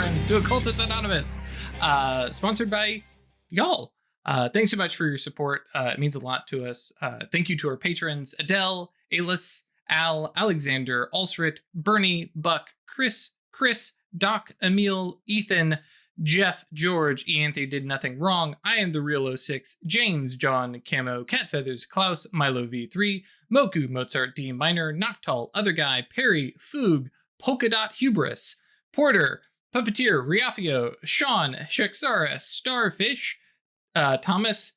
friends to Occultists Anonymous, sponsored by y'all. Thanks so much for your support. It means a lot to us. Thank you to our patrons, Adele, Alice, Al, Alexander, Alsrit, Bernie, Buck, Chris, Doc, Emil, Ethan, Jeff, George, Anthony did nothing wrong. I am the real 06, James, John, Camo, Cat Feathers, Klaus, Milo V3, Moku, Mozart, D minor, Noctal, Other Guy, Perry, Foog, Polka Dot Hubris, Porter, Puppeteer, Riafio, Sean, Shexara, Starfish, Thomas,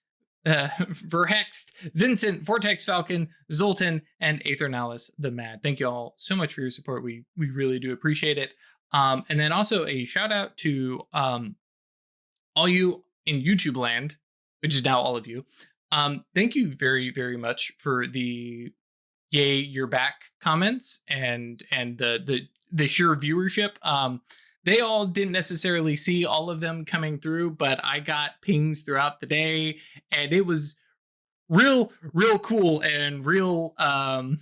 Verhext, Vincent, Vortex Falcon, Zoltan, and Aethernalis the Mad. Thank you all so much for your support. We really do appreciate it. And then also a shout out to all you in YouTube land, which is now all of you. Thank you very, very much for the "Yay, you're back" comments and the sheer viewership. They all didn't necessarily see all of them coming through, but I got pings throughout the day, and it was real cool and real I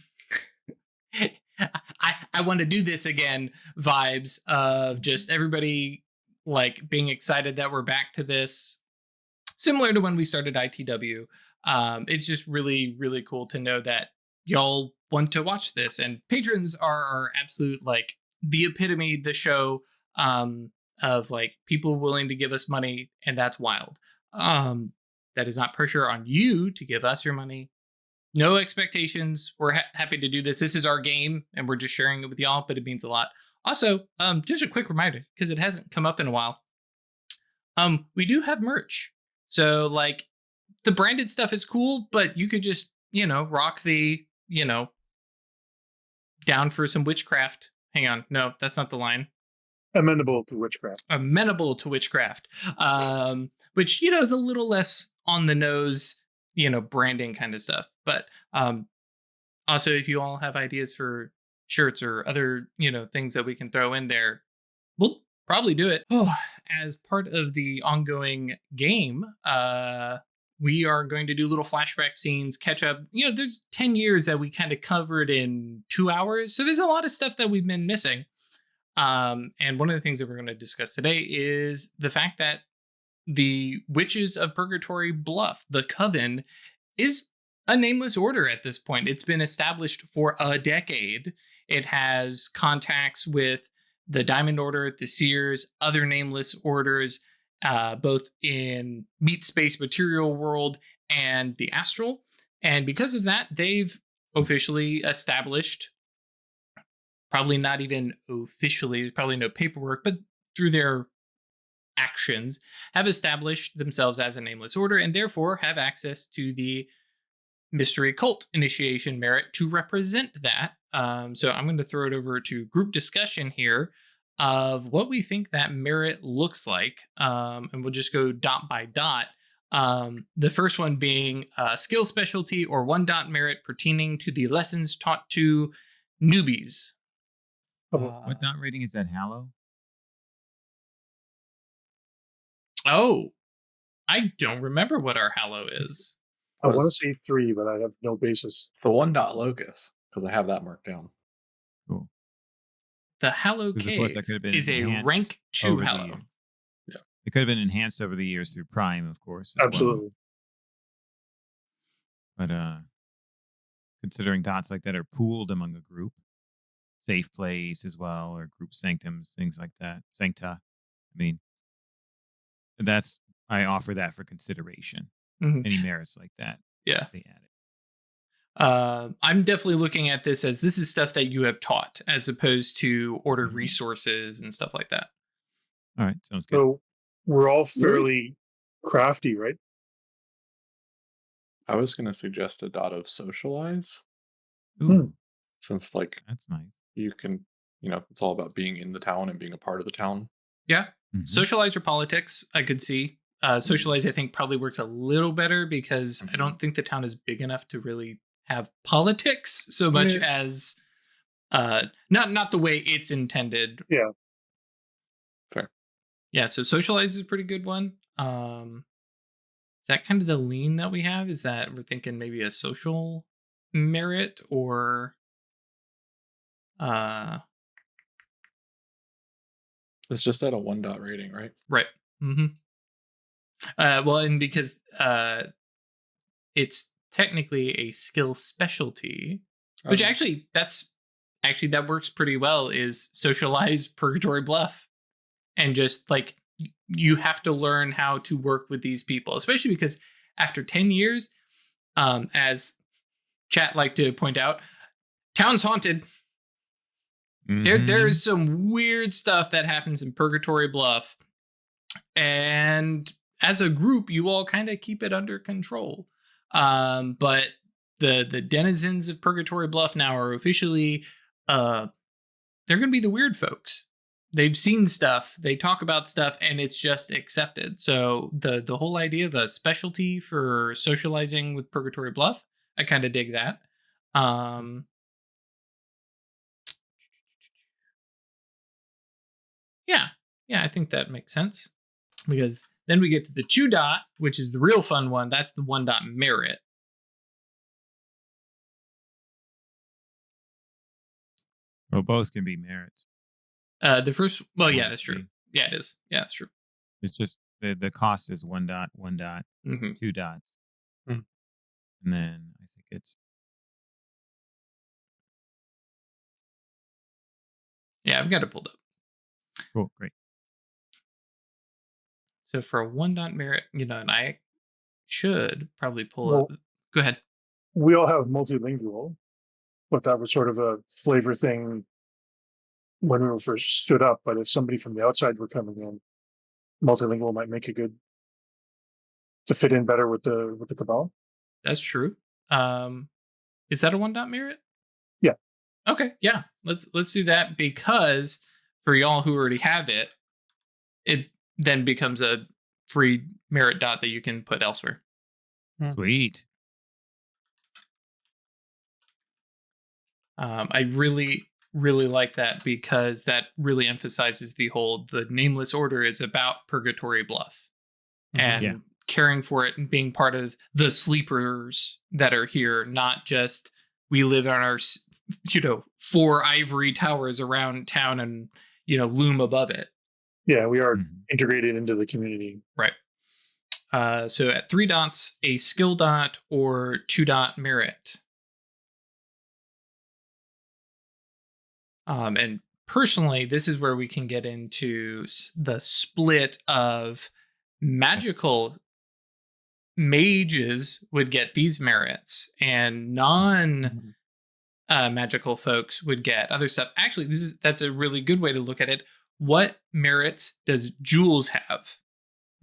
want to do this again vibes of just everybody like being excited that we're back to this, similar to when we started ITW. It's just really cool to know that y'all want to watch this, and patrons are our absolute like the epitome, the show of like people willing to give us money, and that's wild. That is not pressure on you to give us your money. No expectations. We're happy to do this. This is our game, and we're just sharing it with y'all, but it means a lot. Also, just a quick reminder, because it hasn't come up in a while. We do have merch. So, like, the branded stuff is cool, but you could just, rock the, down for some witchcraft. Hang on. No, that's not the line. Amenable to witchcraft. Amenable to witchcraft. Which, is a little less on the nose, branding kind of stuff. But also, if you all have ideas for shirts or other, things that we can throw in there, we'll probably do it. Oh, as part of the ongoing game, we are going to do little flashback scenes, catch up. There's 10 years that we kind of covered in 2 hours. So there's a lot of stuff that we've been missing. And one of the things that we're going to discuss today is the fact that the Witches of Purgatory Bluff, the Coven, is a nameless order at this point. It's been established for a decade. It has contacts with the Diamond Order, the Seers, other nameless orders, both in meat space material world and the astral. And because of that, they've officially established, probably not even officially, there's probably no paperwork, but through their actions, have established themselves as a nameless order and therefore have access to the mystery cult initiation merit to represent that. So I'm going to throw it over to group discussion here of what we think that merit looks like. And we'll just go dot by dot. The first one being skill specialty or 1 dot merit pertaining to the lessons taught to newbies. What dot rating is that, Hallow? Oh, I don't remember what our Hallow is. I want to say 3, but I have no basis. It's the 1 dot locus, because I have that marked down. Cool. The Hallow Cave is a rank 2 Hallow. Yeah. It could have been enhanced over the years through Prime, of course. Absolutely. Well. But considering dots like that are pooled among a group, safe place as well, or group sanctums, things like that. Sancta. I offer that for consideration. Mm-hmm. Any merits like that. Yeah. They add it. I'm definitely looking at this as this is stuff that you have taught as opposed to order resources and stuff like that. All right. Sounds good. So we're all fairly crafty, right? I was going to suggest a dot of socialize. Ooh. Since that's nice. You can, it's all about being in the town and being a part of the town. Yeah. Mm-hmm. Socialize your politics, I could see. Socialize, I think, probably works a little better because I don't think the town is big enough to really have politics so much as not the way it's intended. Yeah. Fair. Yeah, so socialize is a pretty good one. Is that kind of the lean that we have? Is that we're thinking maybe a social merit or It's just at a 1 dot rating, right? Right. hmm well, and because it's technically a skill specialty, which Oh, that works pretty well. Is socialize Purgatory Bluff, and just like you have to learn how to work with these people, especially because after 10 years, as chat like to point out, town's haunted. Mhm. There's some weird stuff that happens in Purgatory Bluff, and as a group, you all kind of keep it under control. But the denizens of Purgatory Bluff now are officially they're going to be the weird folks. They've seen stuff, they talk about stuff, and it's just accepted. So the whole idea of a specialty for socializing with Purgatory Bluff, I kind of dig that. Um, yeah, yeah, I think that makes sense because then we get to the 2 dot, which is the real fun one. That's the 1 dot merit. Well, both can be merits. The first, well, yeah, One that's can true. be. Yeah, it is. Yeah, that's true. It's just the cost is 1 dot, 1 dot, hmm 2 dots, Hmm. and then I think it's Yeah, I've got it pulled up. cool, great. So for a 1 dot merit, and I should probably pull up. Well, Go ahead. we all have multilingual, but that was sort of a flavor thing when we were first stood up. But if somebody from the outside were coming in, multilingual might make it good to fit in better with the cabal. That's true. Um, is that a 1 dot merit? Yeah. Okay, yeah. Let's do that because for y'all who already have it, it then becomes a free merit dot that you can put elsewhere. Sweet. I really, really like that because that really emphasizes the nameless order is about Purgatory Bluff and Yeah. caring for it and being part of the sleepers that are here, not just we live on our 4 ivory towers around town and loom above it. Yeah, we are Mhm. integrated into the community. Right. So at 3 dots, a skill dot or 2 dot merit. And personally, this is where we can get into the split of magical mages would get these merits and non magical folks would get other stuff. Actually, that's a really good way to look at it. What merits does Jules have?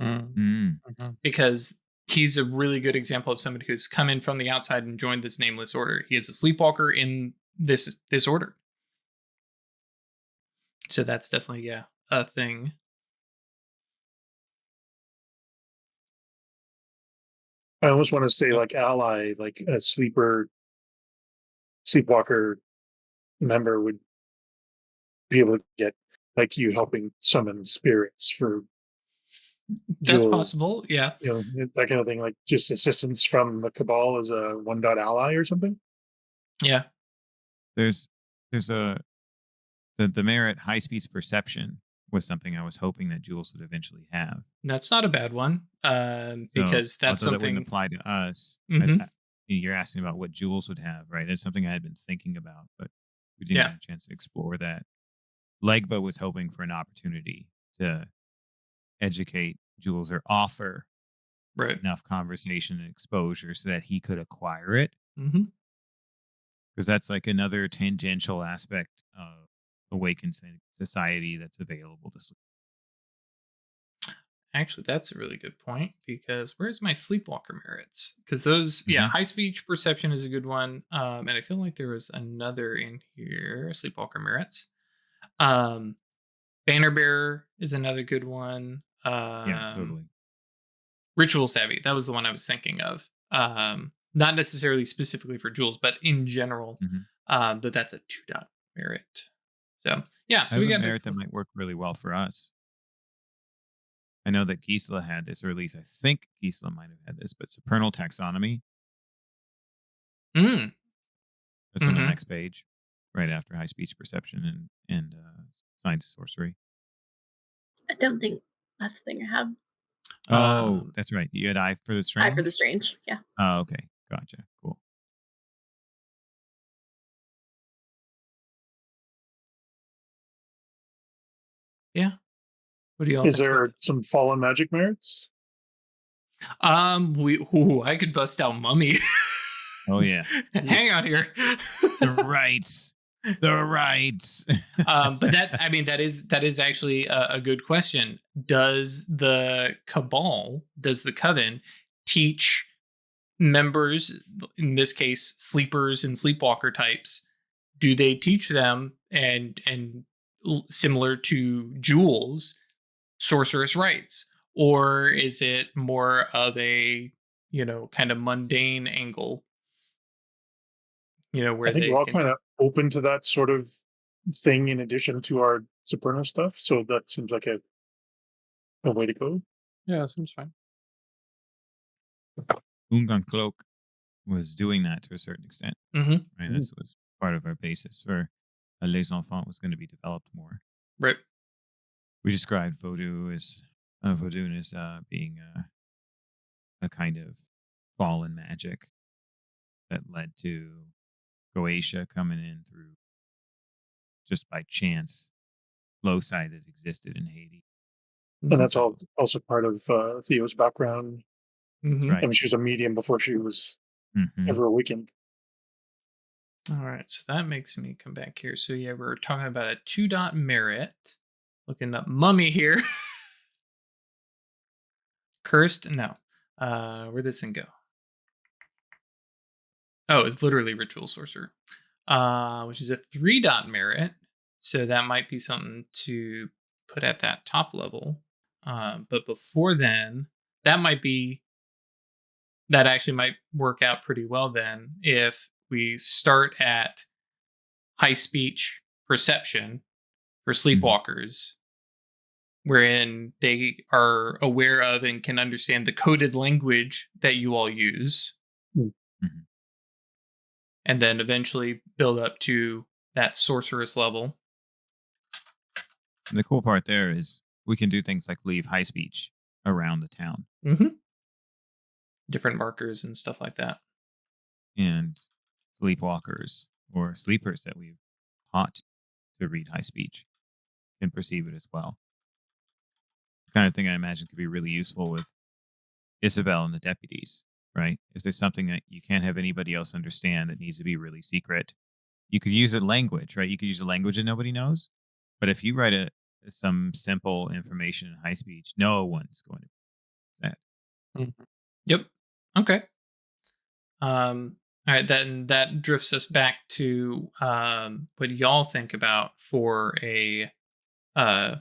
Mm. Because he's a really good example of somebody who's come in from the outside and joined this nameless order. He is a sleepwalker in this order. So that's definitely a thing. I almost want to say like ally, like a sleepwalker member would be able to get like you helping summon spirits for That's Jules. possible. Yeah. That kind of thing, like just assistance from the cabal as a 1 dot ally or something. Yeah. There's a the merit high speed perception was something I was hoping that Jules would eventually have. That's not a bad one. Because that's although that wouldn't something. apply to us. Mhm. You're asking about what Jules would have, right? It's something I had been thinking about, but we didn't Yeah. get a chance to explore that. Legba was hoping for an opportunity to educate Jules or offer Right. enough conversation and exposure so that he could acquire it. hmm Because that's like another tangential aspect of awakened society that's available to sleep. Actually, that's a really good point because where's my sleepwalker merits? Because those, Mhm. high speech perception is a good one. And I feel like there was another in here, sleepwalker merits. Banner bearer is another good one. Yeah, totally. Ritual savvy, that was the one I was thinking of. Not necessarily specifically for Jules, but in general, Mhm. that's a 2 dot merit. So yeah, I so have we a got merit that might work really well for us. I know that Gisela had this, or at least I think Gisela might have had this, but supernal taxonomy. Mm, That's on the hmm next page, right after high speech perception and science of sorcery. I don't think that's the thing I have. Oh, that's right. You had Eye for the Strange? Eye for the Strange. Yeah. Oh, okay. Gotcha. Cool. Yeah. What do y'all Is think about there some fallen magic merits? I could bust out Mummy. Oh, yeah. Hang on here. The rights. The rights. But that is actually a good question. Does the Coven teach members, in this case sleepers and sleepwalker types, do they teach them and similar to Jules, sorceress rites, or is it more of a kind of mundane angle, where I think they we're all can kind of open to that sort of thing in addition to our Supernal stuff. So that seems like a way to go. Yeah, seems fine. Ungan Cloak was doing that to a certain extent. Mhm. Right? This was part of our basis for Les Enfants was going to be developed more. right. We described Vodun as being a kind of fallen magic that led to Goetia coming in through just by chance loci that existed in Haiti. And that's all also part of Theo's background. Mhm. Right. I mean, she was a medium before she was Mhm. ever awakened. All right, so that makes me come back here. So yeah, we're talking about a 2 merit. Looking up Mummy here. Cursed? No. Where'd this thing go? Oh, it's literally Ritual Sorcerer. Which is a 3 merit. So that might be something to put at that top level. But before then, that actually might work out pretty well then if we start at high speech perception for sleepwalkers, wherein they are aware of and can understand the coded language that you all use, Mhm. and then eventually build up to that sorceress level. And the cool part there is we can do things like leave high speech around the town. Mm-hmm. Different markers and stuff like that. And sleepwalkers or sleepers that we've taught to read high speech can perceive it as well. The kind of thing I imagine could be really useful with Isabel and the deputies, right? If there's something that you can't have anybody else understand that needs to be really secret, you could use a language, right? You could use a language that nobody knows. But if you write some simple information in high speech, no one's going to that. Yep. Okay. All right, then that drifts us back to what y'all think about for a uh,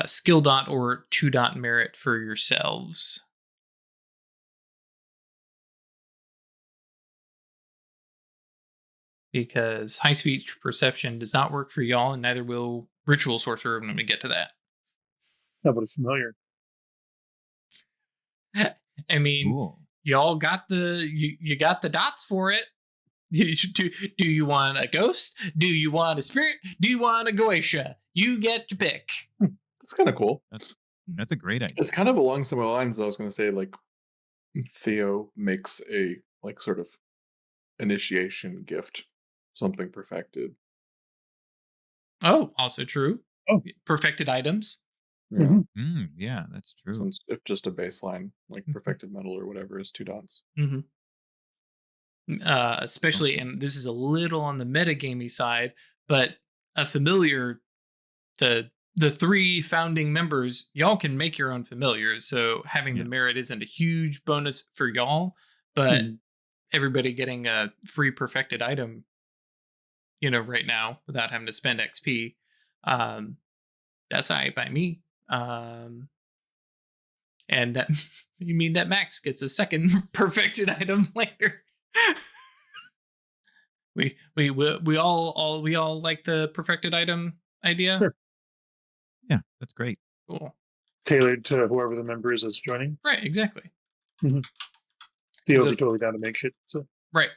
skill dot or 2 merit for yourselves. Because high speech perception does not work for y'all, and neither will ritual sorcerer when we get to that. How about a familiar? I mean, Cool. y'all got you got the dots for it. Do you want a ghost? Do you want a spirit? Do you want a Goetia? You get to pick. That's kind of cool. That's a great idea. It's kind of along similar lines. I was going to say, like, Theo makes a like sort of initiation gift, something perfected. Oh, also true. Oh. Perfected items. Yeah. Mhm. Yeah, that's true. Since if just a baseline like perfected metal or whatever is 2 dots. Mm-hmm. Especially, and this is a little on the metagamey side, but a familiar, the 3 founding members, y'all can make your own familiars. So having the merit isn't a huge bonus for y'all, but everybody getting a free perfected item, right now without having to spend XP. That's all right by me. And that you mean that Max gets a second perfected item later. We all like the perfected item idea. Sure. Yeah, that's great. Cool. Tailored to whoever the member is that's joining. Right, exactly. Theo would be totally down to make shit. So Right.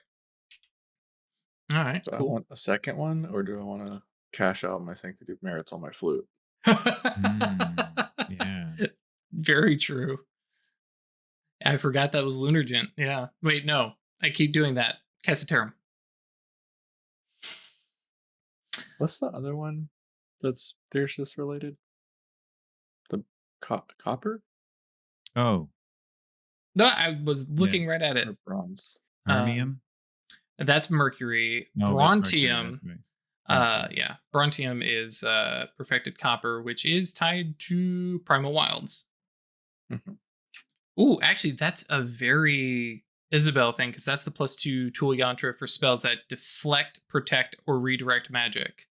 All right, Do I cool. want a second one, or do I want to cash out my sanctity of merits on my flute? Yeah. Very true. I forgot that was Lunargent. Yeah. Wait, no. I keep doing that. Cassioterum. What's the other one that's Theosis related? The copper Oh, No, I was looking right at it. or bronze? Hermium? That's Mercury. No, that's Mercury, Brontium. that's right. Yeah. Brontium is perfected copper, which is tied to Primal Wilds. Mhm. Ooh, actually, that's a very Isabel thing, because that's the +2 tool yantra for spells that deflect, protect, or redirect magic.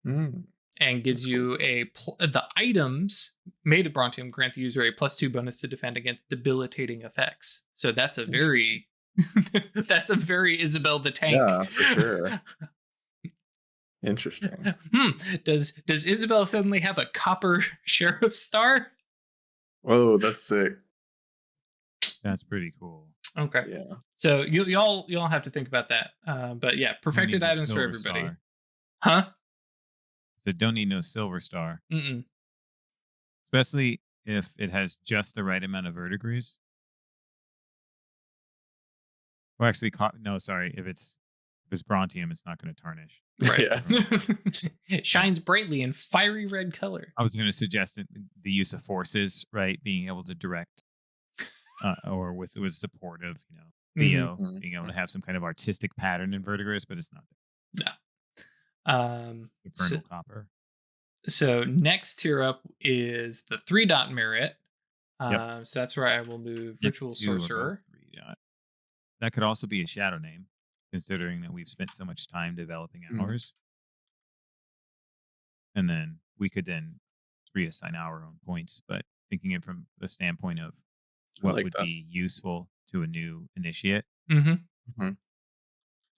Mm. And gives That's you the items made of Brontium grant the user a +2 bonus to defend against debilitating effects. So that's a very that's a very Isabel the Tank. Yeah, for sure. Interesting. Does Isabel suddenly have a copper sheriff star? Oh, that's sick. That's pretty cool. Okay. Yeah. So y'all have to think about that. But yeah, perfected Don't need no items for silver everybody. star. Huh? So don't need no silver star, Mm-mm. especially if it has just the right amount of verdigris. Well, actually, no, sorry. If it's Brontium, it's not going to tarnish. Right. Yeah. It shines brightly in fiery red color. I was going to suggest the use of forces, right? Being able to direct, or with support of, Theo, Mhm. being able to have some kind of artistic pattern in verdigris, but it's not No. Supernal copper. So next tier up is the 3-dot merit. Yep. So that's where I will move Yep, Ritual 2 or both Sorcerer. 3-dot. That could also be a shadow name, considering that we've spent so much time developing ours. And then we could then reassign our own points, but thinking it from the standpoint of what like would that. be useful to a new initiate. Mm-hmm. Mhm.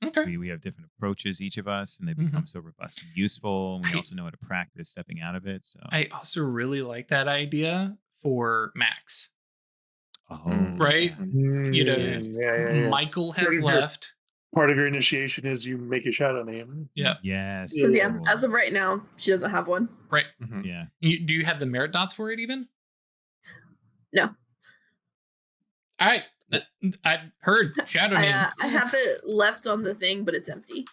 Okay. We have different approaches, each of us, and they become so robust and useful. And we also know how to practice stepping out of it. So I also really like that idea for Max. Right? Yeah. Michael has Sort of left. Part of your initiation is you make a shadow name. Yeah. Yes. Yeah. Yeah, as of right now, she doesn't have one. Right. Mhm. Yeah. Do you have the merit dots for it even? No. All right. I heard shadow name. I have it left on the thing, but it's empty.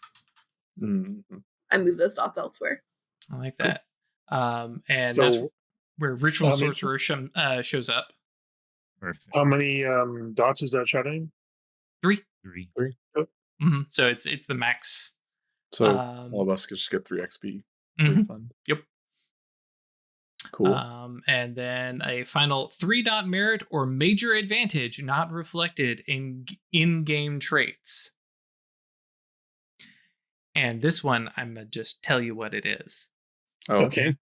Mhm. I moved those dots elsewhere. I like that. And So, that's where Ritual I mean- Sorcerer shows up. Perfect. how many dots is that shadow name? 3. 3. Mm-hmm. So it's the max. So all of us could just get 3 XP. Mhm. Really fun. Yep. Cool. And then a final 3-dot merit or major advantage not reflected in in-game traits. And this one, I'm gonna just tell you what it is. Oh, Okay.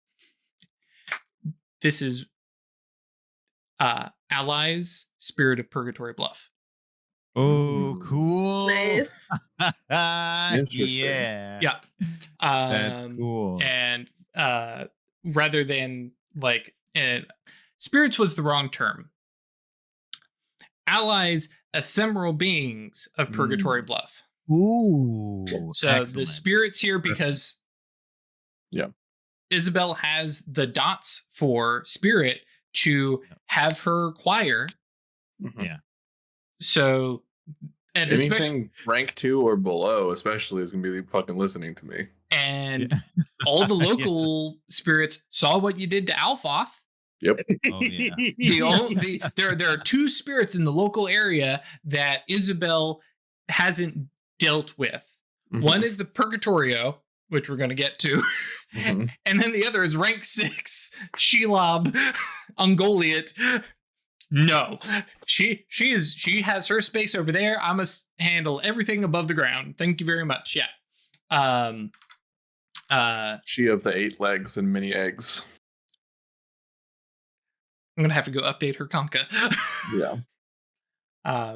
This is Allies Spirit of Purgatory Bluff. Oh, cool. Nice. Interesting. Yeah. Yeah. That's cool. And rather than like spirits was the wrong term. Allies, ephemeral beings of Purgatory Bluff. Ooh. So the excellent. spirits here, because Isabel has the dots for spirit to have her choir. Mhm. Yeah. So, and especially, Anything rank 2 or below, especially, is gonna be fucking listening to me. and all the local spirits saw what you did to Alphoth. Yep. Oh, yeah. There are 2 spirits in the local area that Isabel hasn't dealt with. One is the Purgatorio, which we're going to get to, Mhm. and then the other is rank 6 Shelob Ungoliant. No, she has her space over there. I must handle everything above the ground. Thank you very much. Yeah. She of the 8 legs and many eggs. I'm gonna have to go update her Conca. Yeah.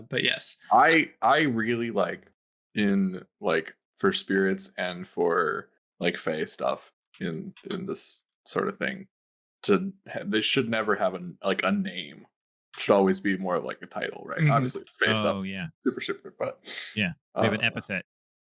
But yes, I really like in like for spirits and for like fae stuff in this sort of thing. They should never have a name. It should always be more of like a title, right? Mhm. Obviously, fae stuff. Oh, yeah. Super, but Yeah. They have an epithet,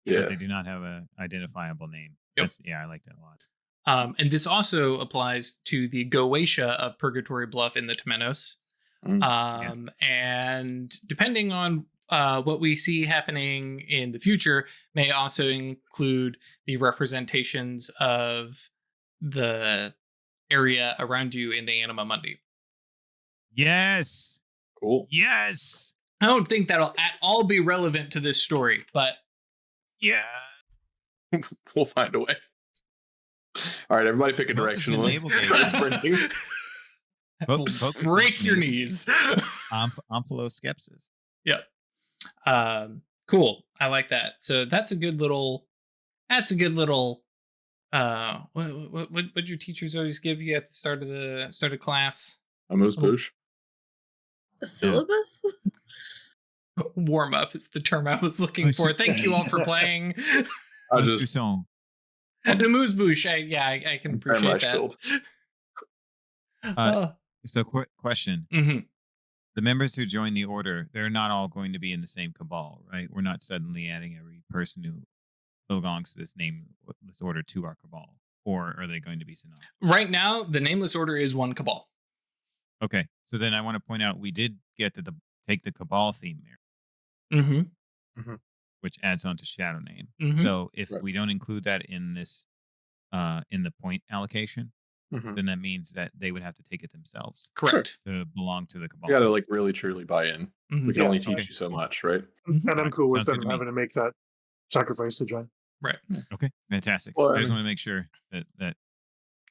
yeah. but they do not have an identifiable name. Yep. I like that a lot. And this also applies to the Goetia of Purgatory Bluff in the Temenos. And depending on what we see happening in the future, may also include the representations of the area around you in the Anima Mundi. Yes. Cool. Yes. I don't think that'll at all be relevant to this story, but Yeah. We'll find a way. All right, everybody pick a Focus direction. the navel gauge. It's printing. Focus break the your navel. knees. Amphiloskepsis. Yep. Cool. I like that. So that's a good little. What your teachers always give you at the start of class? A moose boosh. A syllabus? Warm up is the term I was looking for. Thank you all for playing. I just Song. The moose boosh. I can appreciate that. build. So, question: Mhm. the members who join the order, they're not all going to be in the same cabal, right? We're not suddenly adding every person who belongs to this order to our cabal, or are they going to be synonymous? Right now, the Nameless Order is one cabal. Okay, so then I want to point out we did get to take the cabal theme there, Mm-hmm. which adds on to Shadow Name. Mhm. So if Right. we don't include that in this, in the point allocation, Mhm. then that means that they would have to take it themselves Correct. to belong to the cabal. You gotta like really truly buy in. Mhm. We can only Yeah, teach okay. you so much, right? Mhm. And I'm cool with Sounds good them to me. having to make that sacrifice to join. Right. Okay, fantastic. Well, I I just mean- want to make sure that You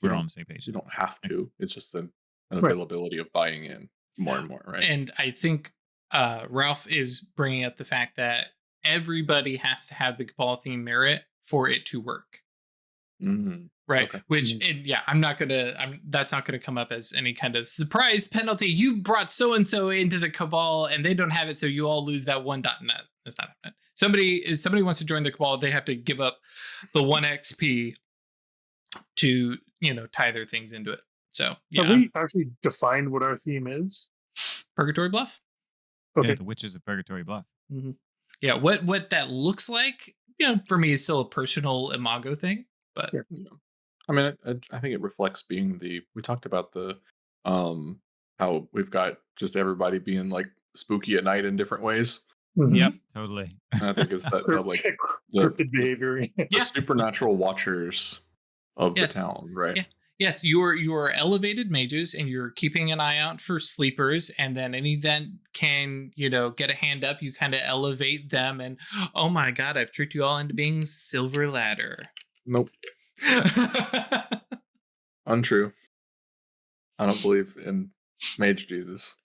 we're all don't- on the same page. You don't have to. It's just an Right. availability of buying in more and more, right? And I think Ralph is bringing up the fact that everybody has to have the cabal theme merit for it to work. Mhm. Right. Okay. Which, and yeah, that's not going to come up as any kind of surprise penalty. You brought so and so into the cabal and they don't have it, so you all lose that one dot. No, that's not happening. If somebody wants to join the cabal, they have to give up the 1 XP to, tie their things into it. So, yeah. Have we actually defined what our theme is? Purgatory Bluff. Okay. Yeah, the Witches of Purgatory Bluff. Mm-hmm. Yeah. What that looks like, for me is still a personal imago thing, but Sure. Yeah. I mean, I think it reflects being we talked about the how we've got just everybody being like spooky at night in different ways. Mhm. Yep. Totally. And I think it's that like the- Cryptid behavior. the Yeah. supernatural watchers of Yes. the town, right? Yeah. Yes, you're elevated mages and you're keeping an eye out for sleepers, and then any that can, get a hand up, you kind of elevate them, and oh my god, I've tricked you all into being Silver Ladder. Nope. Untrue. I don't believe in Mage Jesus.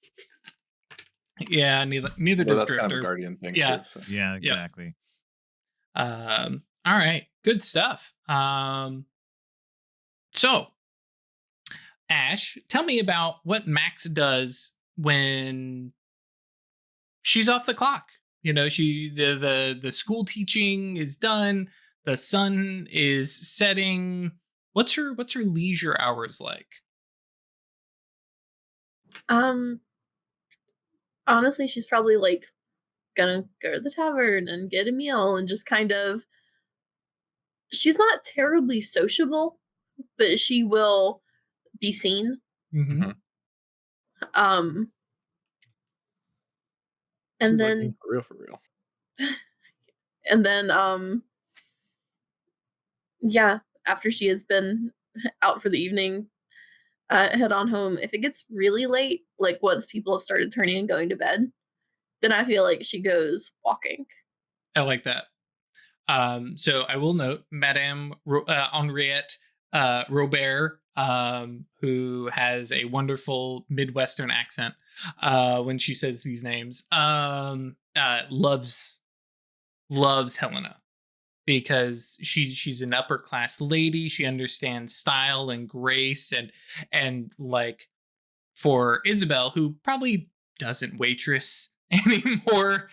Yeah, neither But does that's kind of a Drifter. guardian thing. Yeah. Too, so. Yeah, exactly. All right, good stuff. So Ash, tell me about what Max does when she's off the clock. The school teaching is done, the sun is setting. What's her leisure hours like? Honestly, she's probably like gonna go to the tavern and get a meal and just kind of. She's not terribly sociable, but she will be seen. Mm-hmm. Mhm. And She's like, then for real. and then yeah, after she has been out for the evening, head on home. If it gets really late, like once people have started turning and going to bed, then I feel like she goes walking. I like that. So I will note Madame Henriette Robert, who has a wonderful Midwestern accent when she says these names, loves Helena because she's an upper class lady. She understands style and grace, and like for Isabel, who probably doesn't waitress anymore,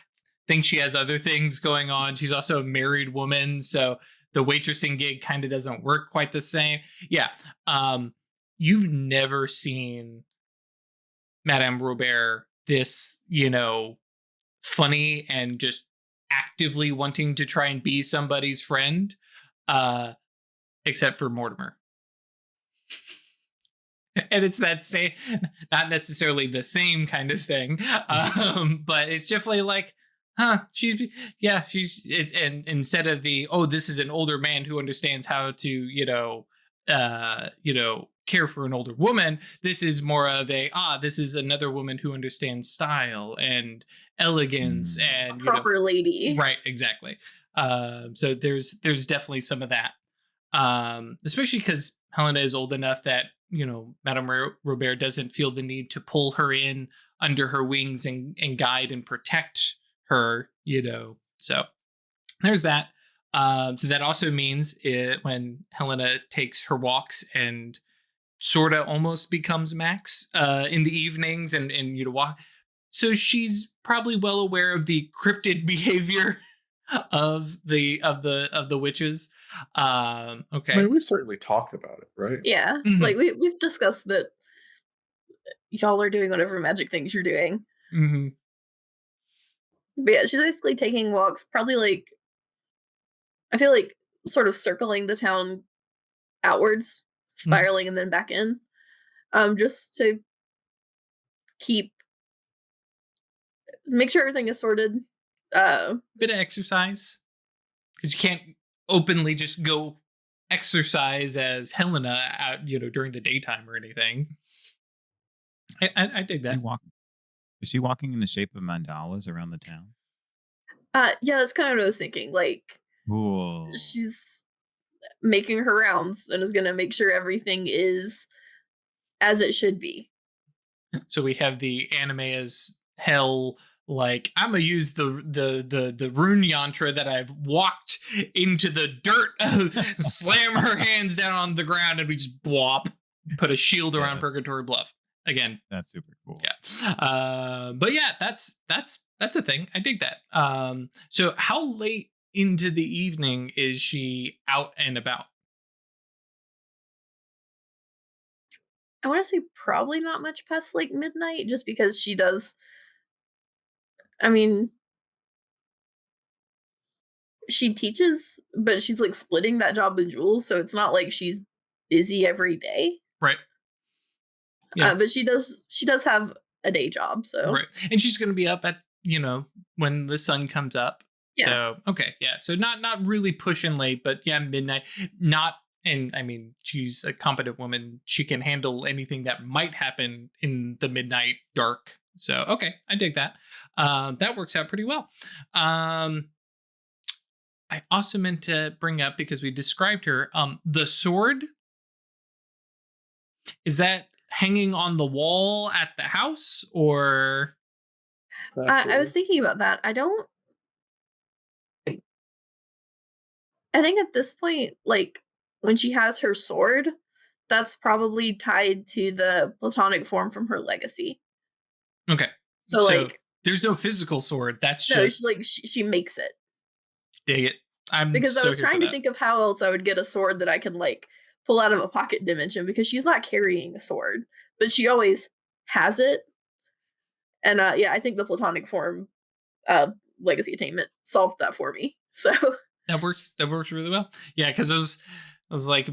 thinks she has other things going on. She's also a married woman, so the waitressing gig kind of doesn't work quite the same. Yeah. You've never seen Madame Robert this, funny and just actively wanting to try and be somebody's friend, except for Mortimer. And it's that same, not necessarily the same kind of thing, but it's definitely like, huh? And instead of the, oh, this is an older man who understands how to, care for an older woman. This is more of a, this is another woman who understands style and elegance and Proper lady. right, exactly. So there's definitely some of that, especially because Helena is old enough that Madame Robert doesn't feel the need to pull her in under her wings and guide and protect her. So there's that. So that also means when Helena takes her walks and sort of almost becomes Max in the evenings and walk. So she's probably well aware of the cryptid behavior of the witches. Okay. I mean, we've certainly talked about it, right? Yeah, Mhm. like we've discussed that y'all are doing whatever magic things you're doing. Mm-hmm. But yeah, she's basically taking walks, probably like, I feel like sort of circling the town outwards, spiraling and then back in, just to make sure everything is sorted. Bit of exercise, because you can't openly just go exercise as Helena out, during the daytime or anything. I dig that. Is she walking in the shape of mandalas around the town? Yeah, that's kind of what I was thinking. Like, Cool. she's making her rounds and is gonna make sure everything is as it should be. So we have the anime as hell. Like, I'm gonna use the rune yantra that I've walked into the dirt, slam her hands down on the ground, and we just blop, put a shield around Yeah. Purgatory Bluff again. That's super cool. Yeah. But yeah, that's a thing. I dig that. So how late into the evening is she out and about? I want to say probably not much past like midnight, just because she does. I mean, she teaches, but she's like splitting that job with Jules, so it's not like she's busy every day. Right. Yeah. But she does have a day job, so right. And she's going to be up at when the sun comes up. Yeah. So okay, yeah. So not really pushing late, but yeah, midnight. Not. And I mean, she's a competent woman. She can handle anything that might happen in the midnight dark. So, okay, I dig that. That works out pretty well. I also meant to bring up, because we described her, the sword. Is that hanging on the wall at the house, or? I was thinking about that. I think at this point, like, when she has her sword, that's probably tied to the platonic form from her legacy. Okay. So like, there's no physical sword. That's no, just she makes it. Dig it. Because I was trying to think of how else I would get a sword that I can like pull out of a pocket dimension, because she's not carrying a sword, but she always has it. And yeah, I think the platonic form legacy attainment solved that for me. So that works really well. Yeah, because I was like,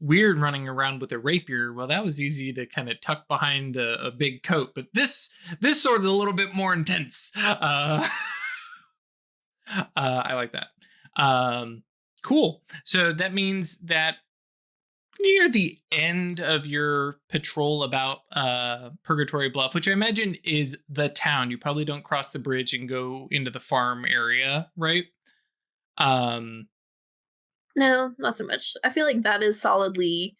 weird running around with a rapier. Well, that was easy to kind of tuck behind a big coat, but this sword's a little bit more intense. I like that. Cool. So that means that near the end of your patrol about Purgatory Bluff, which I imagine is the town, you probably don't cross the bridge and go into the farm area, right? No, not so much. I feel like that is solidly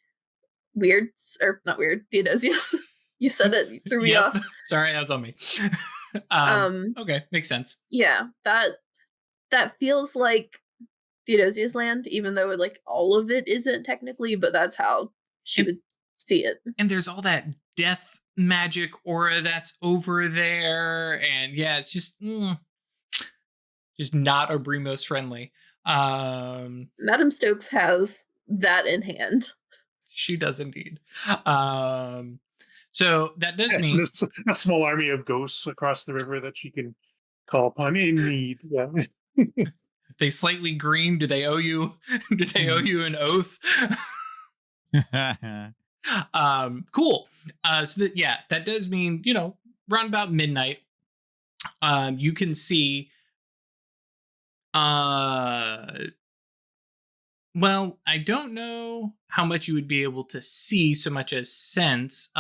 weird, or not weird. Theodosia's. You said it, you threw me off. Sorry, that was on me. Okay, makes sense. Yeah, that feels like Theodosia's land, even though like all of it isn't technically, but that's how she would see it. And there's all that death magic aura that's over there, and yeah, it's just not Obrimos friendly. Madame Stokes has that in hand. She does indeed. So that does mean a small army of ghosts across the river that she can call upon in need. Yeah. They slightly green. Do they owe you? Do they owe you an oath? Cool. So that, yeah, that does mean, around about midnight, you can see, well, I don't know how much you would be able to see so much as sense.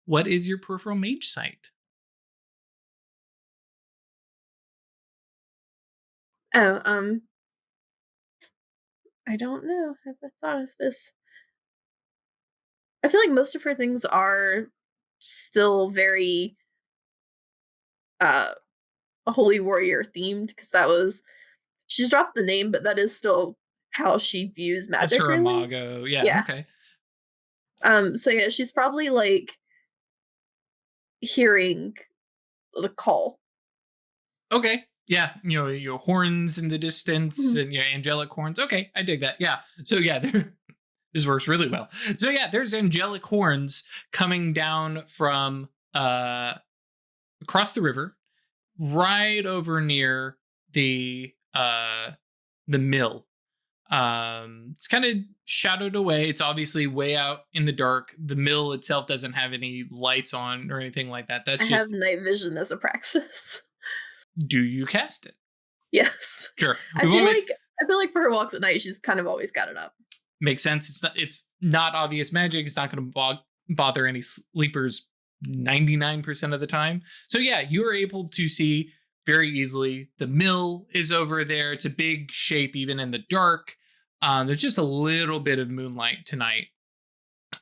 What is your peripheral mage sight? Oh, I don't know. Have I thought of this? I feel like most of her things are still very uh holy warrior themed, because she's dropped the name, but that is still how she views That's magic, her really. imago. Yeah, Yeah. okay. So yeah, she's probably like hearing the call. Okay. Yeah, your horns in the distance Mhm. and your angelic horns. Okay, I dig that. Yeah. So yeah, this works really well. So yeah, there's angelic horns coming down from across the river, right over near the mill. It's kind of shadowed away. It's obviously way out in the dark. The mill itself doesn't have any lights on or anything like that. I That's have just, night vision as a praxis. do you cast it? Yes. Sure. I feel like for her walks at night, she's kind of always got it up. Makes sense. It's not obvious magic. It's not going to bother any sleepers 99% of the time. So yeah, you are able to see very easily. The mill is over there. It's a big shape even in the dark. There's just a little bit of moonlight tonight,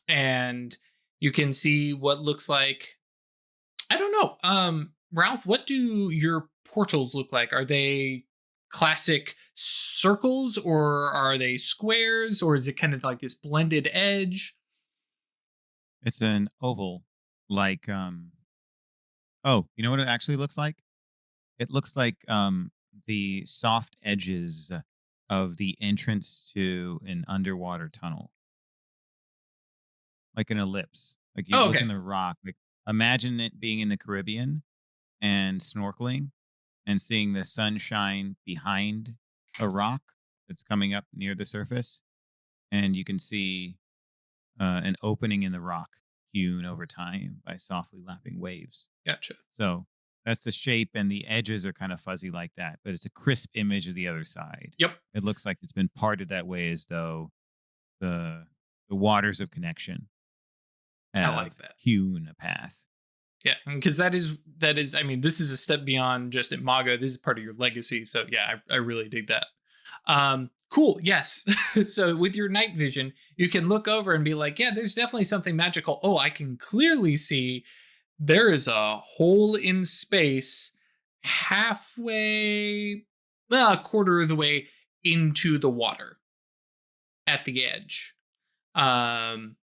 and you can see what looks like, I don't know. Ralph, what do your portals look like? Are they classic circles, or are they squares, or is it kind of like this blended edge? It's an oval, like oh, you know what it actually looks like? It looks like the soft edges of the entrance to an underwater tunnel, like an ellipse. Like you Oh, look okay. in the rock, like imagine it being in the Caribbean and snorkeling and seeing the sunshine behind a rock that's coming up near the surface, and you can see an opening in the rock hewn over time by softly lapping waves. Gotcha. So that's the shape, and the edges are kind of fuzzy like that, but it's a crisp image of the other side. Yep. It looks like it's been parted that way, as though the the waters of connection I have like that. hewn a path. Yeah, because that is. I mean, this is a step beyond just Imago. This is part of your legacy. So yeah, I really dig that. Cool. Yes. So with your night vision, you can look over and be like, yeah, there's definitely something magical. Oh, I can clearly see there is a hole in space halfway, well, a quarter of the way into the water at the edge. Um,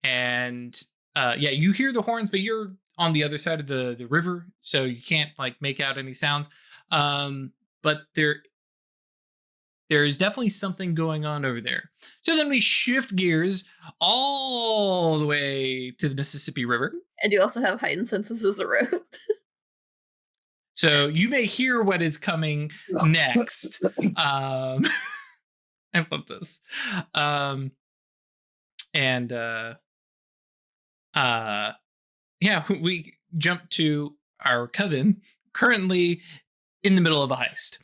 and yeah, you hear the horns, but you're on the other side of the river, so you can't like make out any sounds. But there is definitely something going on over there. So then we shift gears all the way to the Mississippi River. And you also have heightened senses as a road. So you may hear what is coming next. I love this. And yeah, we jump to our coven, currently in the middle of a heist.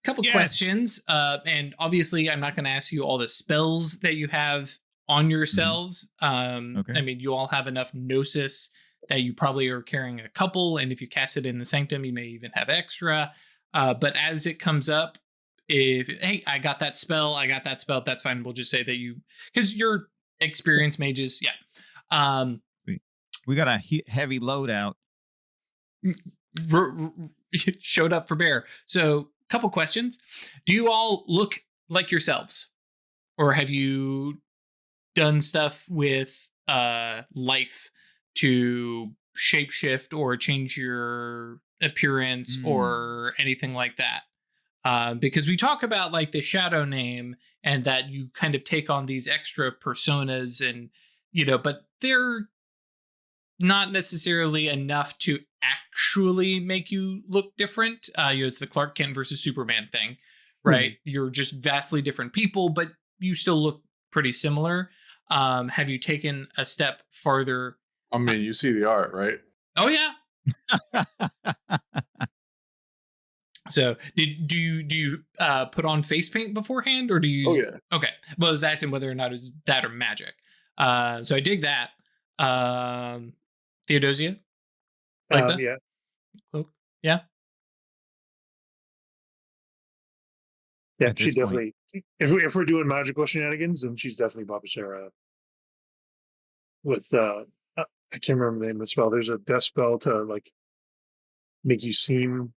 Couple Yes. questions, and obviously I'm not going to ask you all the spells that you have on yourselves. Okay. I mean, you all have enough gnosis that you probably are carrying a couple, and if you cast it in the sanctum, you may even have extra. But as it comes up, if hey, I got that spell, that's fine. We'll just say that because you're experienced mages, yeah. We got a heavy loadout. Showed up for bear. So, couple questions. Do you all look like yourselves, or have you done stuff with life to shapeshift or change your appearance or anything like that? Because we talk about like the shadow name and that you kind of take on these extra personas, and but they're not necessarily enough to actually make you look different. It's the Clark Kent versus Superman thing, right? You're just vastly different people, but you still look pretty similar. have you taken a step farther? I mean, you see the art, right? Oh yeah. So do you put on face paint beforehand, or do you Oh use? yeah. Okay. Well, I was asking whether or not it was that or magic. So I dig that. Theodosia, Legba, Yeah. cloak. Yeah. Yeah, At she this point- definitely. If we're doing magical shenanigans, then she's definitely Baba Sera. With I can't remember the name of the spell. There's a death spell to like make you seem.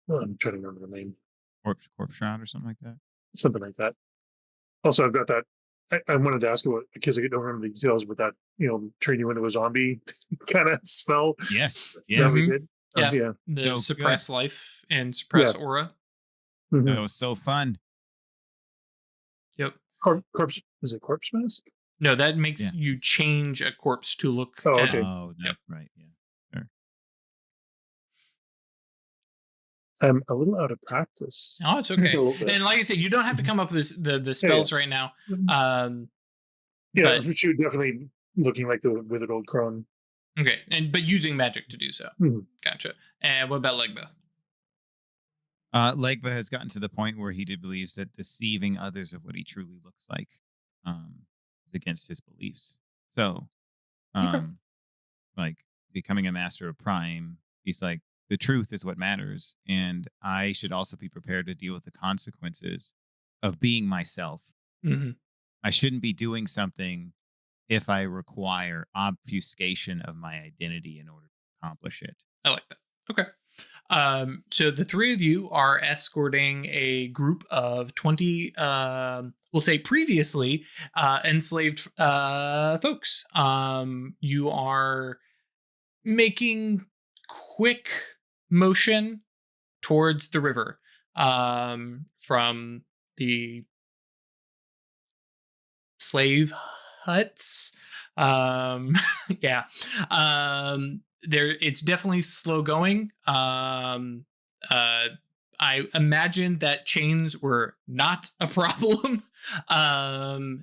Well, I'm trying to remember the name. corpse shroud or something like that. Something like that. Also, I've got that. I wanted to ask you what, because I don't remember the details, but that turn you into a zombie kind of spell Yes. that Yes. we did. Yeah. Yeah. The So suppress life and suppress aura. Mhm. That was so fun. Yep. Corpse, is it corpse mask? No, that makes Yeah. you change a corpse to look. Oh, at- okay. Oh, that's right. Yeah. I'm a little out of practice. Oh, it's okay. A little bit. And like I said, you don't have to come up with the spells right now. Yeah, but- she was definitely looking like the withered old crone. Okay, but using magic to do so. Mhm. Gotcha. And what about Legba? Legba has gotten to the point where he believes that deceiving others of what he truly looks like is against his beliefs. So, Okay. like becoming a master of prime, he's like, the truth is what matters, and I should also be prepared to deal with the consequences of being myself. Mm-hmm. I shouldn't be doing something if I require obfuscation of my identity in order to accomplish it. I like that. Okay. So the three of you are escorting a group of 20, we'll say previously enslaved folks. You are making quick motion towards the river from the slave huts. Yeah. There, it's definitely slow going. I imagine that chains were not a problem.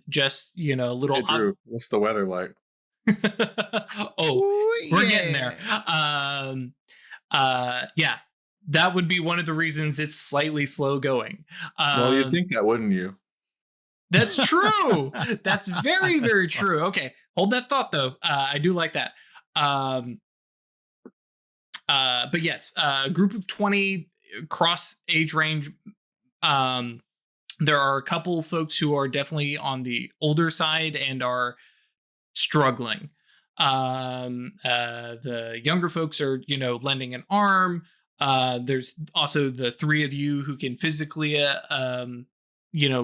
Just a little. Hey Drew, what's the weather like? Oh, we're getting there. Yeah, that would be one of the reasons it's slightly slow going. Well, you'd think that, wouldn't you? That's true. That's very, very true. Okay, hold that thought though. I do like that. But yes, a group of 20 cross age range. There are a couple folks who are definitely on the older side and are struggling. The younger folks are, lending an arm. There's also the three of you who can physically,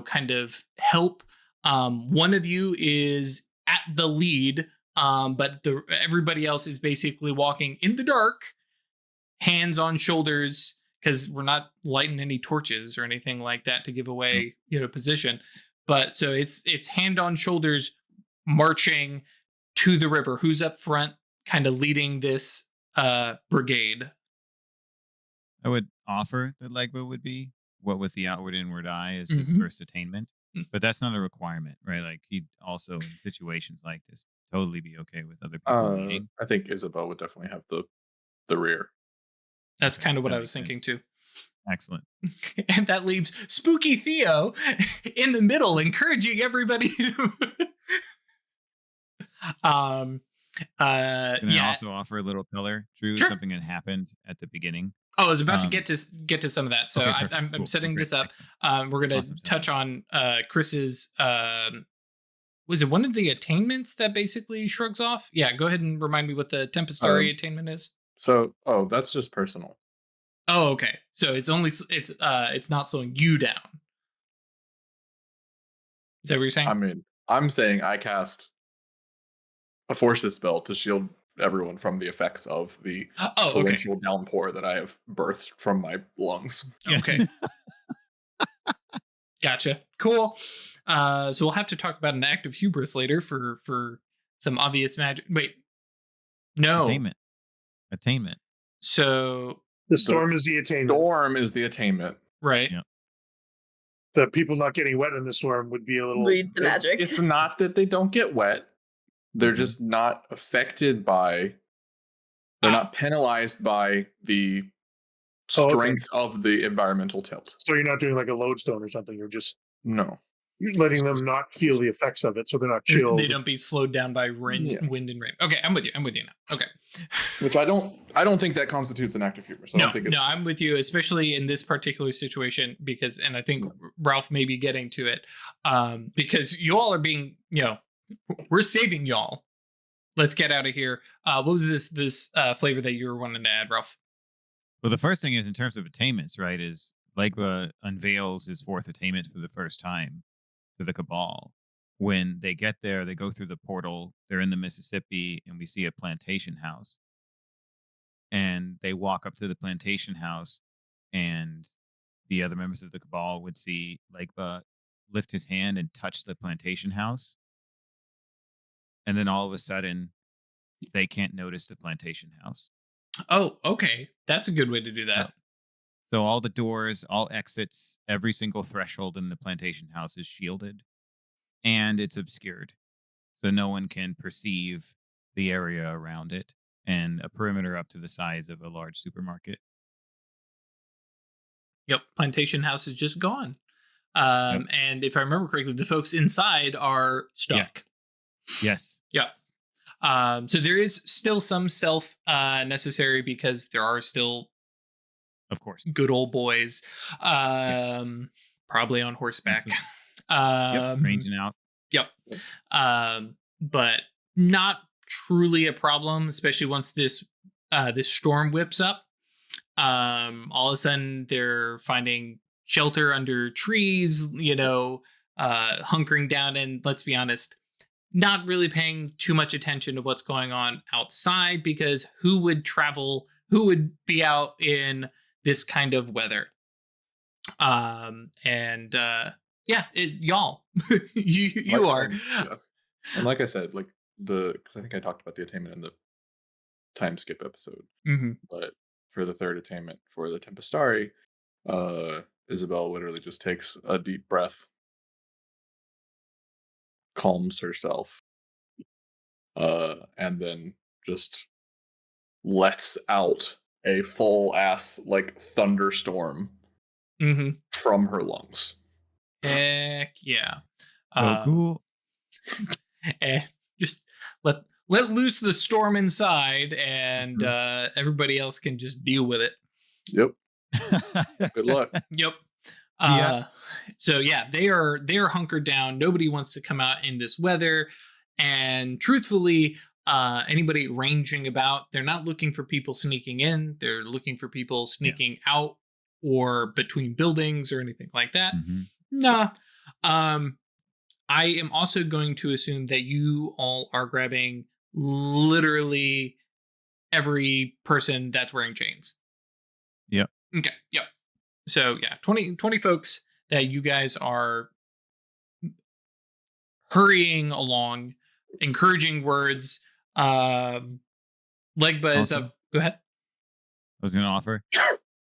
kind of help. One of you is at the lead, but everybody else is basically walking in the dark, hands on shoulders, because we're not lighting any torches or anything like that to give away, position. But so it's hand on shoulders marching to the river. Who's up front, kind of leading this brigade? I would offer that Legba would be what with the outward inward eye is his Mhm. first attainment, but that's not a requirement, right? Like he'd also in situations like this totally be okay with other people leading. I think Isabel would definitely have the rear. That's Okay, kind of what that I was makes thinking sense. too. Excellent. And that leaves Spooky Theo in the middle, encouraging everybody to. Can I Yeah. also offer a little color, Drew? Sure. Something that happened at the beginning. Oh, I was about to Um, get to some of that. So Okay, I'm perfect. Cool. setting Great. this up. Excellent. We're gonna Awesome. touch on Chris's. Was it one of the attainments that basically shrugs off? Yeah, go ahead and remind me what the Tempestari attainment is. So, that's just personal. Oh, okay. So it's not slowing you down. Is that what you're saying? I mean, I'm saying I cast a forces spell to shield everyone from the effects of the Oh, okay. torrential downpour that I have birthed from my lungs. Yeah. Okay. Gotcha. Cool. So we'll have to talk about an act of hubris later for some obvious magic. Wait. No. Attainment. So The storm is the attainment. Storm is the attainment. right. Yeah. the people not getting wet in the storm would be a little. Lead the magic. It's not that they don't get wet. They're just not affected by. They're not penalized by the strength of the environmental tilt. So you're not doing like a lodestone or something. You're just No. you're letting them not feel the effects of it, so they're not chilled. They don't be slowed down by wind and rain. Okay, I'm with you. I'm with you now. Okay. Which I don't think that constitutes an act of hubris. I don't think it's. No, I'm with you, especially in this particular situation, because, and I think Ralph may be getting to it, because you all are being, we're saving y'all. Let's get out of here. What was this flavor that you were wanting to add, Ralph? Well, the first thing is, in terms of attainments, right, is Legba unveils his fourth attainment for the first time to the Cabal. When they get there, they go through the portal, they're in the Mississippi, and we see a plantation house. And they walk up to the plantation house, and the other members of the Cabal would see Legba lift his hand and touch the plantation house. And then all of a sudden, they can't notice the plantation house. Oh, okay. That's a good way to do that. So all the doors, all exits, every single threshold in the plantation house is shielded, and it's obscured. So no one can perceive the area around it, and a perimeter up to the size of a large supermarket. Yep. Plantation house is just gone. And if I remember correctly, the folks inside are stuck. Yes. Yep. So there is still some stealth necessary, because there are still, Of course, good old boys, probably on horseback. Ranging out. Yep. But not truly a problem, especially once this storm whips up. All of a sudden they're finding shelter under trees, hunkering down, and let's be honest, not really paying too much attention to what's going on outside, because who would be out in this kind of weather? Y'all, you are. Yeah. And like I said, because I think I talked about the attainment in the time skip episode. Mm-hmm. But for the third attainment for the Tempestari, Isabel literally just takes a deep breath, calms herself, and then just lets out a full ass thunderstorm from her lungs. Heck yeah. Cool. Just let loose the storm inside, and everybody else can just deal with it. Yep. Good luck. Yep. Yeah. So yeah, they are hunkered down. Nobody wants to come out in this weather, and truthfully, anybody ranging about, they're not looking for people sneaking in. They're looking for people sneaking out or between buildings or anything like that. Nah. I am also going to assume that you all are grabbing literally every person that's wearing chains. Yep. Okay. Yep. So yeah, 20 folks that you guys are hurrying along, encouraging words. Legba is Also, go ahead. I was going to offer,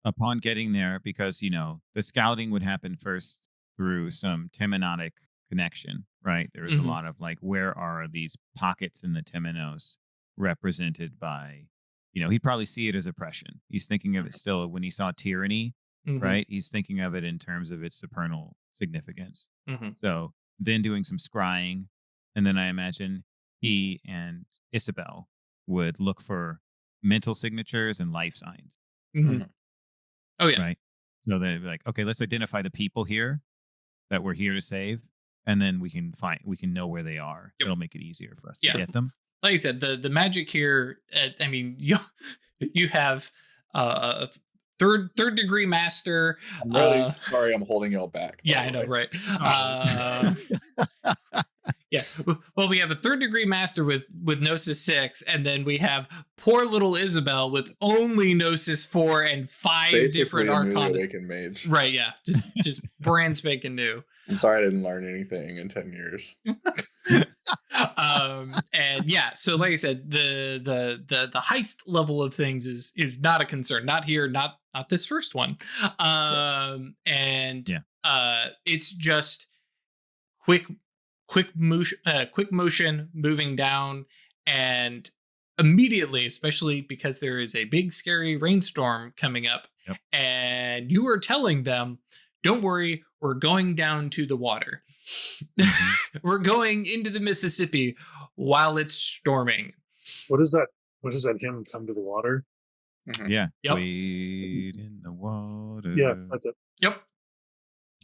upon getting there, because, the scouting would happen first through some Temenotic connection, right? There was a lot of where are these pockets in the Temenos represented by, he'd probably see it as oppression. He's thinking of it still when he saw tyranny, right? He's thinking of it in terms of its supernal significance. So then doing some scrying, and then I imagine he and Isabel would look for mental signatures and life signs. Oh yeah. Right. So they'd be like, okay, let's identify the people here that we're here to save, and then we can know where they are. It'll make it easier for us to get them. Like I said, the magic here, I mean, you have a third degree master. I'm really sorry I'm holding y'all back. Yeah, I know, right? Yeah. Well, we have a third degree master with Gnosis 6, and then we have poor little Isabel with only Gnosis 4 and 5 Basically different a newly arcana. awakened mage. Right, yeah. Just brand spanking new. I'm sorry I didn't learn anything in 10 years. And yeah, so like I said, the heist level of things is not a concern. Not here, not this first one. And it's just quick quick motion moving down, and immediately, especially because there is a big scary rainstorm coming up, and you are telling them, don't worry, we're going down to the water. We're going into the Mississippi while it's storming. What is that? What is that hymn? Come to the water. Yeah. Yep. Wade in the water. Yeah, that's it. Yep.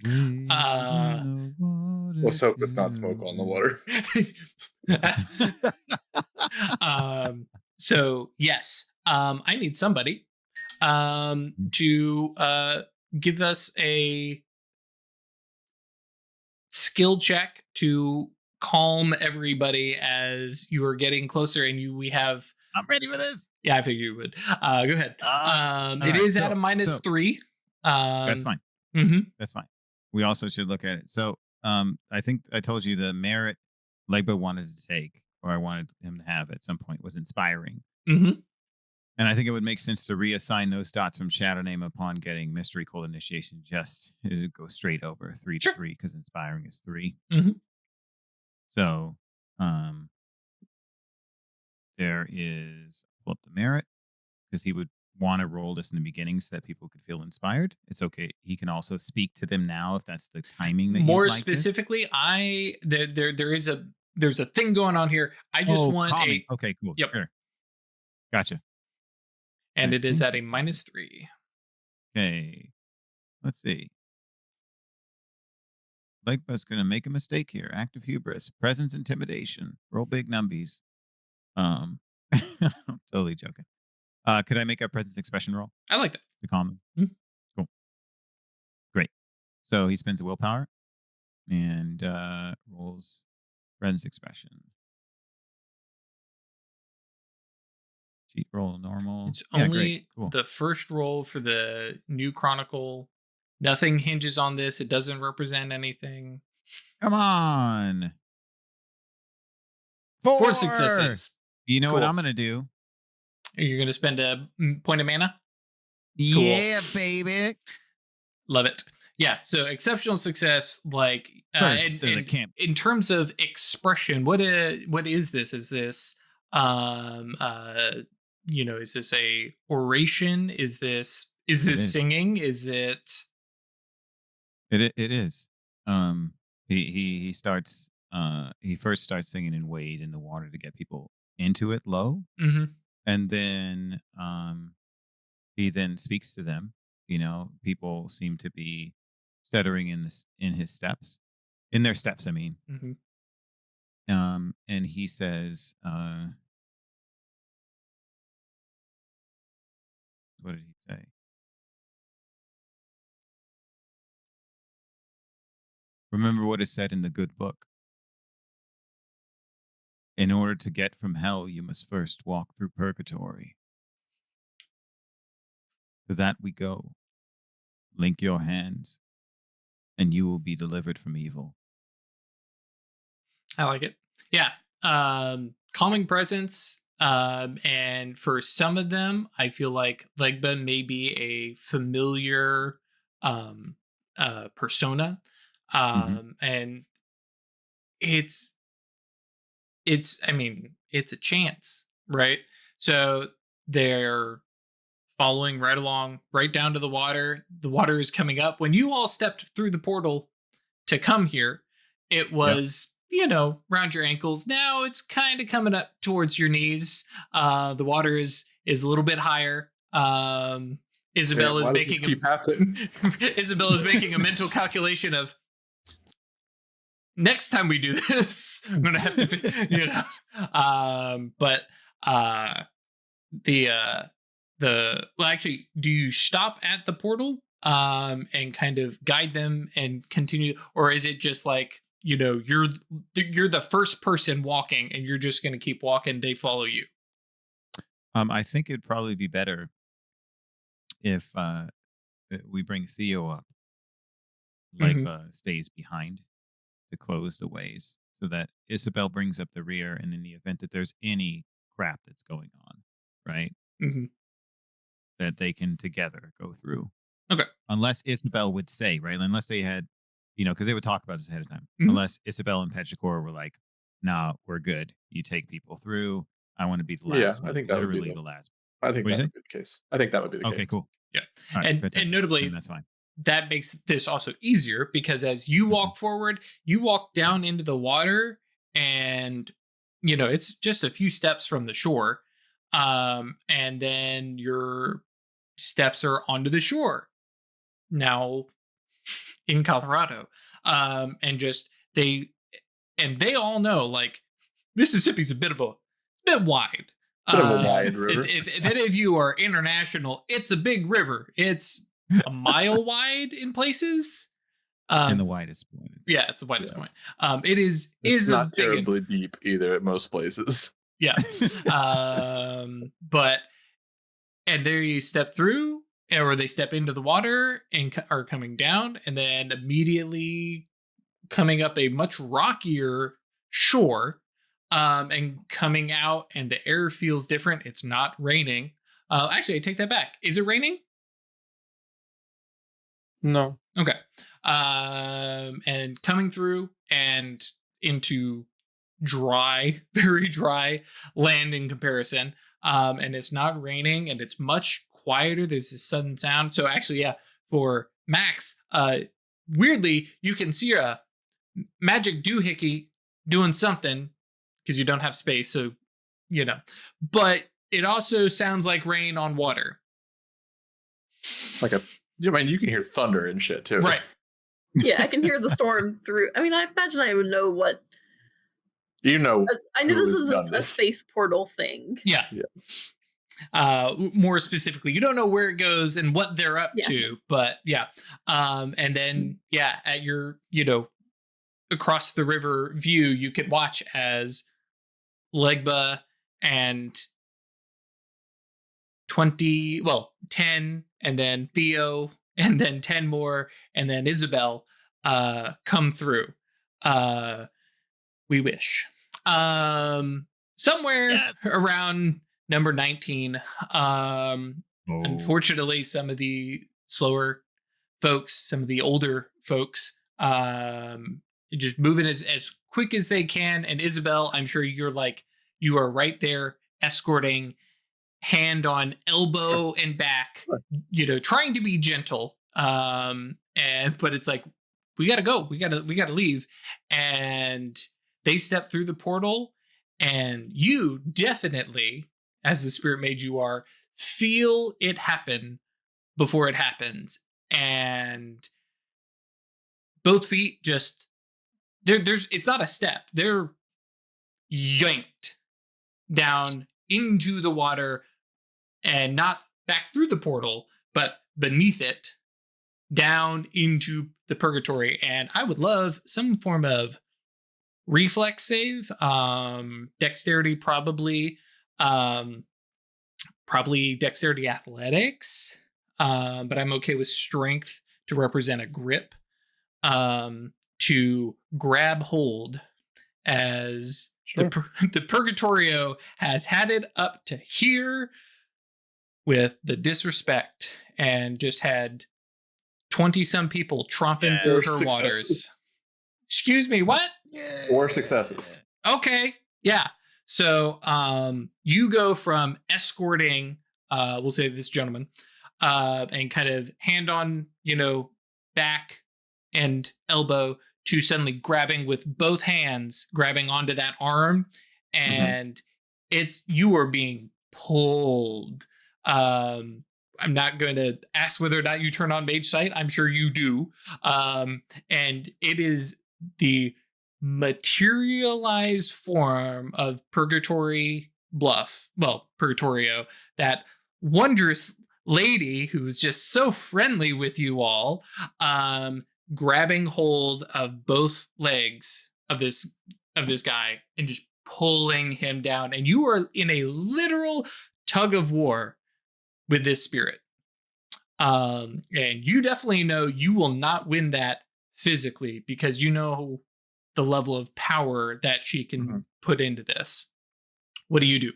Wade in the water. Let's hope it's not smoke on the water. So yes, I need somebody to give us a skill check to calm everybody as you are getting closer, and we have. I'm ready for this. Yeah, I figured you would. Go ahead. It is at a -3. That's fine. Mm-hmm. That's fine. We also should look at it. So I think I told you the merit Legba wanted to take, or I wanted him to have at some point, was inspiring. Mm-hmm. And I think it would make sense to reassign those dots from Shadow Name upon getting Mystery Cold Initiation, just to go straight over 3 to 3, because inspiring is 3. Mm-hmm. So there is, pull up the merit, because he would want to roll this in the beginning so that people could feel inspired. It's okay. He can also speak to them now if that's the timing that More you'd like specifically, there's a thing going on here. I just want calming. Okay, cool. Yep. Sure. Gotcha. And I it is think- at a -3. Okay. Let's see. Legba's going to make a mistake here. Active hubris, presence, intimidation. Roll big numbies. I'm totally joking. Could I make a presence expression roll I like that. to calm him? Mhm. Cool. Great. So he spends a willpower and rolls presence expression. Cheat roll normal. It's Yeah, only great. Cool. the first roll for the new Chronicle. Nothing hinges on this. It doesn't represent anything. Come on. 4 successes. You know what Cool. I'm going to do? You're going to spend a point of mana? Yeah, baby. Love it. Yeah. So exceptional success. Like First to the camp. in terms of expression, what is this? Is this is this a oration? Is this is. singing? Is it? It is. He starts. He first starts singing in Wade in the water to get people into it low, Mm-hmm. and then he then speaks to them. You know, people seem to be stuttering in their steps. I mean, Mm-hmm. and he says, what did he say? Remember what is said in the good book. In order to get from hell, you must first walk through purgatory. To that we go. Link your hands, and you will be delivered from evil. I like it. Yeah. Calming presence. And for some of them, I feel like Legba may be a familiar persona. And it's I mean, it's a chance, right? So they're following right along, right down to the water. The water is coming up. When you all stepped through the portal to come here, it was, around your ankles. Now it's kind of coming up towards your knees. The water is a little bit higher. Isabel is making Isabel is making a mental calculation of, next time we do this, I'm gonna have to, well, actually, do you stop at the portal and kind of guide them and continue, or is it just like, you're the first person walking and you're just gonna keep walking, they follow you? I think it'd probably be better if we bring Theo up. Legba stays behind to close the ways so that Isabel brings up the rear, and in the event that there's any crap that's going on, right, Mhm. that they can together go through. Okay. Unless Isabel would say, right, unless they had, because they would talk about this ahead of time. Mhm. Unless Isabel and Petrichor were like, "Nah, we're good. You take people through. I want to be the last I one, think that would be literally the last." I think What'd that you would be the case. I think that would be the Okay, case. cool. Yeah. All right, And fantastic. notably, Then that's fine. that makes this also easier because as you walk forward, you walk down into the water, and it's just a few steps from the shore, and then your steps are onto the shore now in Colorado, and just they all know, like, Mississippi's a bit wide. Bit of a wide river. If any of you are international, it's a big river. It's a mile wide in places. And the widest point. Yeah, it's the widest Yeah. point. It is It's a not big one. terribly deep either at most places. Yeah. But and there you step through, or they step into the water and are coming down, and then immediately coming up a much rockier shore, and coming out, and the air feels different. It's not raining. Actually, I take that back. Is it raining? No. Okay. And coming through and into dry, very dry land in comparison. And it's not raining, and it's much quieter. There's this sudden sound. So actually, yeah, for Max, weirdly, you can see a magic doohickey doing something because you don't have space. So, but it also sounds like rain on water. Like you can hear thunder and shit too. Right. Yeah, I can hear the storm through. I mean, I imagine I would know what. I know this who has is done a this. space portal thing. Yeah. More specifically, you don't know where it goes and what they're up to, but yeah. And then at your across the river view, you can watch as Legba and 10, and then Theo, and then 10 more, and then Isabel come through. We wish. Somewhere around number 19. Unfortunately, some of the slower folks, some of the older folks, just moving as quick as they can. And Isabel, I'm sure you are right there escorting, hand on elbow and back, trying to be gentle. But it's like, we gotta go. We gotta leave. And they step through the portal, and you definitely, as the spirit mage you are, feel it happen before it happens. And both feet just there's it's not a step. They're yanked down into the water, and not back through the portal, but beneath it, down into the purgatory. And I would love some form of reflex save, dexterity, probably dexterity athletics, but I'm okay with strength to represent a grip, to grab hold as the Purgatorio has had it up to here with the disrespect, and just had 20-some people tromping through her waters. Excuse me, what? 4 successes. Okay, yeah. So you go from escorting, we'll say this gentleman, and kind of hand on, back and elbow, to suddenly grabbing with both hands, grabbing onto that arm, and you are being pulled. I'm not going to ask whether or not you turn on Mage Sight. I'm sure you do. And it is the materialized form of Purgatorio, that wondrous lady who's just so friendly with you all, grabbing hold of both legs of this guy and just pulling him down. And you are in a literal tug of war with this spirit. And you definitely know you will not win that physically, because you know the level of power that she can Mhm. put into this. What do you do?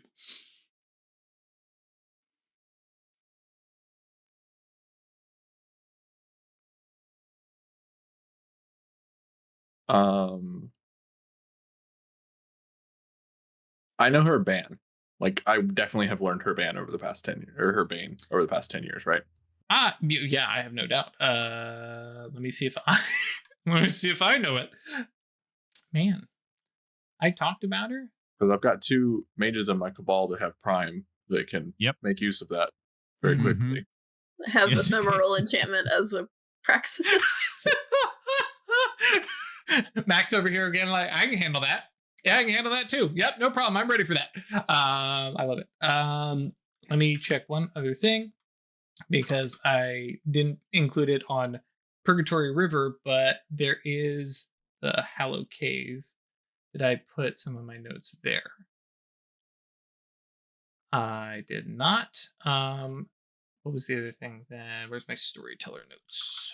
I know her ban. Like, I definitely have learned her ban over the past 10 years, or her bane over the past 10 years, right? Yeah, I have no doubt. Let me see if I let me see if I know it. Man, I talked about her. Because I've got 2 mages in my cabal that have prime that can Yep. make use of that very Mhm. quickly. Have Yes, you can. ephemeral enchantment as a praxis. Max over here again, like, I can handle that. Yeah, I can handle that too. Yep, no problem. I'm ready for that. I love it. Let me check one other thing because I didn't include it on Purgatory River, but there is the Hallow Cave. Did I put some of my notes there? I did not. What was the other thing then? Where's my storyteller notes?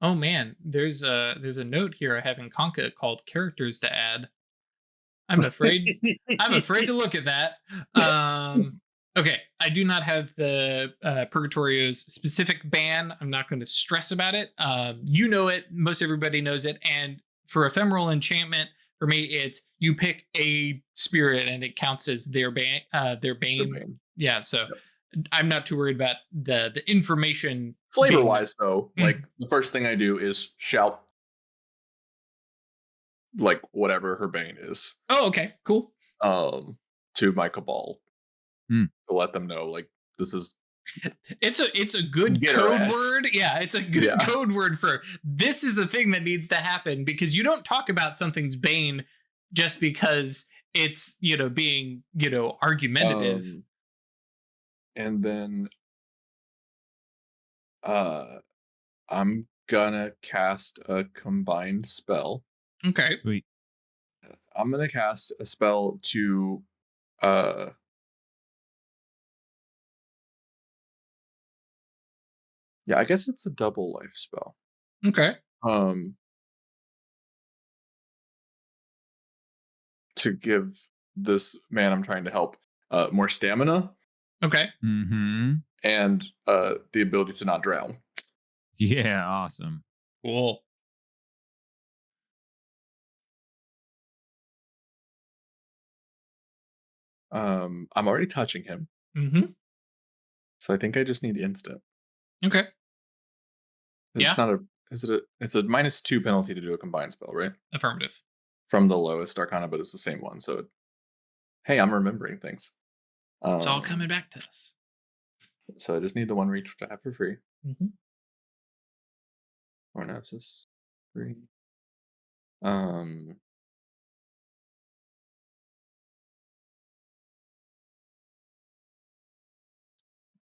Oh man, there's a note here I have in Conca called characters to add. I'm afraid to look at that. Okay, I do not have the Purgatorio's specific ban. I'm not going to stress about it. You know it. Most everybody knows it. And for ephemeral enchantment, for me, it's you pick a spirit and it counts as their bane. Their bane. Yeah, so Yep. I'm not too worried about the information. Flavor being- wise, though, like the first thing I do is shout like whatever her bane is Oh, okay, cool. to my cabal Hmm. to let them know like this is It's a good Get her code ass. word. Yeah, it's a good Yeah. code word for this is a thing that needs to happen because you don't talk about something's bane just because it's, being, argumentative. And then I'm gonna cast a combined spell. Okay. Sweet. I'm gonna cast a spell to yeah, I guess it's a double life spell. Okay. To give this man I'm trying to help more stamina Okay. Mm-hmm. and the ability to not drown. Yeah, awesome. Cool. I'm already touching him, Mm-hmm. so I think I just need instant. Okay. It's Yeah. not a it's a -2 penalty to do a combined spell, right? Affirmative. From the lowest arcana, but it's the same one. So hey, I'm remembering things. It's all coming back to us. So I just need the one reach, which I have for free. Mm-hmm. Or no, it's just free. Um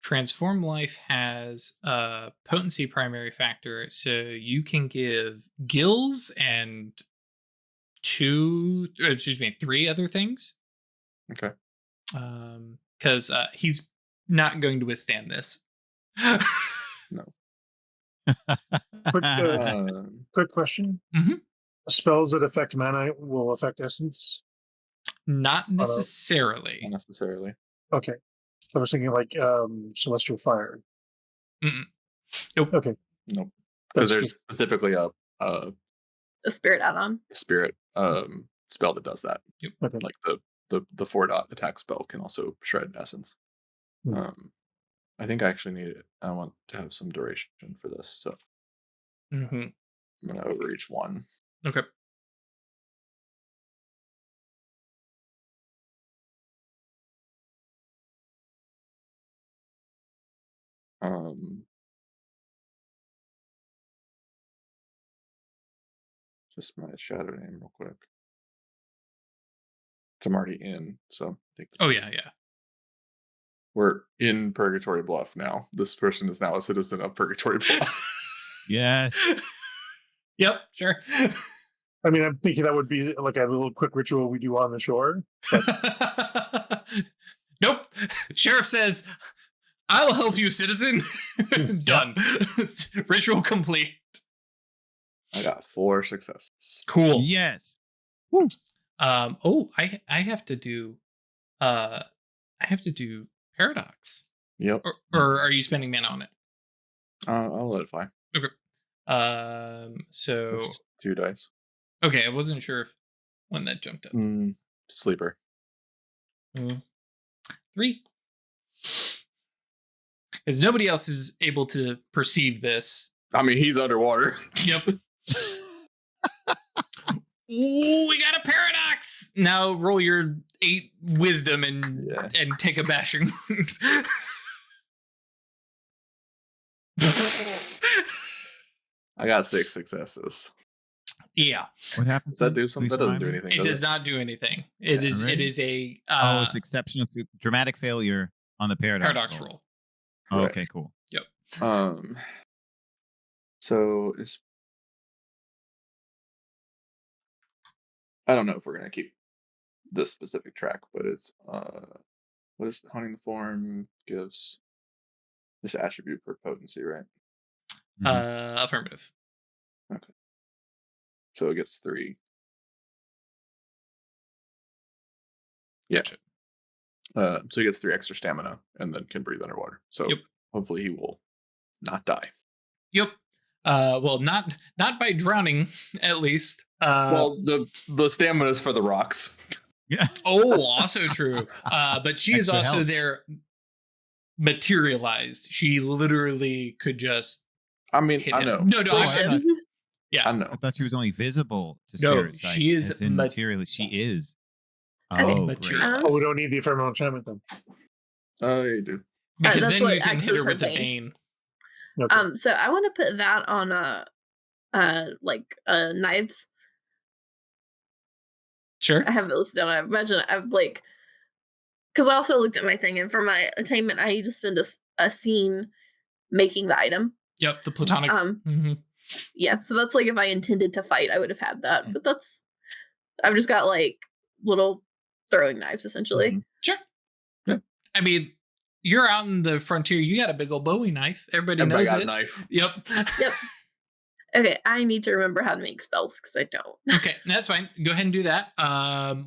Transform Life has a potency primary factor, so you can give gills and 3 other things. okay. Because he's not going to withstand this. Quick question. Mhm. Spells that affect mana will affect essence? Not Not necessarily. necessarily. Okay. I was thinking like Celestial Fire. Mm-mm. Nope. Okay. Nope. That's Because there's just- specifically a A spirit add-on. spirit spell that does that. okay. Like the 4-dot attack spell can also shred essence. Hmm. I think I actually need it. I want to have some duration for this, so Mm-hmm. I'm gonna overreach 1. Okay. Just my shadow name real quick. I'm already in, so I think Oh yeah. we're in Purgatory Bluff now. This person is now a citizen of Purgatory Bluff. Yes. Yep. Sure. I mean, I'm thinking that would be like a little quick ritual we do on the shore. Nope. Sheriff says, I'll help you, citizen. Done. Ritual complete. I got 4 successes. Cool. Yes. I have to do paradox. Yep. Or are you spending mana on it? I'll let it fly. Okay. So It's just 2 dice. okay, I wasn't sure if when that jumped up. Sleeper. 3. Because nobody else is able to perceive this. I mean, he's underwater. Yep. Ooh, we got a paradox. Now roll your 8 wisdom and take a bashing. I got 6 successes. Yeah. What happens? Does that do something? Please That doesn't remind do me. anything. It does does not do anything. It is. Alright. It is a It's exceptional to dramatic failure on the paradox roll. Oh, Right. okay, cool. So it's. I don't know if we're gonna keep this specific track, but it's what is haunting the form gives this attribute per potency, right? Affirmative. Okay. So it gets 3. Yeah. So he gets 3 extra stamina and then can breathe underwater. So hopefully he will not die. Yep. Well, not by drowning, at least. Well, the stamina is for the rocks. Yeah. Oh, also true. But she is Extra also health. there materialized. She literally could just I mean, hit I him. know. No, Push I him. I know. I thought she was only visible to No, spirit sight. she is as in materially. She is. I think Oh, materialized. great. Oh, we don't need the ephemeral enchantment then. Oh, you do. Because that's then what you can acts hit as her her with the bane. bane. Okay. So I want to put that on knives. Sure. I have it listed down. I imagine I've like, because I also looked at my thing, and for my attainment, I need to spend a scene making the item. Yep. The platonic. Yeah. So that's like if I intended to fight, I would have had that. But I've just got like little throwing knives essentially. Sure. Yeah. I mean, you're out in the frontier. You got a big old Bowie knife. Everybody knows got it. a knife. Yep. Yep. Okay, I need to remember how to make spells because I don't. Okay, that's fine. Go ahead and do that.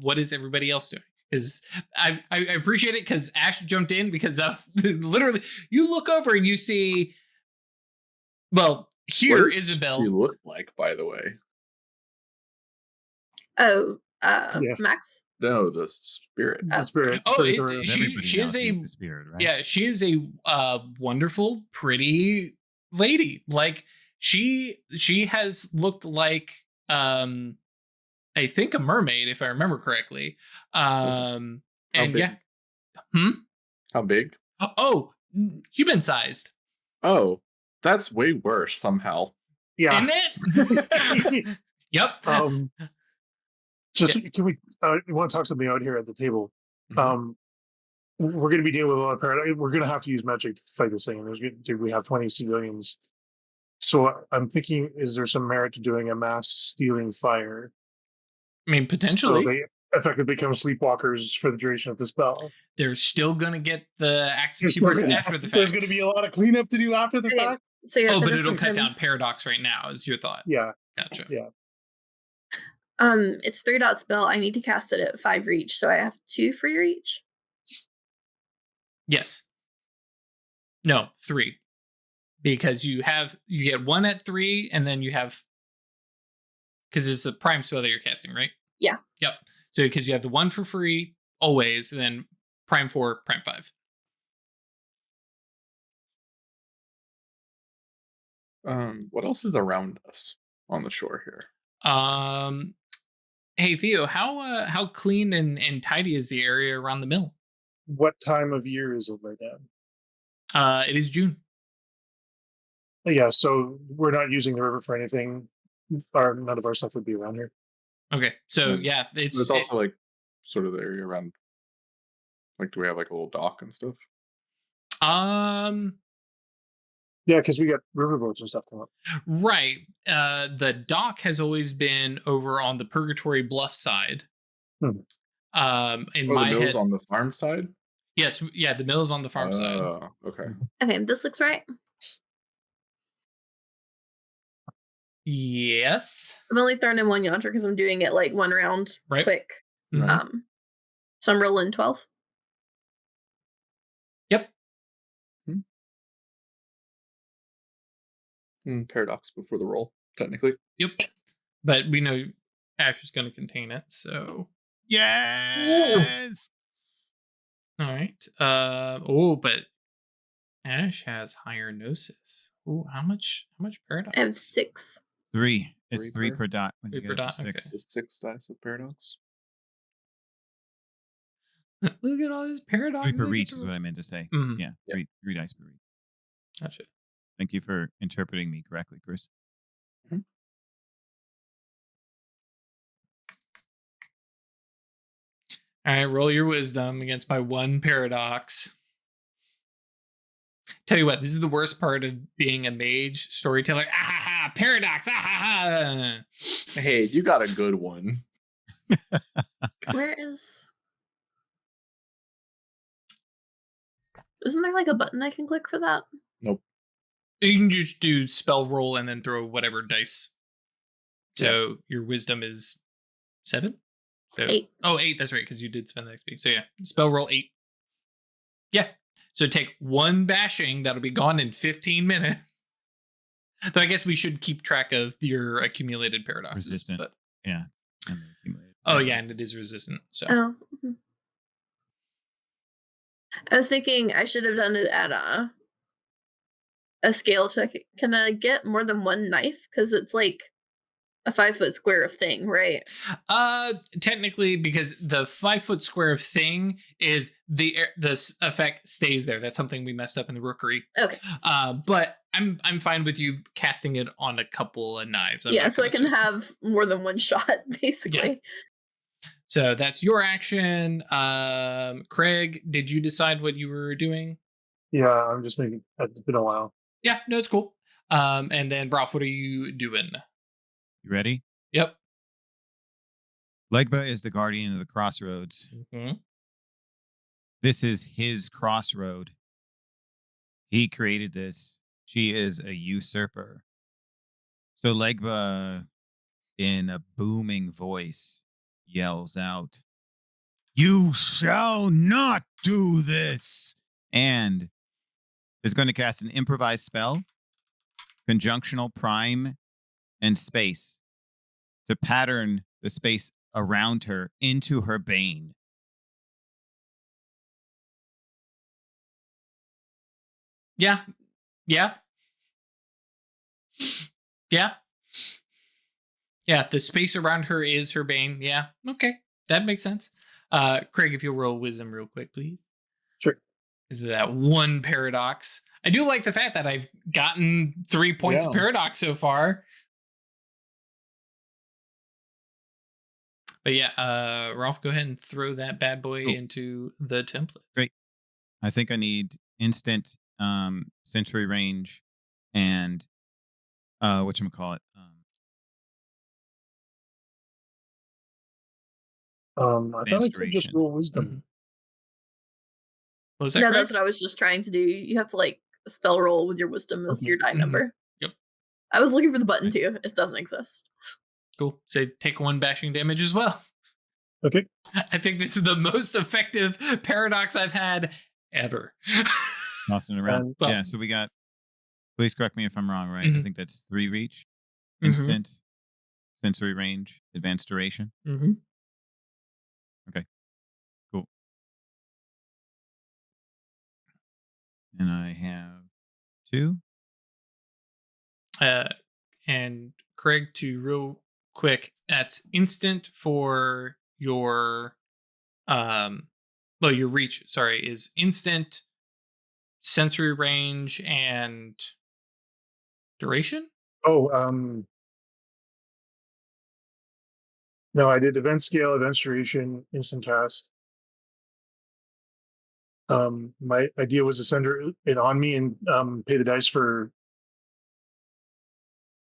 What is everybody else doing? Because I appreciate it because Ash jumped in because that was literally you look over and you see. Well, here What does Isabel. she look like, by the way? Oh, Yeah. Max. No, the spirit. The spirit. Oh, Purgatory. she Everybody is knows a she's the spirit, right? yeah, she is a wonderful, pretty lady. Like she has looked like I think a mermaid if I remember correctly. And big? yeah, How big? oh, human sized. Oh, that's way worse somehow. Yeah. Isn't it? Yep. Just can we? You want to talk something out here at the table? Mhm. We're going to be dealing with a lot of paradox. We're going to have to use magic to fight this thing. And we have 20 civilians. So I'm thinking, is there some merit to doing a mass stealing fire? I mean, potentially. So they effectively become sleepwalkers for the duration of the spell. They're still gonna get the axe There's still keepers gonna- after the fact. There's going to be a lot of cleanup to do after the Okay. fact. So yeah, Oh, but this it'll is cut him. down paradox right now, is your thought. Yeah. Gotcha. Yeah. It's 3-dot spell. I need to cast it at 5 reach, so I have 2 for your each. Yes. No, 3. Because you get 1 at 3, and then you have because it's a prime spell that you're casting, right? Yeah. Yep. So because you have the 1 for free always, and then prime 4, prime 5. What else is around us on the shore here? Hey Theo, how clean and tidy is the area around the mill? What time of year is it right now? It is June. Yeah, so we're not using the river for anything. None of our stuff would be around here. Okay, so And yeah, It's also like sort of the area around. Like, do we have like a little dock and stuff? Yeah, because we got riverboats and stuff coming up. Right. The dock has always been over on the Purgatory Bluff side. Hmm. In Oh, my the mill's head, on the farm side. Yes, yeah, the mill is on the farm side. Oh, okay. Okay, this looks right. Yes. I'm only throwing in one yonder because I'm doing it like one round Right. quick. Mhm. So I'm rolling 12. Yep. Paradox before the roll, technically. Yep. But we know Ash is going to contain it, so Yes. all right. But Ash has higher gnosis. Oh, how much paradox? I have 6. 3. It's 3 Three per dot. When 3 you per get up dot, to okay. 6. So 6 dice of paradox. Look at all this paradox. 3 per I get reach to is roll. what I meant to say. Mhm. Yeah, Yeah. 3 dice per reach. Gotcha. Thank you for interpreting me correctly, Chris. All right, roll your wisdom against my 1 paradox. Tell you what, this is the worst part of being a mage storyteller. Ah ha ha! Paradox! Ah ha ha! Hey, you got a good one. Where is... Isn't there like a button I can click for that? Nope. You can just do spell roll and then throw whatever dice. So your wisdom is 7? So, 8. Oh, 8. That's right, because you did spend the XP. So yeah, spell roll 8. Yeah. So take 1 bashing. That'll be gone in 15 minutes. So I guess we should keep track of your accumulated paradoxes. Resistant. But Yeah. And the accumulated oh yeah, paradox. and it is resistant. So Oh. Mhm. I was thinking I should have done it at a scale to... Can I get more than 1 knife? Because it's like a 5-foot square of thing, right? technically, because the 5-foot square of thing is the effect stays there. That's something we messed up in the rookery. Okay. But I'm fine with you casting it on a couple of knives. I'm Yeah, not so I gonna can have more than 1 shot, basically. So that's your action. Craig, did you decide what you were doing? Yeah, I'm just making. It's been a while. Yeah, no, it's cool. And then Broth, what are you doing? You ready? Yep. Legba is the guardian of the crossroads. Mm-hmm. This is his crossroad. He created this. She is a usurper. So Legba, in a booming voice, yells out, "You shall not do this!" And is going to cast an improvised spell, conjunctional prime and space, to pattern the space around her into her bane. Yeah. Yeah. Yeah. Yeah. The space around her is her bane. Yeah. Okay. That makes sense. Craig, if you'll roll wisdom real quick, please. Sure. Is that 1 paradox? I do like the fact that I've gotten 3 points of Yeah. paradox so far. But yeah, Rolf, go ahead and throw that bad boy Cool. into the template. Great. I think I need instant sensory range and whatchamacallit. I thought I could just Inspiration. roll wisdom. Mhm. What was that, No, Craig? that's what I was just trying to do. You have to like spell roll with your wisdom as Okay. your die Mhm. number. Yep. I was looking for the button too. It doesn't exist. Cool. Say take 1 bashing damage as well. Okay. I think this is the most effective paradox I've had ever. Tossing it around. And- Well- Yeah, so we got, please correct me if I'm wrong, right? I Mhm. think that's 3 reach, Mhm. instant, sensory range, advanced duration. Mm-hmm. Cool. And I have 2. And Craig, to real quick, that's instant for your your reach, sorry, is instant, sensory range, and duration. Oh, no, I did event scale, event duration, instant cast. My idea was to send it on me and pay the dice for,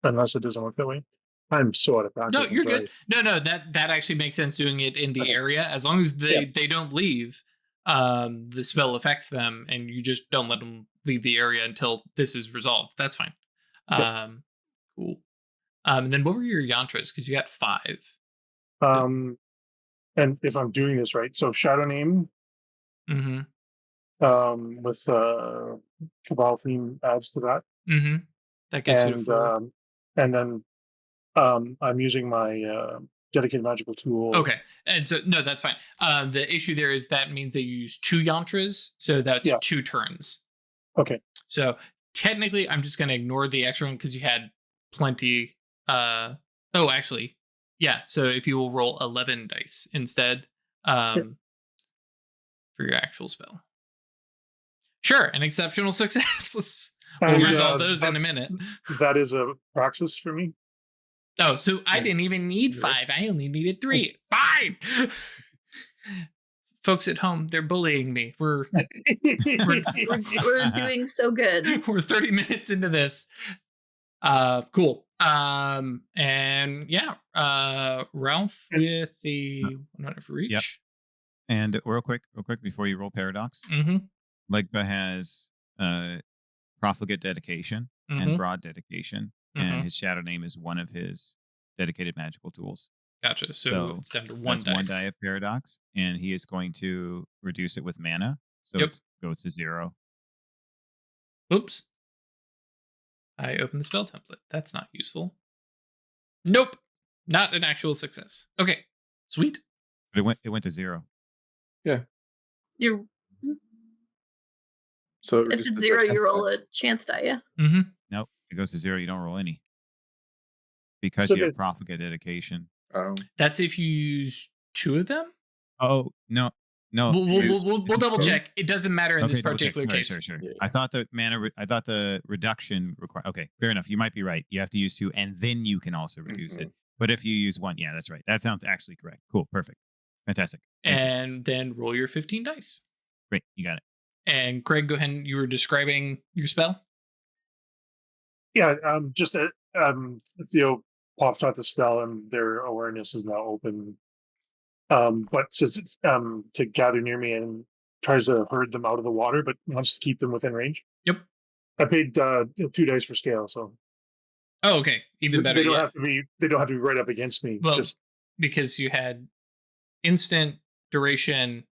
unless it doesn't work that way. I'm so out of practice. No, I'm you're sorry. good. No, that actually makes sense doing it in the Okay. area as long as they don't leave. the spell affects them, and you just don't let them leave the area until this is resolved. That's fine. Yep. Cool. And then what were your yantras? Because you got 5. And if I'm doing this right, so Shadow Name Mm-hmm. with Cabal theme adds to that. Mm-hmm. That gets you to 4. And then I'm using my dedicated magical tool. Okay, and so no, that's fine. The issue there is that means they use 2 yantras, so that's 2 turns. Okay. So technically, I'm just going to ignore the extra one because you had plenty. Actually, yeah. So if you will roll 11 dice instead for your actual spell. Sure, an exceptional success. We'll resolve those in a minute. That is a praxis for me. Oh, so I didn't even need 5. I only needed 3. Fine. Folks at home, they're bullying me. We're doing so good. We're 30 minutes into this. Cool. And yeah, Ralph with the 100 for each. Yep. And real quick before you roll Paradox, Legba has Profligate Dedication and Broad Dedication, and his Shadow Name is one of his dedicated magical tools. Gotcha. So it's down to 1 dice. 1 die of Paradox, and he is going to reduce it with mana, so it goes to 0. Oops. I opened the spell template. That's not useful. Nope. Not an actual success. Okay. Sweet. But it went to 0. You're So if it's 0, you roll a chance die, yeah? Nope. It goes to 0. You don't roll any. Because So you have Profligate Dedication. That's if you use 2 of them? Oh, no. We'll double check. It doesn't matter in this particular case. Sure. Yeah. I thought the reduction required. Okay, fair enough. You might be right. You have to use 2, and then you can also reduce it. But if you use 1, yeah, that's right. That sounds actually correct. Cool, perfect, fantastic. And then roll your 15 dice. Great, you got it. And Craig, go ahead. You were describing your spell. Yeah, just Theo pops out the spell, and their awareness is now open. But since it's to gather near me and tries to herd them out of the water, but wants to keep them within range. Yep. I paid 2 dice for scale, so. Oh, okay. Even better. They don't have to be. They don't have to be right up against me. Well, just because you had instant, duration,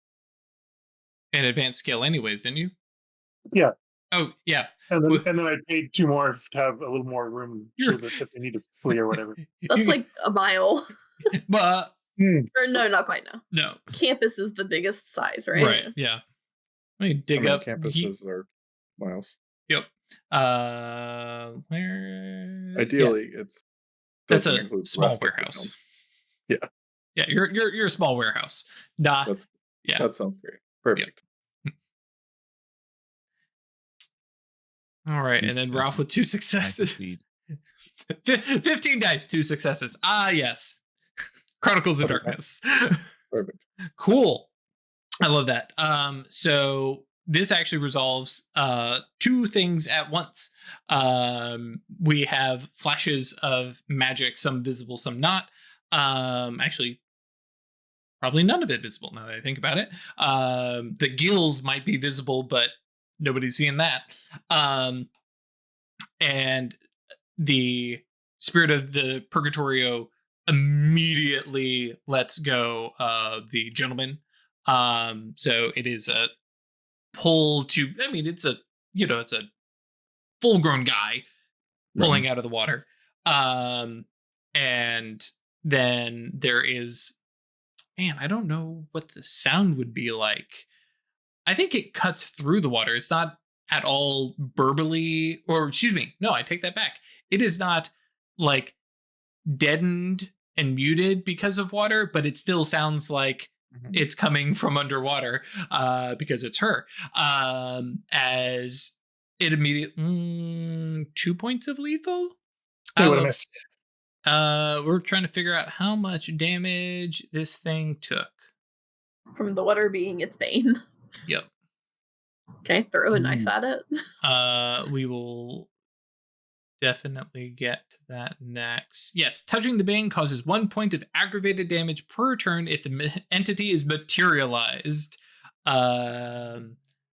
and advanced skill, anyways, didn't you? Yeah. Oh, yeah. And then I paid 2 more to have a little more room, so that if they need to flee or whatever. That's like a mile. But Or no, not quite now. No. Campus is the biggest size, right? Right. Yeah. Let me dig up. Campuses are miles. Yep. Where? Ideally, that's a small warehouse. Yeah. Yeah. You're a small warehouse. Nah. That sounds great. Perfect. Yep. All right, and then Ralph with 2 successes. 15 dice, 2 successes. Ah, yes. Chronicles of Darkness. Perfect. Cool. I love that. So this actually resolves 2 things at once. We have flashes of magic, some visible, some not. Actually, probably none of it visible now that I think about it. The gills might be visible, but nobody's seeing that. And the spirit of the Purgatorio immediately lets go of the gentleman. So it is a pull to, I mean, it's a full grown guy pulling out of the water. And then there is, man, I don't know what the sound would be like. I think it cuts through the water. It's not at all burbly, or excuse me, no, I take that back. It is not like deadened and muted because of water, but it still sounds like it's coming from underwater because it's her. As it immediately 2 points of lethal. I would have missed. We're trying to figure out how much damage this thing took from the water being its bane. Yep. Okay, throw a knife at it. We will definitely get to that next. Yes, touching the bane causes 1 point of aggravated damage per turn if the entity is materialized.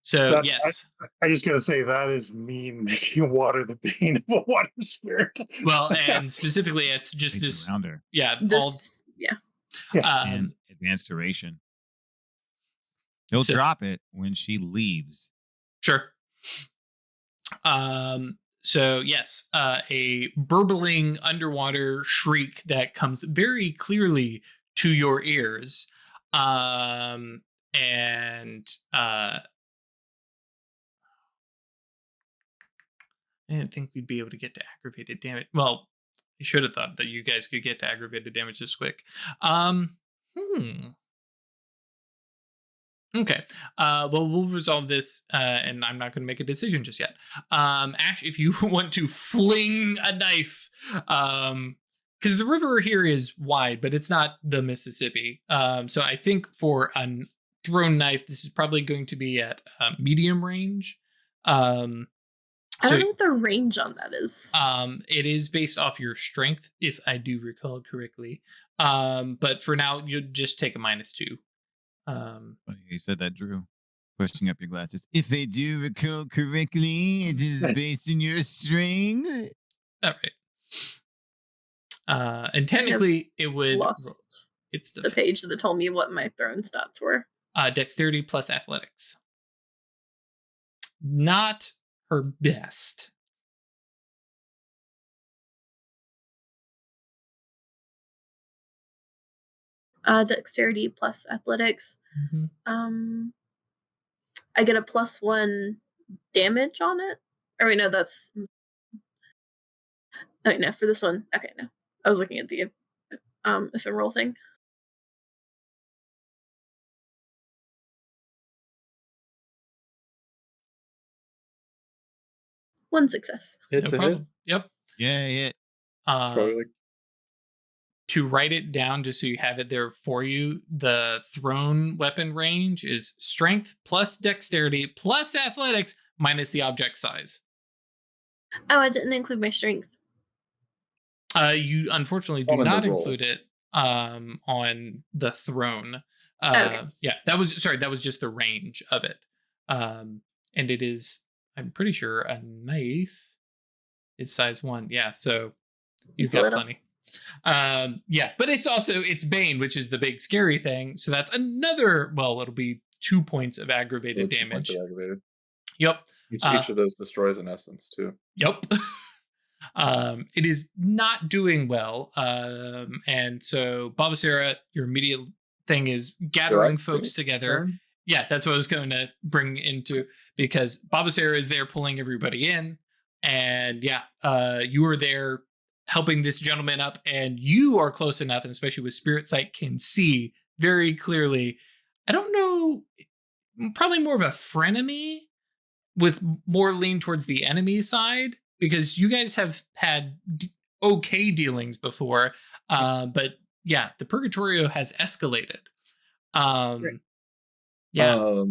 So That- yes. I just gotta say that is mean, making water the bane of a water spirit. Well, and specifically, it's just Place this. around her. Yeah. This, yeah. And advanced duration. He'll so- drop it when she leaves. Sure. So yes, a burbling underwater shriek that comes very clearly to your ears. And I didn't think we'd be able to get to aggravated damage. Well, I should have thought that you guys could get to aggravated damage this quick. Okay. Well, we'll resolve this, and I'm not going to make a decision just yet. Ash, if you want to fling a knife, because the river here is wide, but it's not the Mississippi. So I think for a thrown knife, this is probably going to be at medium range. I don't know what the range on that is. It is based off your strength, if I do recall correctly. But for now, you'll just take a -2. Funny you said that, Drew. Pushing up your glasses. If I do recall correctly, it is based on your strength. All right. And technically, it would. Lost It's the page that told me what my thrown stats were. Dexterity plus athletics. Not her best. Dexterity plus athletics. Mm-hmm. I get a +1 damage on it. Or wait, no, that's. Oh, no, for this one. Okay, no. I was looking at the ephemeral thing. One success. It's No a hit. problem. Yep. Yeah, yeah. It's probably like To write it down, just so you have it there for you, the thrown weapon range is strength plus dexterity plus athletics minus the object size. Oh, I didn't include my strength. You unfortunately do On the not roll. include it on the throne. Okay. Yeah, that was just the range of it. And it is, I'm pretty sure, a knife is size 1. Yeah, so you've It's a got little. plenty. Yeah, but it's Bane, which is the big scary thing. So that's another, well, it'll be 2 points of aggravated 2 points damage. of aggravated. Yep. Each of those destroys an essence too. Yep. It is not doing well. And so Baba Sera, your immediate thing is gathering folks together. Turn? Yeah, that's what I was going to bring into, because Baba Sera is there pulling everybody in. And yeah, you are there helping this gentleman up, and you are close enough, and especially with Spirit Sight, can see very clearly. I don't know, probably more of a frenemy with more lean towards the enemy side, because you guys have had okay dealings before. But yeah, the Purgatorio has escalated. Right. Yeah.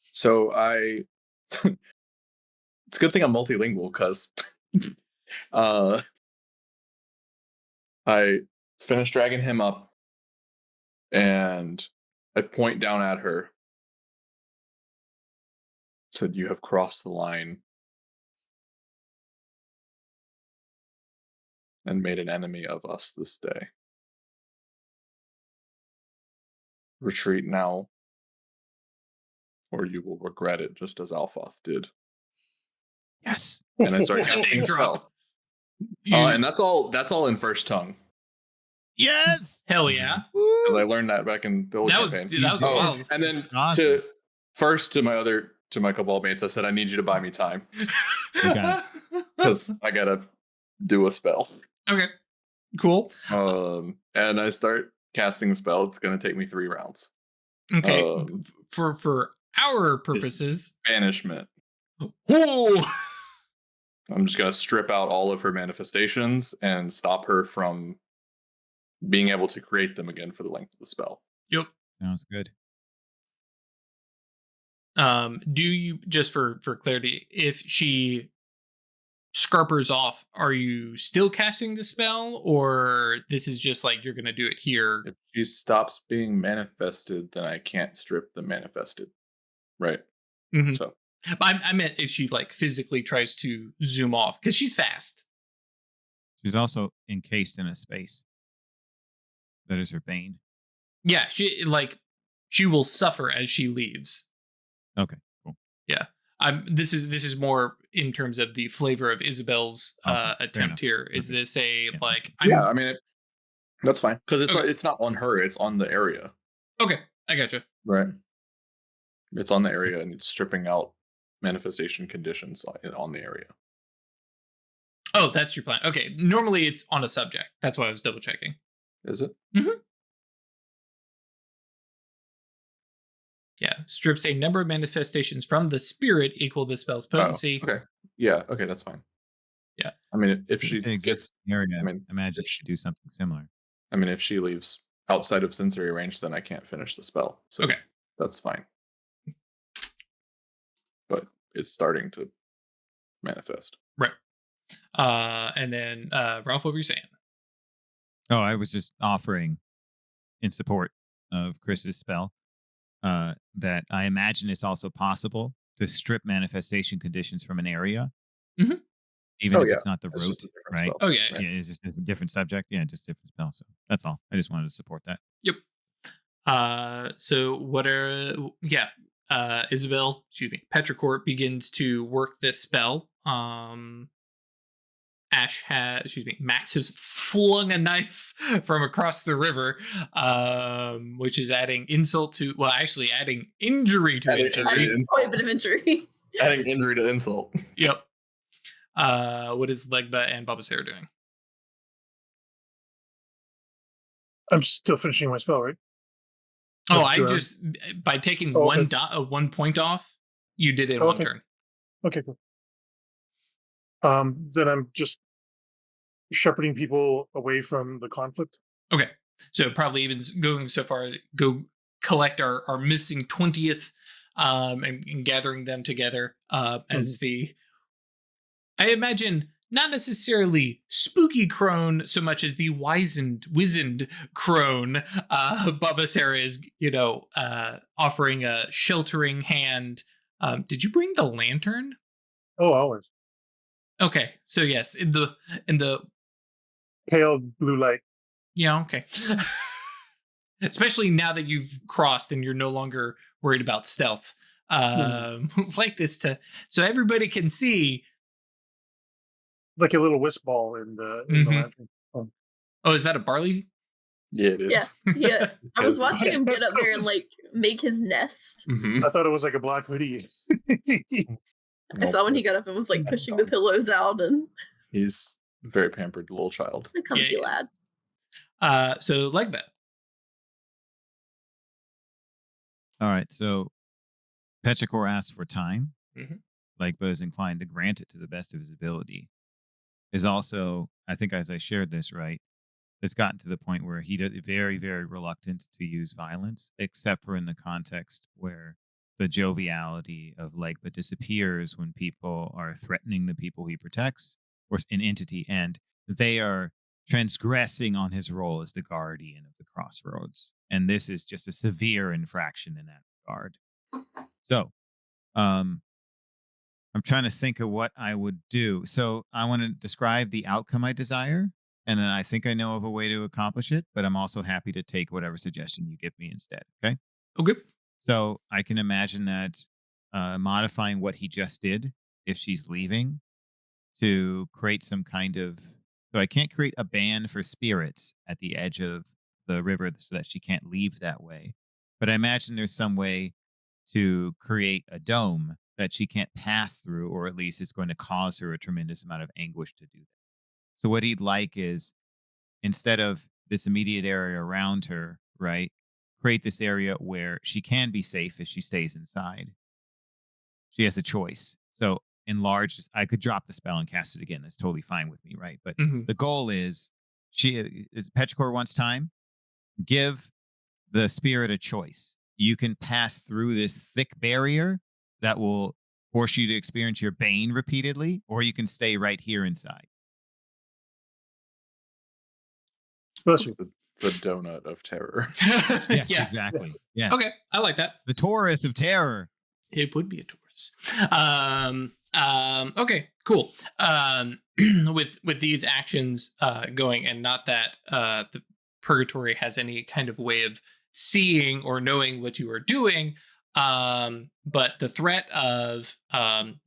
So I it's a good thing I'm multilingual, because I finished dragging him up and I point down at her. Said, "You have crossed the line and made an enemy of us this day. Retreat now, or you will regret it, just as Alphoth did." Yes. And I start Big casting a drop. spell. You- And that's all in first tongue, Yes. hell yeah. because I learned that back in the old That was campaign. wild. And then It's awesome. to my cabal mates, I said, "I need you to buy me time, Okay. because I gotta do a spell." Okay. Cool. And I start casting a spell. It's gonna take me 3 rounds. Okay. Um, For our purposes. Banishment. Oh. I'm just gonna strip out all of her manifestations and stop her from being able to create them again for the length of the spell. Yep. Sounds good. Do you, just for clarity, if she scarpers off, are you still casting the spell, or this is just like you're going to do it here? If she stops being manifested, then I can't strip the manifested. Right. Mhm. So I meant if she like physically tries to zoom off, because she's fast. She's also encased in a space. That is her bane. Yeah, she will suffer as she leaves. Okay, cool. Yeah. This is more in terms of the flavor of Isabel's Okay, fair attempt enough. here. Is Okay. this a Yeah. like? yeah, I mean that's fine because Okay. it's not on her; it's on the area. Okay, I gotcha. Right. It's on the area and it's stripping out manifestation conditions on the area. Oh, that's your plan. Okay, normally it's on a subject. That's why I was double checking. Is it? Yeah, strips a number of manifestations from the spirit equal the spell's potency. Oh, okay. Yeah. Okay, that's fine. Yeah. I mean, if If she it gets, exists in the area, I mean, imagine if she she, could do something similar. I mean, if she leaves outside of sensory range, then I can't finish the spell. So Okay. that's fine. But it's starting to manifest. Right. And then Ralph, what were you saying? Oh, I was just offering in support of Chris's spell that I imagine it's also possible to strip manifestation conditions from an area, Mhm. even Oh, if yeah. it's not the It's root, just a different right? spell. Oh yeah. Yeah, it's just a different subject. Yeah, just different spell. So that's all. I just wanted to support that. Yep. So what are Isabel, Petrichor begins to work this spell. Max has flung a knife from across the river, which is adding adding injury to Adding injury. injury. Adding quite a bit of injury. Adding injury to insult. Yep. What is Legba and Baba Sera doing? I'm still finishing my spell, right? Oh, That's I true. just by taking Oh, one okay. 1 point off, you did it in Oh, one okay. turn. Okay, cool. Then I'm just shepherding people away from the conflict. Okay, so probably even going so far, go collect our missing 20th, and gathering them together as the. I imagine not necessarily spooky crone so much as the wizened crone. Baba Sera is, offering a sheltering hand. Did you bring the lantern? Oh, always. Okay, so yes, in the Pale blue light. yeah, okay. Especially now that you've crossed and you're no longer worried about stealth. Like this so everybody can see. Like a little whisk ball in the lantern. Oh, is that a barley? Yeah, it is. Yeah. I was Because- watching him get up there and like make his nest. Mhm. I thought it was like a black hoodie. I saw when he got up and was like pushing the pillows out and He's a very pampered little child. a comfy Yeah, lad. So Legba. All right, so Petrichor asks for time. Mhm. Legba is inclined to grant it to the best of his ability. Is also, I think, as I shared this, right, it's gotten to the point where he does very, very reluctant to use violence, except for in the context where the joviality of Legba disappears when people are threatening the people he protects or an entity, and they are transgressing on his role as the guardian of the crossroads. And this is just a severe infraction in that regard. So, I'm trying to think of what I would do. So I want to describe the outcome I desire, and then I think I know of a way to accomplish it, but I'm also happy to take whatever suggestion you give me instead. Okay. Okay. So I can imagine that modifying what he just did, if she's leaving, to create some kind of. So I can't create a ban for spirits at the edge of the river so that she can't leave that way. But I imagine there's some way to create a dome that she can't pass through, or at least it's going to cause her a tremendous amount of anguish to do that. So what he'd like is, instead of this immediate area around her, right, create this area where she can be safe if she stays inside. She has a choice. So enlarge, I could drop the spell and cast it again. That's totally fine with me, right? But Mhm. the goal is Petrichor wants time. Give the spirit a choice. You can pass through this thick barrier that will force you to experience your bane repeatedly, or you can stay right here inside. Bless you. The donut of terror. Yes, Yeah. exactly. Yes. Okay, I like that. The Taurus of terror. It would be a Taurus. Okay, cool. With these actions going, and not that the purgatory has any kind of way of seeing or knowing what you are doing, but the threat of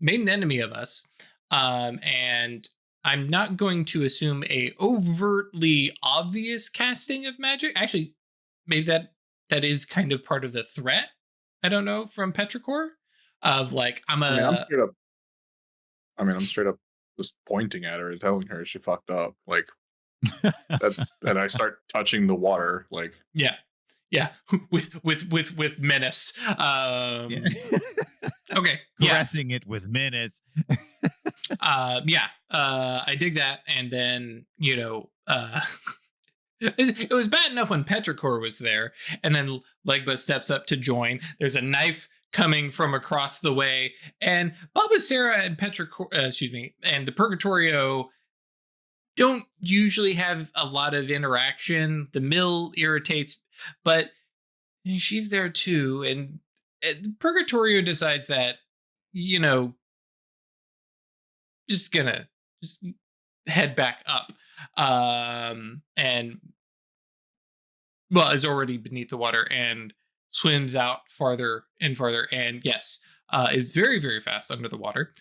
made an enemy of us, and I'm not going to assume a overtly obvious casting of magic. Actually, maybe that is kind of part of the threat. I don't know, from Petrichor, of like I'm I'm straight up just pointing at her and telling her she fucked up. Like and I start touching the water. Like yeah with menace. Yeah. Okay, yeah. Caressing it with menace. I dig that, and then it was bad enough when Petrichor was there, and then Legba steps up to join. There's a knife coming from across the way, and Baba Sera and Petrichor, and the Purgatorio don't usually have a lot of interaction. The mill irritates, but she's there too, and Purgatorio decides that, just gonna head back up, and is already beneath the water and swims out farther and farther, and yes, is very, very fast under the water.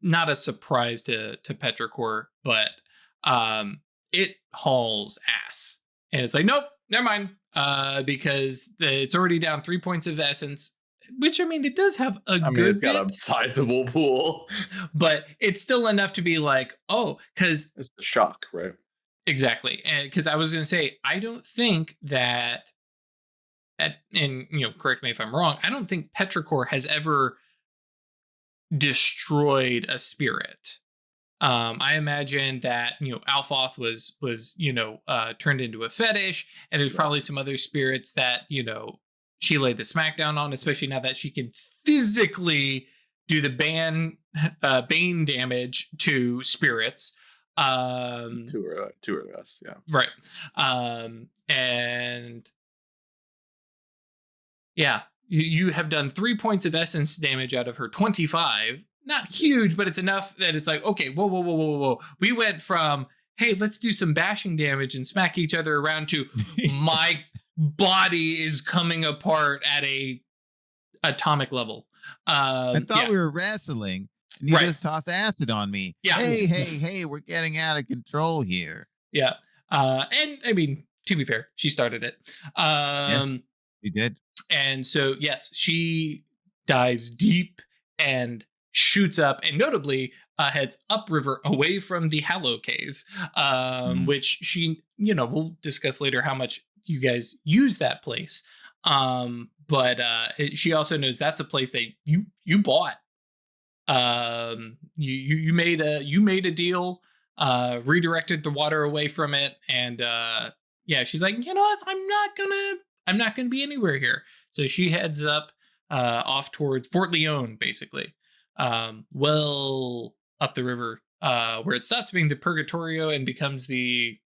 Not a surprise to Petrichor, but it hauls ass, and it's like, nope, never mind, because it's already down 3 points of essence. Which, it does have it's got a sizable pool, but it's still enough to be like, oh, because it's the shock, right? Exactly. And because I was going to say, I don't think that, and correct me if I'm wrong, I don't think Petrichor has ever destroyed a spirit. I imagine that Alfoth was turned into a fetish, and there's probably some other spirits that she laid the smackdown on, especially now that she can physically do the bane damage to spirits. To her less, yeah. Right. And yeah, you have done 3 points of essence damage out of her 25. Not huge, but it's enough that it's like, okay, whoa. We went from, hey, let's do some bashing damage and smack each other around, to my body is coming apart at a atomic level. I thought we were wrestling, and you just tossed acid on me. Yeah. Hey, we're getting out of control here. Yeah. And to be fair, she started it. Yes, she did. And so, yes, she dives deep and shoots up, and notably heads upriver away from the Hallow Cave, which she, we'll discuss later how much you guys use that place. But she also knows that's a place that you bought. You made a deal, redirected the water away from it, and she's like, I'm not gonna be anywhere here. So she heads up off towards Fort Leon, basically, well up the river, where it stops being the Purgatorio and becomes the,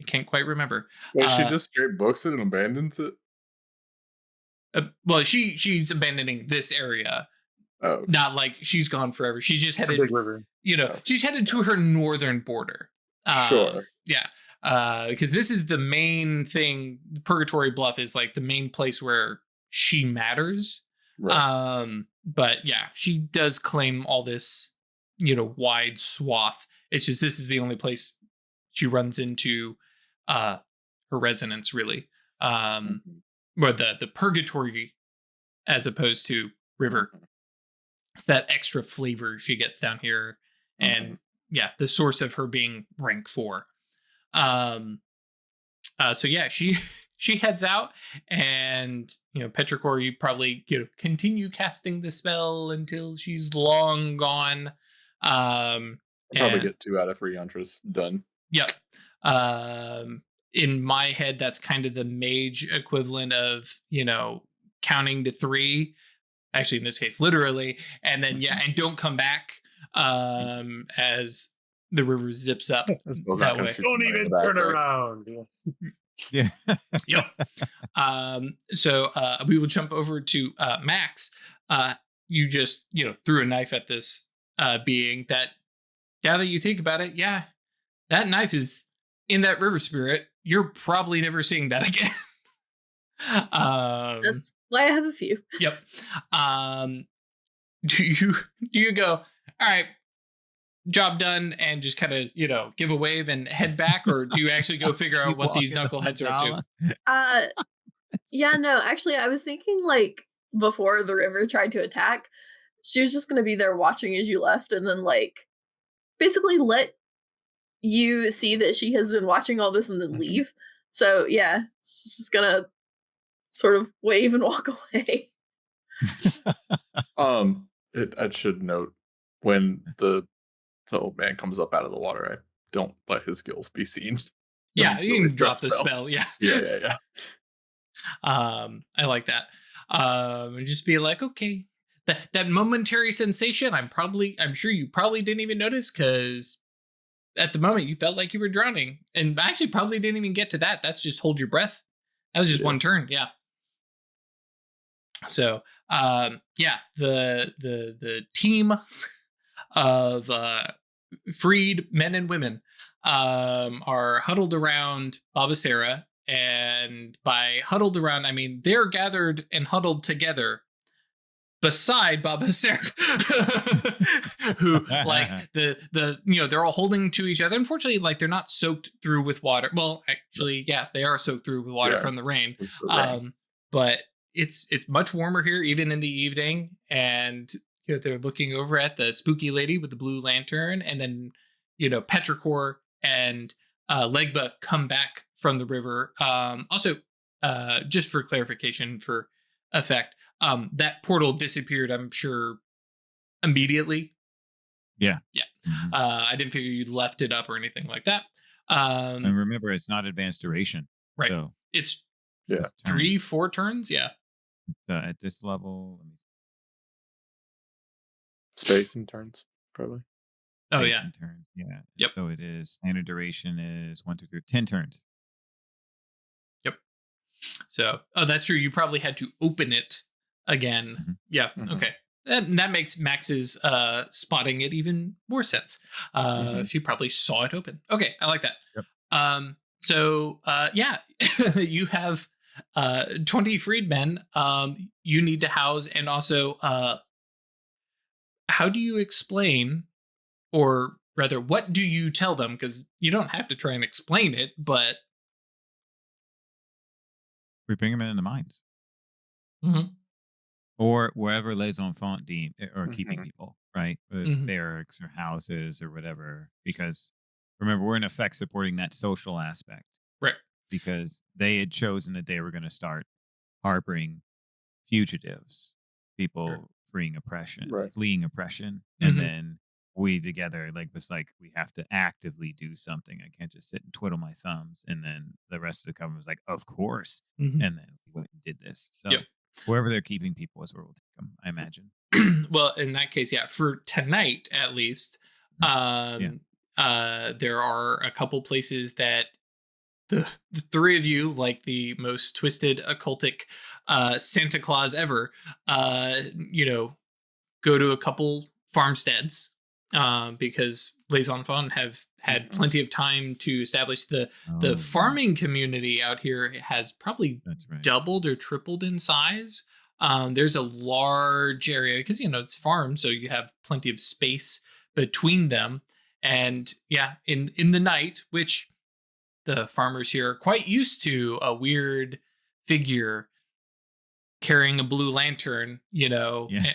I can't quite remember. Well, she just straight books it and abandons it. She's abandoning this area. Oh. Not like she's gone forever. She's just headed, It's a big river. She's headed to her northern border. Sure. Yeah. Because this is the main thing. Purgatory Bluff is like the main place where she matters. Right. But yeah, she does claim all this, wide swath. It's just, this is the only place she runs into her resonance, really. Or the purgatory as opposed to river. It's that extra flavor she gets down here, and the source of her being rank 4. So yeah, she heads out, and Petrichor, you probably continue casting the spell until she's long gone. I'll probably get 2 out of 3 entries done. Yep. In my head, that's kind of the mage equivalent of counting to 3. Actually, in this case, literally, and then and don't come back as the river zips up that way. Don't even turn around. Yeah. Yep. So we will jump over to Max. You just threw a knife at this being that. Now that you think about it, that knife is in that river spirit. You're probably never seeing that again. That's why I have a few. Yep. Do you go, all right, job done, and just kind of give a wave and head back, or do you actually go figure out what these knuckleheads are up to? Yeah, no, actually, I was thinking like before the river tried to attack, she was just gonna be there watching as you left, and then like basically let you see that she has been watching all this and then leave. So yeah, she's just gonna sort of wave and walk away. I should note when the old man comes up out of the water, I don't let his skills be seen. Yeah, you can drop the spell. Yeah. I like that. And just be like, okay, that momentary sensation, I'm sure you probably didn't even notice, because at the moment you felt like you were drowning, and actually probably didn't even get to that. That's just hold your breath. That was just one turn. Yeah. So, the team of freed men and women are huddled around Baba Sera, and by huddled around, I mean they're gathered and huddled together beside Baba Sera, who like they're all holding to each other. Unfortunately, like they're not soaked through with water. Well, actually, they are soaked through with water from the rain. But it's much warmer here, even in the evening, and they're looking over at the spooky lady with the blue lantern, and then Petrichor and Legba come back from the river. Also, just for clarification, for effect, that portal disappeared, I'm sure, immediately. Yeah. I didn't figure you left it up or anything like that. And remember, it's not advanced duration, right? So it's 3-4 turns. Yeah. At this level, let me see. Space and turns, probably. Oh, Space and turns. Yeah. Yep. So it is standard duration is 1, 2, 3, 10 turns. Yep. So, that's true. You probably had to open it again. Yeah. Okay. That makes Max's spotting it even more sense. She probably saw it open. Okay, I like that. Yep. So you have 20 freedmen you need to house, and also how do you explain, or rather, what do you tell them? Because you don't have to try and explain it, but We bring them in the mines. Mhm. Or wherever Les Enfants deem or keeping Mhm. people, right? Whether it's barracks or houses or whatever. Because remember, we're in effect supporting that social aspect. Right. Because they had chosen that they were going to start harboring fugitives, people fleeing oppression, and then we together was like, we have to actively do something. I can't just sit and twiddle my thumbs. And then the rest of the Coven was like, of course. And then we went and did this. So wherever they're keeping people is where we'll take them, I imagine. Well, in that case, for tonight at least, there are a couple places that the three of you, like the most twisted occultic Santa Claus ever, go to a couple farmsteads because Les Enfants have had plenty of time to establish the farming community out here has probably doubled or tripled in size. There's a large area because it's farm, so you have plenty of space between them. And in the night, which the farmers here are quite used to, a weird figure carrying a blue lantern,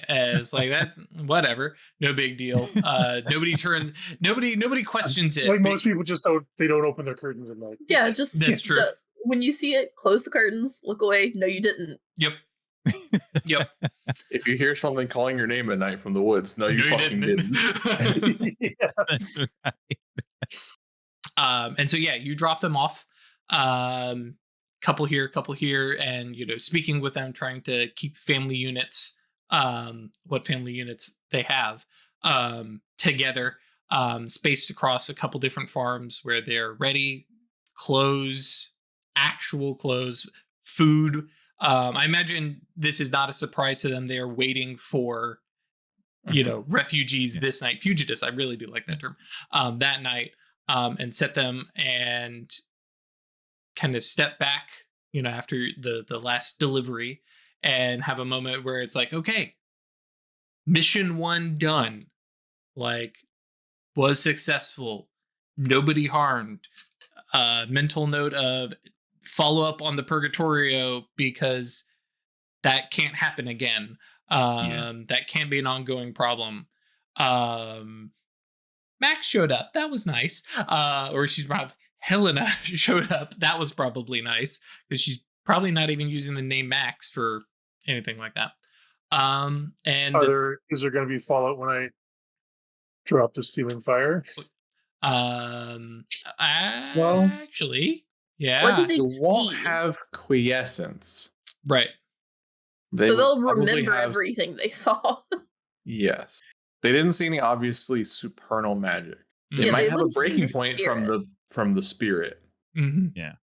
as like that, whatever, no big deal. Nobody questions it. Like most people just don't open their curtains at night. Yeah, just that's true. When you see it, close the curtains, look away. No, you didn't. Yep. If you hear something calling your name at night from the woods, no, you fucking didn't. That's right. And so you drop them off. couple here, and speaking with them, trying to keep family units, what family units they have, together, spaced across a couple different farms where they're ready, clothes, actual clothes, food. I imagine this is not a surprise to them. They are waiting for refugees this night, fugitives. I really do like that term. That night, and set them and kind of step back, after the last delivery, and have a moment where it's like, okay, mission 1 done, like, was successful, nobody harmed. Mental note of follow up on the Purgatorio, because that can't happen again. That can't be an ongoing problem. Max showed up. That was nice. Or she's probably Helena showed up. That was probably nice, because she's probably not even using the name Max for anything like that. And is there going to be fallout when I drop the stealing fire? Actually, yeah. What did they It won't see? have quiescence. Right. So will they'll probably remember have- everything they saw. Yes. They didn't see any obviously supernal magic. Mhm. It Yeah, might they have a wouldn't see breaking the point spirit. from the spirit. Mm-hmm. Yeah.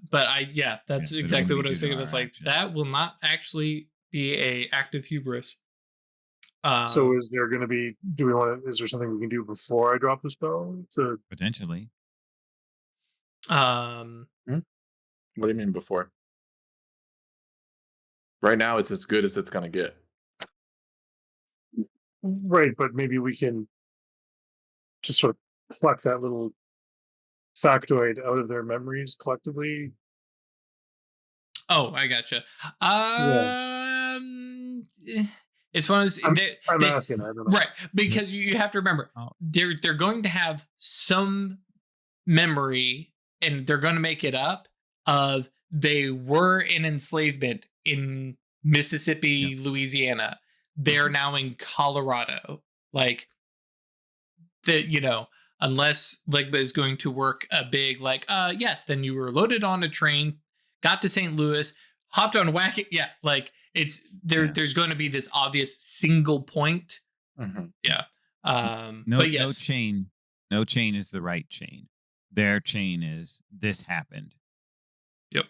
But that's Yeah, but exactly when what we I was do thinking. our It's like, action. that will not actually be a active hubris. So is there going to be? Is there something we can do before I drop the spell? Potentially. Um, What do you mean before? Right now, it's as good as it's gonna get. Right, but maybe we can just sort of pluck that little factoid out of their memories collectively. Oh, I gotcha. It's one of those. I'm asking. I don't know. Right, because you have to remember, Oh. they're going to have some memory, and they're going to make it up of they were in enslavement in Mississippi, Louisiana. They're now in Colorado. Like, unless Legba is going to work a big, like, yes, then you were loaded on a train, got to St. Louis, hopped on wagon. Yeah, like, it's there. Yeah. There's going to be this obvious single point. Mm-hmm. Yeah. No yes. No chain is the right chain. Their chain is this happened. Yep.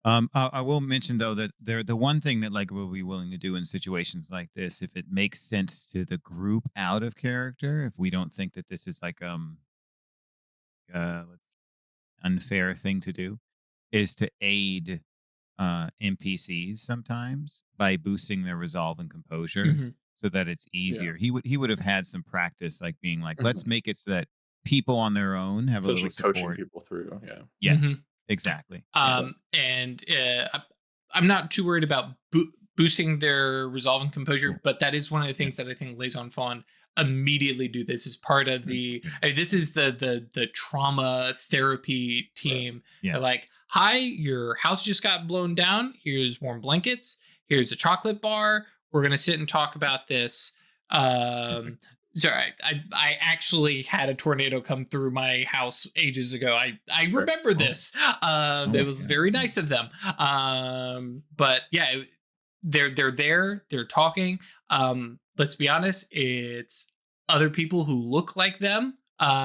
I will mention though that the one thing that like we'll be willing to do in situations like this, if it makes sense to the group out of character, if we don't think that this is like let's unfair thing to do, is to aid NPCs sometimes by boosting their resolve and composure, Mhm. so that it's easier. He would have had some practice, like being like, let's make it so that people on their own have a little Essentially coaching support. people through. Yeah. Yes, Mhm. exactly. And I'm not too worried about boosting their resolve and composure, but that is one of the things that I think Liaison Fawn immediately do. This is part of the. This is the trauma therapy team. Yeah. They're like, hi, your house just got blown down. Here's warm blankets. Here's a chocolate bar. We're gonna sit and talk about this. Sorry, I actually had a tornado come through my house ages ago. I remember this. It was very nice of them. But yeah, they're there. They're talking. Let's be honest, it's other people who look like them.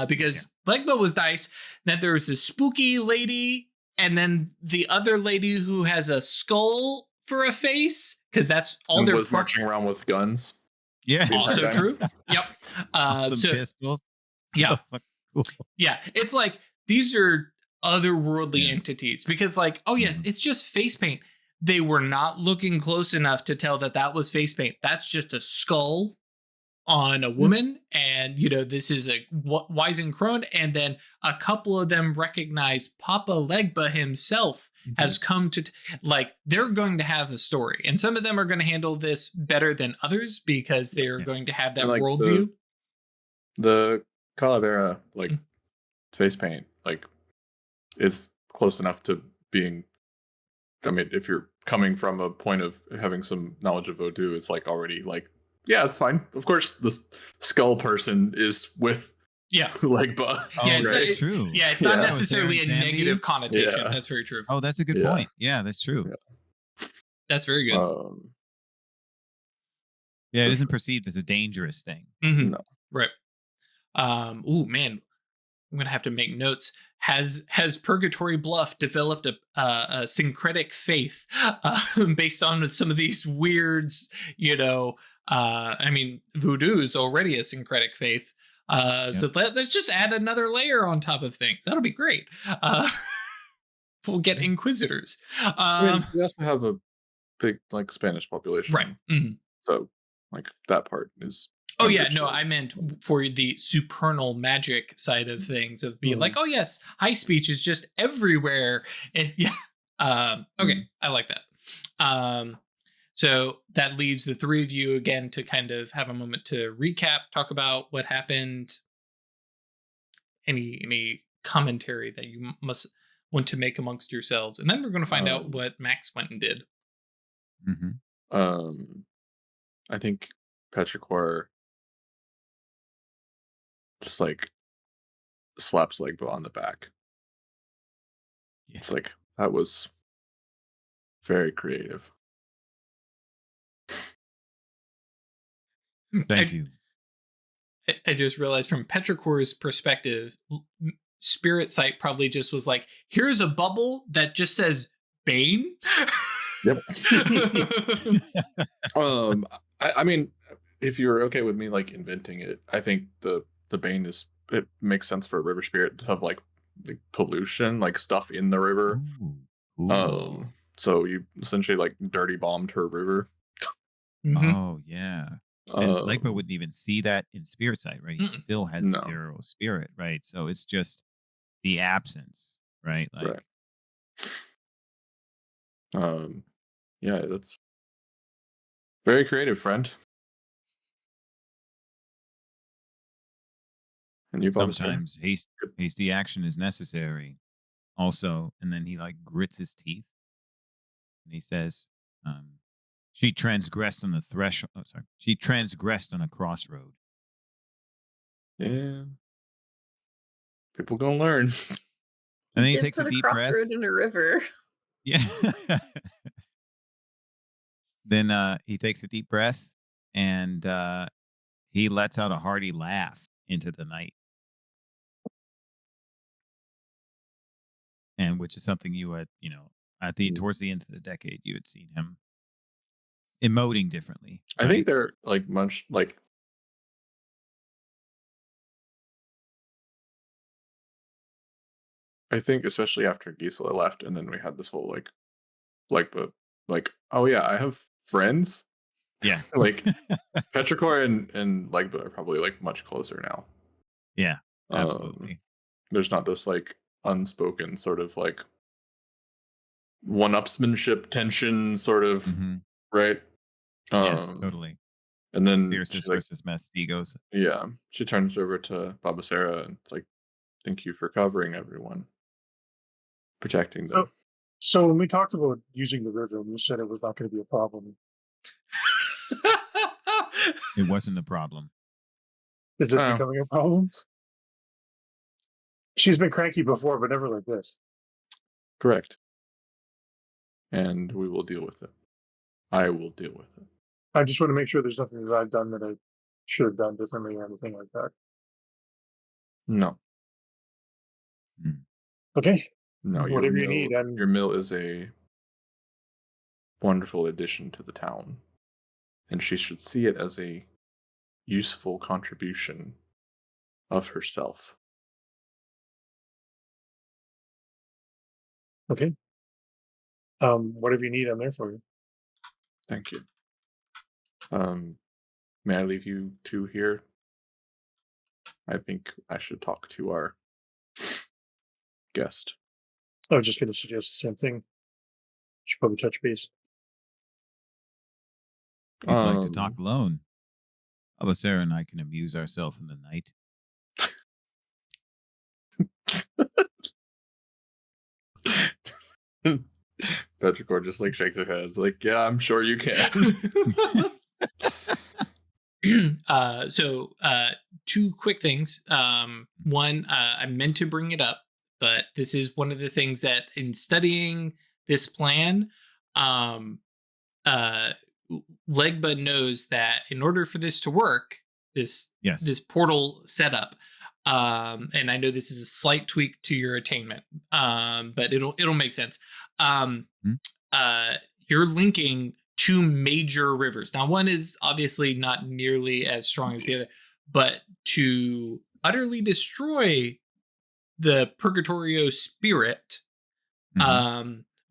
Because Legba was nice. Then there's the spooky lady, and then the other lady who has a skull for a face, because that's all they're was marching around with guns. Yeah. Also true. Yep. Some pistols. Yeah. So cool. Yeah. It's like, these are otherworldly entities, because like, oh yes, it's just face paint. They were not looking close enough to tell that was face paint. That's just a skull on a woman, and this is a Weisenkron, and then a couple of them recognize Papa Legba himself has come to like, they're going to have a story, and some of them are going to handle this better than others because they're going to have that like worldview. The Calavera face paint is close enough to being. I mean, if you're coming from a point of having some knowledge of Voodoo, it's like already like, yeah, it's fine. Of course, the skull person is with Yeah. Legba. Oh, Yeah, it's right? that's true. Yeah, it's not Yeah. necessarily a Was there in negative Sandy? connotation. Yeah. That's very true. Oh, that's a good Yeah. point. Yeah, that's true. Yeah. That's very good. Yeah, it For isn't sure. perceived as a dangerous thing. Mhm. No. Right. Oh man, I'm gonna have to make notes. Has Purgatory Bluff developed a syncretic faith based on some of these weirds? I mean, voodoo is already a syncretic faith. So let's just add another layer on top of things. That'll be great. We'll get inquisitors. I mean, we also have a big like Spanish population, Right. Mhm. so like that part is. Oh yeah, no, understood. I meant for the supernal magic side of things, of being like, oh yes, high speech is just everywhere. Yeah. Okay, I like that. So that leaves the three of you again to kind of have a moment to recap, talk about what happened. Any commentary that you must want to make amongst yourselves, and then we're going to find out what Max went and did. I think Petrichor just like slaps Legba on the back. Yeah. It's like, that was very creative. Thank you. I just realized from Petrichor's perspective, Spirit Sight probably just was like, here's a bubble that just says Bane. Yep. I mean, if you're okay with me like inventing it, I think the Bane it makes sense for a river spirit to have like pollution, like stuff in the river. Ooh. So you essentially like dirty bombed her river. Mhm. Oh yeah. And Legba wouldn't even see that in Spirit Sight, right? He still has No. 0 spirit, right? So it's just the absence, right? Like, right. Yeah, that's very creative, friend. And you, Baba Sera? sometimes hasty action is necessary. Also, and then he like grits his teeth, and he says, "She transgressed on the threshold. Oh, sorry, she transgressed on a crossroad." Yeah. People gonna learn. And then he Did takes a put deep breath. crossroad in a river. Yeah. Then he takes a deep breath, and he lets out a hearty laugh into the night, and which is something you had, at the towards the end of the decade, you had seen him emoting differently. I think they're like much like. I think especially after Gisela left, and then we had this whole oh yeah, I have friends. Yeah. Like Petrichor and Legba are probably like much closer now. Yeah, absolutely. There's not this like unspoken sort of like one-upsmanship tension sort of, right? Yeah, totally. And then Fiercest versus best egos. Yeah, she turns over to Baba Sera and it's like, thank you for covering everyone, protecting them. So when we talked about using the river, you said it was not going to be a problem. It wasn't a problem. Is it becoming a problem? She's been cranky before, but never like this. Correct. And we will deal with it. I will deal with it. I just want to make sure there's nothing that I've done that I should have done differently or anything like that. No. Okay. No, whatever you need. Your mill is a wonderful addition to the town, and she should see it as a useful contribution of herself. Okay. Whatever you need, I'm there for you. Thank you. May I leave you two here? I think I should talk to our guest. I was just going to suggest the same thing. Should probably touch base. If you'd like to talk alone, Baba Sera and I can amuse ourselves in the night. Petrichor just like shakes her head. It's like, yeah, I'm sure you can. two quick things. One, I meant to bring it up, but this is one of the things that in studying this plan, um, uh, Legba knows that in order for this to work, this portal setup, and I know this is a slight tweak to your attainment, but it'll make sense. You're linking two major rivers. Now, one is obviously not nearly as strong as the other, but to utterly destroy the Purgatorio spirit,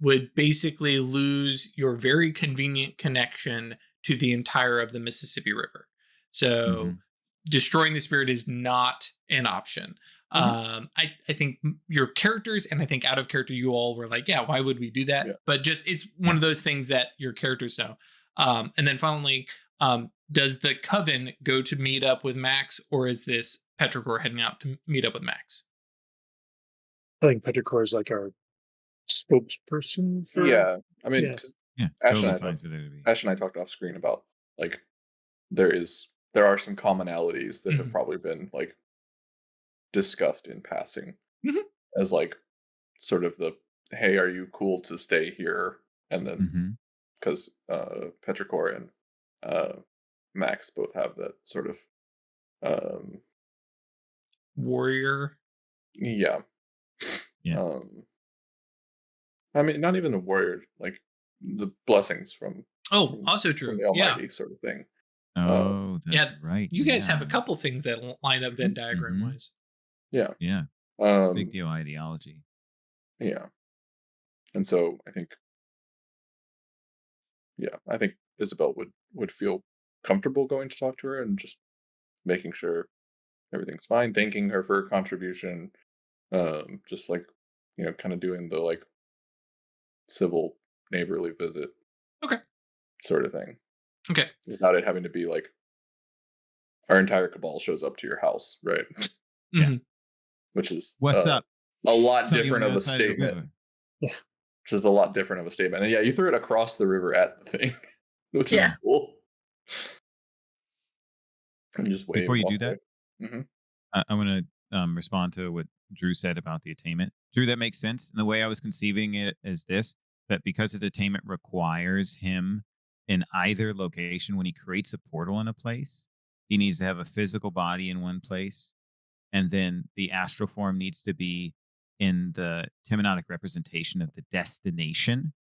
would basically lose your very convenient connection to the entire of the Mississippi River. So destroying the spirit is not an option. I think your characters, and I think out of character, you all were like, yeah, why would we do that? Yeah. But just, it's one of those things that your characters know. And then finally, does the Coven go to meet up with Max, or is this Petrichor heading out to meet up with Max? I think Petrichor is like our spokesperson for. Yeah, I mean, Yeah. 'cause Yeah, Ash totally and I fine talked- for there to be. Ash and I talked off screen about like there are some commonalities that have probably been like discussed in passing as like sort of the, hey, are you cool to stay here? And then because Petrichor and Max both have that sort of Warrior. yeah. Yeah. I mean, not even a warrior, like the blessings from Also true. from the Almighty sort of thing. Oh, that's right. You guys have a couple things that line up Venn diagram wise. Yeah. Yeah. Big deal ideology. Yeah. And so I think Isabel would feel comfortable going to talk to her and just making sure everything's fine, thanking her for her contribution, just like, kind of doing the like civil neighborly visit. Okay. Sort of thing. Okay. Without it having to be like our entire cabal shows up to your house, right? Yeah. Which is what's up? A lot Something different on of the a other side of the statement. river. Which is a lot different of a statement. And yeah, you threw it across the river at the thing, which is cool. And just wave. Before you do that, Mm-hmm. I want to respond to what Drew said about the attainment. Drew, that makes sense. And the way I was conceiving it is this, that because his attainment requires him in either location, when he creates a portal in a place, he needs to have a physical body in one place. And then the astral form needs to be in the Timonic representation of the destination,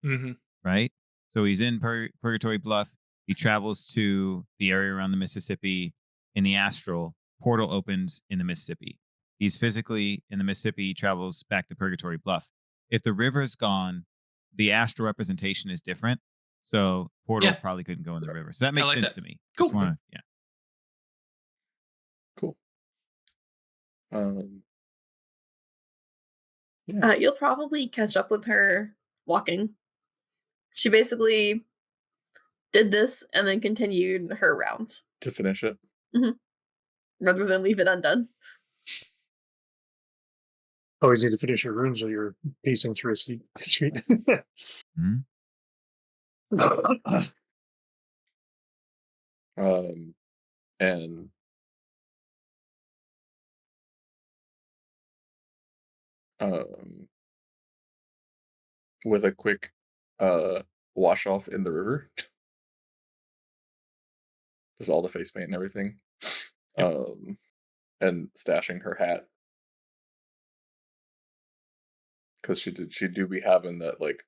right? So he's in Purgatory Bluff. He travels to the area around the Mississippi in the astral. Portal opens in the Mississippi. He's physically in the Mississippi. He travels back to Purgatory Bluff. If the river's gone, the astral representation is different. So portal probably couldn't go in the river. So that makes sense to me. Cool. Cool. You'll probably catch up with her walking. She basically did this and then continued her rounds to finish it, rather than leave it undone. Always need to finish your runes or you're pacing through a street. And with a quick wash off in the river, just all the face paint and everything, and stashing her hat, because she do be having that like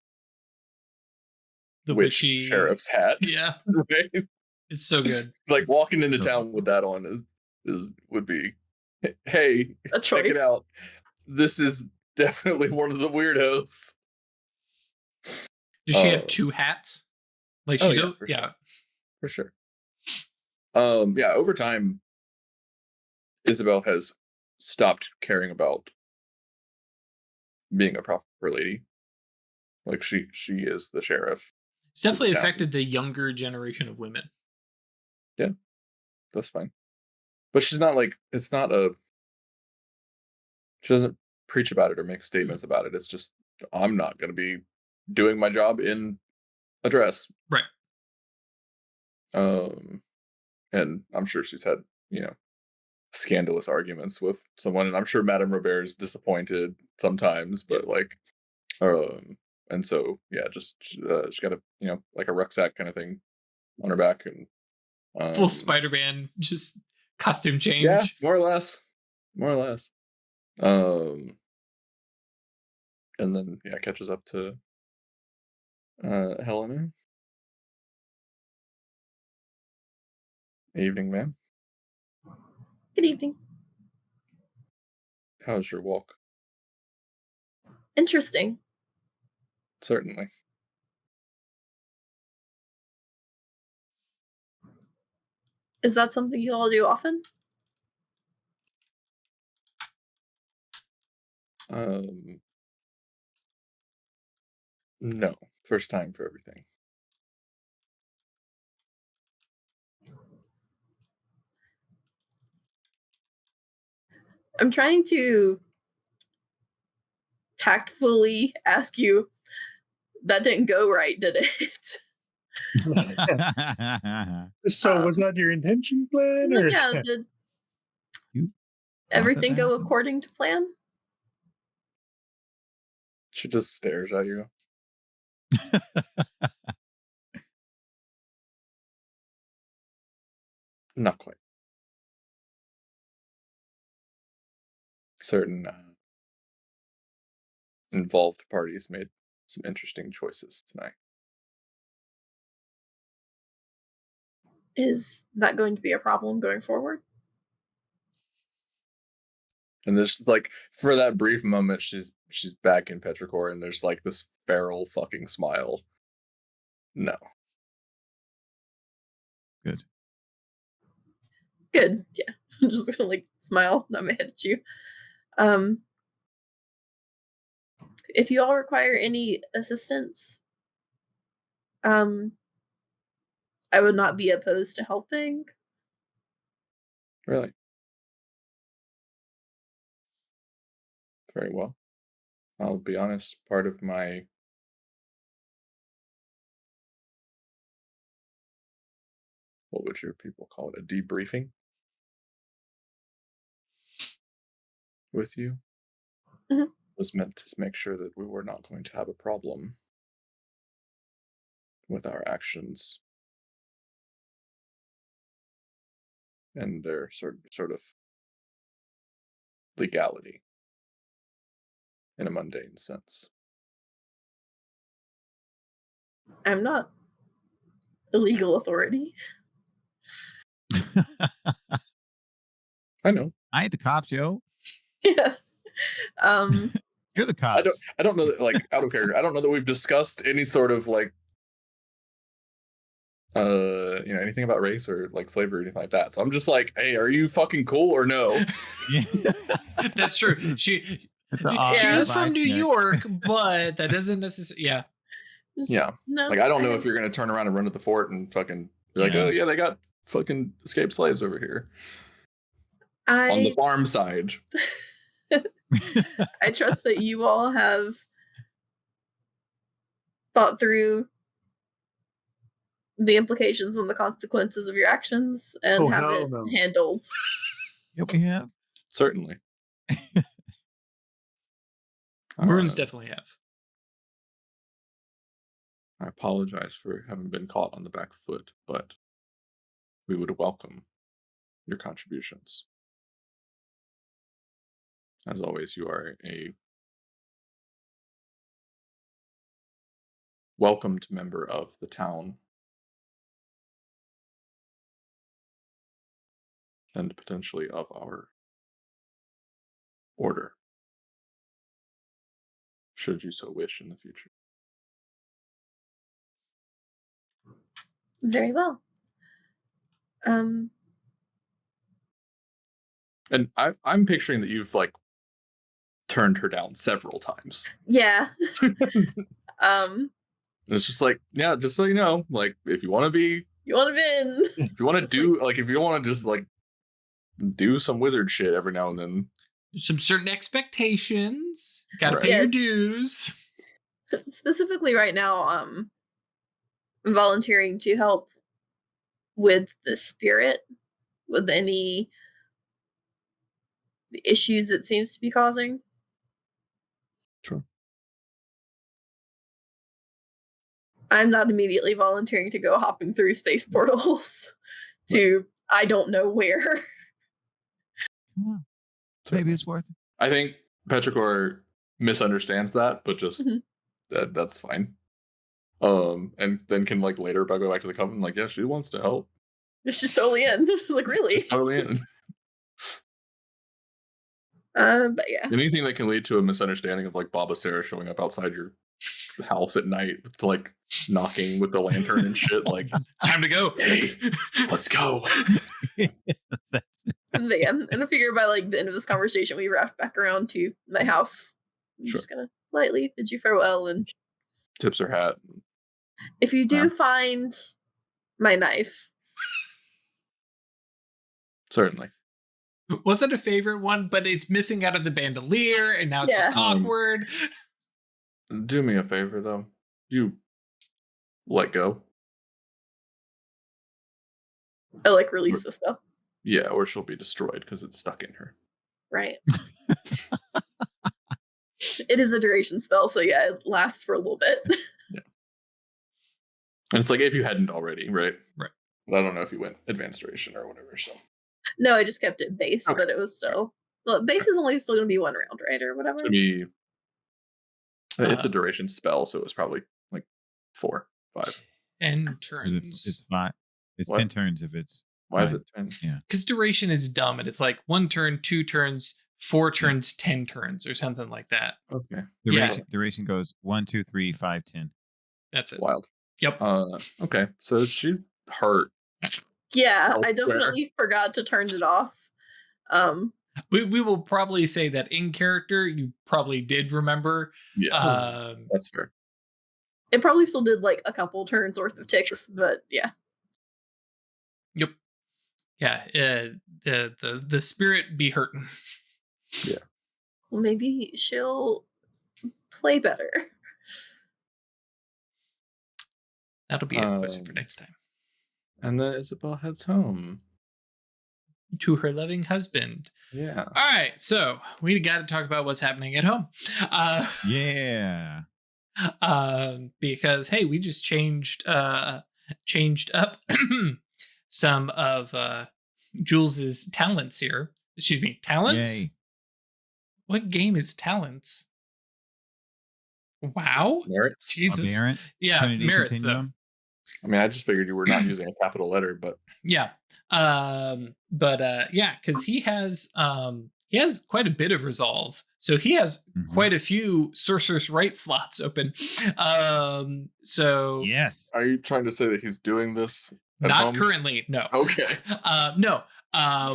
the witch witchy sheriff's hat. Yeah. Right? It's so good. Like walking into town with that on would be, hey, a check choice. it out. This is definitely one of the weirdos. Does she have two hats? Like she's for sure. Over time, Isabel has stopped caring about being a proper lady. Like she is the sheriff. It's definitely affected the younger generation of women. Yeah, that's fine. But she's not like, it's not she doesn't preach about it or make statements about it. It's just, I'm not going to be doing my job in a dress. Right. And I'm sure she's had, scandalous arguments with someone, and I'm sure Madame Robert is disappointed sometimes, but like, and so yeah, just she's got a like a rucksack kind of thing on her back, and Full Spider-Man, just costume change. yeah, more or less. And then catches up to Helena. Evening, ma'am. Good evening. How's your walk? Interesting. Certainly. Is that something you all do often? No. First time for everything. I'm trying to tactfully ask you, that didn't go right, did it? So was that your intention plan? Or? Yeah, did You everything go happen? according to plan? She just stares at you. Not quite. Certain involved parties made some interesting choices tonight. Is that going to be a problem going forward? And there's like, for that brief moment, she's back in Petrichor, and there's like this feral fucking smile. No. Good. Good. Yeah. I'm just gonna like smile, nod my head at you. If you all require any assistance, I would not be opposed to helping. Really? Very well. I'll be honest, part of my what would your people call it? A debriefing with you Mhm. was meant to make sure that we were not going to have a problem with our actions and their sort of legality in a mundane sense. I'm not a legal authority. I know. I ain't the cops, yo. Yeah. You're the cops. I don't know that, like, out of character. I don't know that we've discussed any sort of like anything about race or like slavery or anything like that. So I'm just like, hey, are you fucking cool or no? Yeah. That's true. She It's an Yeah. she awesome is from New sidekick. York, but that doesn't necessarily. Yeah. Just- Yeah. No. Like, I don't know if you're gonna turn around and run to the fort and fucking be like, Yeah. oh yeah, they got fucking escaped slaves over here on the I farm side. I trust that you all have thought through the implications and the consequences of your actions and Oh, have hell it no. handled. Yep, we have. Certainly. Maroons Uh, definitely have. I apologize for having been caught on the back foot, but we would welcome your contributions. As always, you are a welcomed member of the town and potentially of our order, should you so wish in the future. Very well. And I'm picturing that you've like turned her down several times. Yeah. It's just like, yeah, just so you know, like if you want to be, You want to win. if you want to It's do, like if you want to just like do some wizard shit every now and then. Some certain expectations. Got to Right. pay your Yeah. dues. Specifically right now, I'm volunteering to help with the spirit, with any the issues it seems to be causing. Sure. I'm not immediately volunteering to go hopping through space portals to I don't know where. Come on. Maybe it's worth it. I think Petrichor misunderstands that, but just Mhm. that's fine. And then can like later go back to the Coven, like, yeah, she wants to help. It's just totally in. Like, really? She's totally in. But yeah. Anything that can lead to a misunderstanding of like Baba Sera showing up outside your house at night, like knocking with the lantern and shit, like, Time to go. hey, let's go. But yeah, and I figure by like the end of this conversation, we wrap back around to my house. I'm Sure. just gonna lightly bid you farewell, and Tips her hat. if you do Yeah. find my knife, Certainly. Wasn't a favorite one, but it's missing out of the bandolier, and now it's just Yeah. awkward. Do me a favor though. You let go. I like release the spell. Yeah, or she'll be destroyed because it's stuck in her. Right. It is a duration spell, so yeah, it lasts for a little bit. And it's like if you hadn't already, right? Right. But I don't know if you went advanced duration or whatever. So No, I just kept it base, Okay. but it was still. Well, base is only still going to be 1 round, right, or whatever. to me, it's a Uh, duration spell, so it was probably like 4, 5. 10 It's turns. 5. It's What? 10 turns if it's. Why is Right. it 10? Yeah. Because duration is dumb, and it's like 1 turn, 2 turns, 4 turns, 10 turns, or something like that. Okay, Yeah. Duration goes 1, 2, 3, 5, 10. That's it. wild. Yep. Okay, so she's hurt. Yeah, I Elsewhere. definitely forgot to turn it off. We will probably say that in character, you probably did remember. Yeah, that's fair. It probably still did like a couple turns worth of ticks, but yeah. Yep. Yeah. The spirit be hurting. Well, maybe she'll play better. That'll be a question for next time. And then Isabel heads home. To her loving husband. Yeah. All right, so we got to talk about what's happening at home. Yeah. Because hey, we just changed up some of Jules's talents here. Excuse me, talents. Yay. What game is talents? Wow, Merits. Jesus. Aberrant. Yeah, Trinity merits Continuum. I mean, I just figured you were not using a capital letter, but though. Yeah, yeah, because he has quite a bit of resolve. So he has Mhm. quite a few Sorcerer's Right slots open. So Yes. are you trying to say that he's doing this at not home? currently, no. Okay. No.